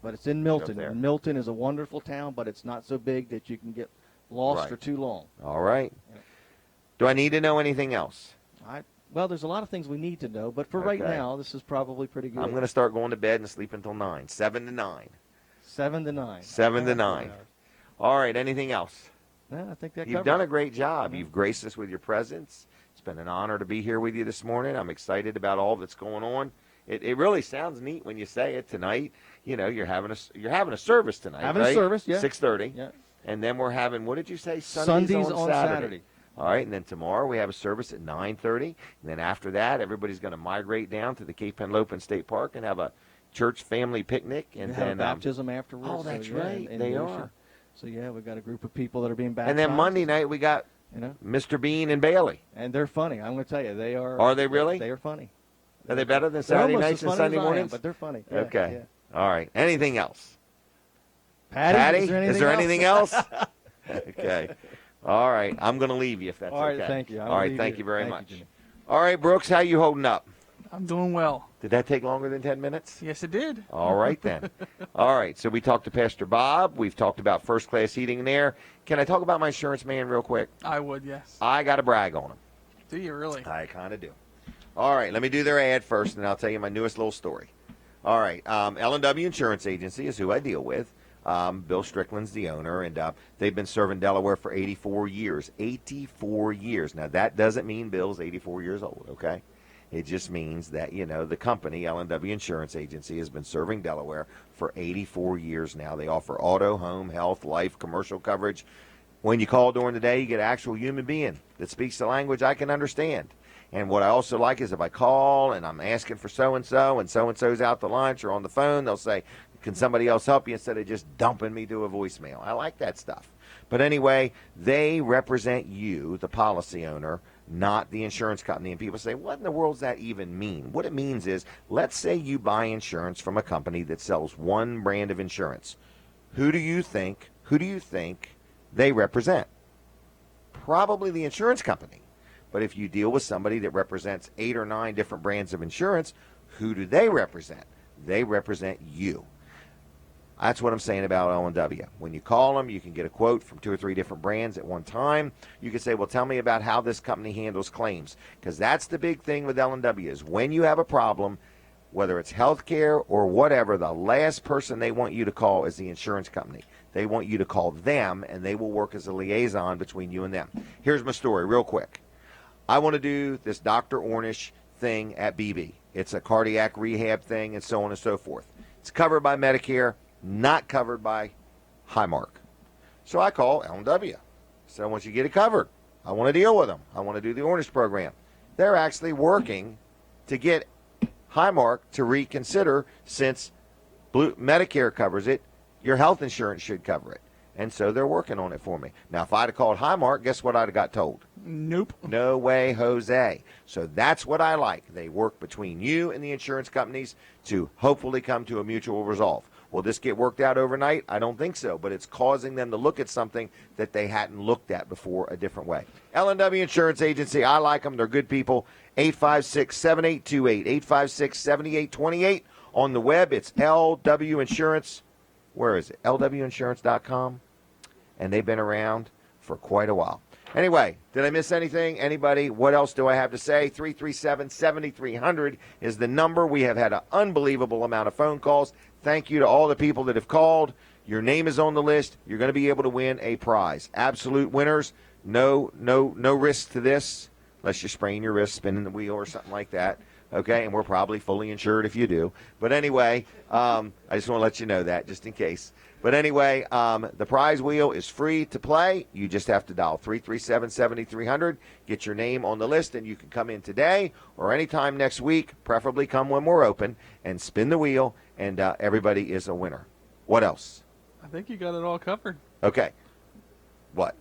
But it's in Milton. there. And Milton is a wonderful town, but it's not so big that you can get lost Right. for too long. All right. Do I need to know anything else? Well, there's a lot of things we need to know, but for right Okay. now, this is probably pretty good. I'm going to start going to bed and sleep until 9. 7 to 9. 7 to 9. 7 to 9. All right. Anything else? No, I think that You've covers done it. a great job. You've graced us with your presence. It's been an honor to be here with you this morning. I'm excited about all that's going on. It really sounds neat when you say it tonight. You're having a service tonight. Having a right? service, yeah. 6:30. Yeah. And then we're having, what did you say? Sundays on Saturday. All right, and then tomorrow we have a service at 9:30. And then after that, everybody's going to migrate down to the Cape Henlopen State Park and have a church family picnic. And We have then baptism afterwards. oh, that's so, yeah, right. in They the are. ocean. So yeah, we've got a group of people that are being baptized. and then Monday night we got Mr. Bean and Bailey. And they're funny. I'm going to tell you, they are. Are they really? They are funny. Are they better than They're Saturday almost nights as and funny Sunday as I am, mornings? but they're funny. Yeah, Okay. yeah. All right. Anything else? Patty, Is there anything else? Okay. All right. I'm going to leave you if that's All right, okay. thank you. I'll All right. leave Thank you very Thank much. Jimmy. All right, Brooks, how you holding up? I'm doing well. Did that take longer than 10 minutes? Yes, it did. All right, then. All right, so we talked to Pastor Bob. We've talked about first-class heating there. Can I talk about my insurance man real quick? I would, yes. I got to brag on him. Do you really? I kind of do. All right, let me do their ad first, and I'll tell you my newest little story. All right, L&W Insurance Agency is who I deal with. Bill Strickland's the owner, and they've been serving Delaware for 84 years. 84 years. Now, that doesn't mean Bill's 84 years old, okay? It just means that, the company, L&W Insurance Agency, has been serving Delaware for 84 years now. They offer auto, home, health, life, commercial coverage, When you call during the day, you get an actual human being that speaks the language I can understand. And what I also like is if I call and I'm asking for so-and-so and so-and-so's out to lunch or on the phone, they'll say, can somebody else help you, instead of just dumping me to a voicemail. I like that stuff. But anyway, they represent you, the policy owner, not the insurance company. And people say, what in the world does that even mean? What it means is, let's say you buy insurance from a company that sells one brand of insurance. Who do you think they represent? Probably the insurance company. But if you deal with somebody that represents 8 or 9 different brands of insurance, who do they represent? They represent you. That's what I'm saying about L&W. When you call them, you can get a quote from 2 or 3 different brands at one time. You can say, well, tell me about how this company handles claims. Because that's the big thing with L&W is when you have a problem, whether it's healthcare or whatever, the last person they want you to call is the insurance company. They want you to call them, and they will work as a liaison between you and them. Here's my story real quick. I want to do this Dr. Ornish thing at BB. It's a cardiac rehab thing and so on and so forth. It's covered by Medicare, not covered by Highmark. So I call L&W. So once you get it covered, I want to deal with them. I want to do the Ornish program. They're actually working to get Highmark to reconsider, since Medicare covers it, your health insurance should cover it. And so they're working on it for me. Now, if I'd have called Highmark, guess what I'd have got told? Nope. No way, Jose. So that's what I like. They work between you and the insurance companies to hopefully come to a mutual resolve. Will this get worked out overnight? I don't think so, but it's causing them to look at something that they hadn't looked at before a different way. L&W Insurance Agency, I like them. They're good people. 856-7828, 856-7828. On the web, it's LW Insurance. Where is it? LWinsurance.com. And they've been around for quite a while. Anyway, did I miss anything? Anybody? What else do I have to say? 337-7300 is the number. We have had an unbelievable amount of phone calls. Thank you to all the people that have called. Your name is on the list. You're going to be able to win a prize. Absolute winners. No risk to this, unless you sprain your wrist spinning the wheel or something like that. Okay, and we're probably fully insured if you do. But anyway, I just want to let you know that, just in case. But anyway, the prize wheel is free to play. You just have to dial 337-7300, get your name on the list, and you can come in today or anytime next week, preferably come when we're open, and spin the wheel, and everybody is a winner. What else? I think you got it all covered. Okay. What?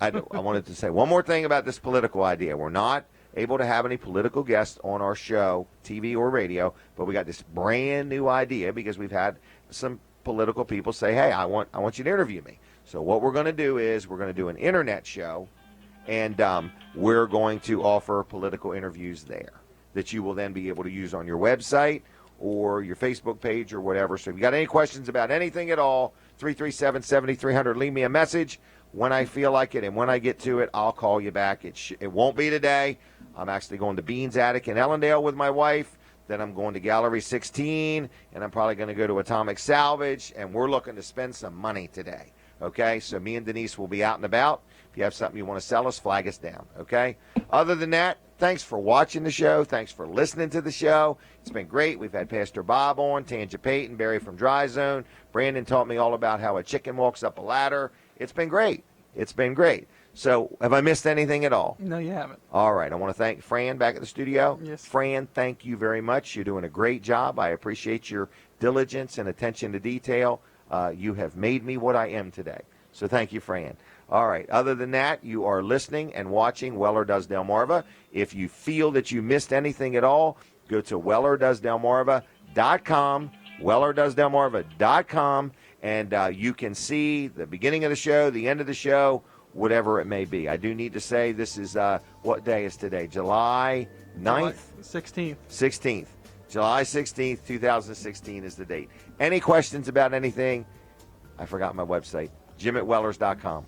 I wanted to say one more thing about this political idea. We're not able to have any political guests on our show, TV or radio, but we got this brand new idea because we've had some political people say, hey, I want you to interview me. So what we're going to do is we're going to do an internet show, and we're going to offer political interviews there that you will then be able to use on your website or your Facebook page or whatever. So if you got any questions about anything at all, 337-7300, leave me a message. When I feel like it and when I get to it, I'll call you back. It won't be today. I'm actually going to Beans Attic in Ellendale with my wife. Then I'm going to Gallery 16, and I'm probably going to go to Atomic Salvage, and we're looking to spend some money today. Okay, so me and Denise will be out and about. If you have something you want to sell us, flag us down. Okay. Other than that, thanks for watching the show. Thanks for listening to the show. It's been great. We've had Pastor Bob on, Tanja Payton, Barry from Dry Zone. Brandon taught me all about how a chicken walks up a ladder. It's been great. It's been great. So have I missed anything at all? No, you haven't. All right. I want to thank Fran back at the studio. Yes. Fran, thank you very much. You're doing a great job. I appreciate your diligence and attention to detail. You have made me what I am today. So thank you, Fran. All right. Other than that, you are listening and watching Weller Does Delmarva. If you feel that you missed anything at all, go to wellerdoesdelmarva.com, wellerdoesdelmarva.com, and you can see the beginning of the show, the end of the show, whatever it may be. I do need to say this is, what day is today? July 9th? 16th. 16th. July 16th, 2016 is the date. Any questions about anything? I forgot my website. Jim@wellers.com.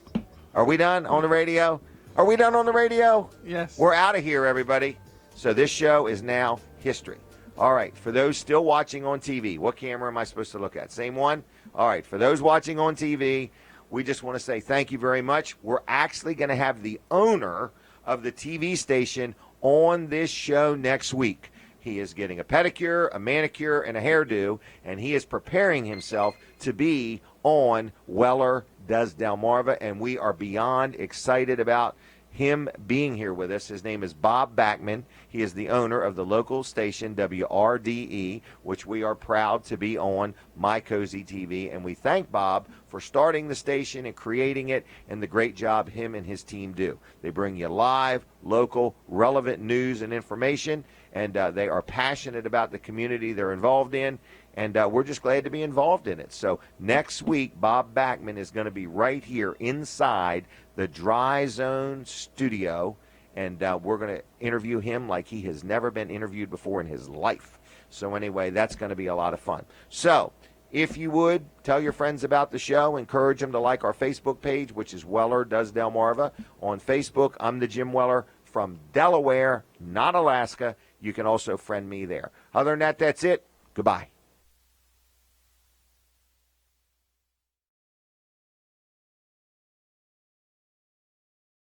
Are we done on the radio? Are we done on the radio? Yes. We're out of here, everybody. So this show is now history. All right. For those still watching on TV, what camera am I supposed to look at? Same one? All right. For those watching on TV, we just want to say thank you very much. We're actually going to have the owner of the TV station on this show next week. He is getting a pedicure, a manicure, and a hairdo, and he is preparing himself to be on Weller Does Delmarva, and we are beyond excited about him being here with us. His name is Bob Backman. He is the owner of the local station WRDE, which we are proud to be on My Cozy TV. And we thank Bob for starting the station and creating it, and the great job him and his team do. They bring you live, local, relevant news and information, and they are passionate about the community they're involved in. And we're just glad to be involved in it. So next week, Bob Backman is going to be right here inside the Dry Zone studio, and we're going to interview him like he has never been interviewed before in his life. So anyway, that's going to be a lot of fun. So if you would, tell your friends about the show. Encourage them to like our Facebook page, which is Weller Does Delmarva. On Facebook, I'm the Jim Weller from Delaware, not Alaska. You can also friend me there. Other than that, that's it. Goodbye.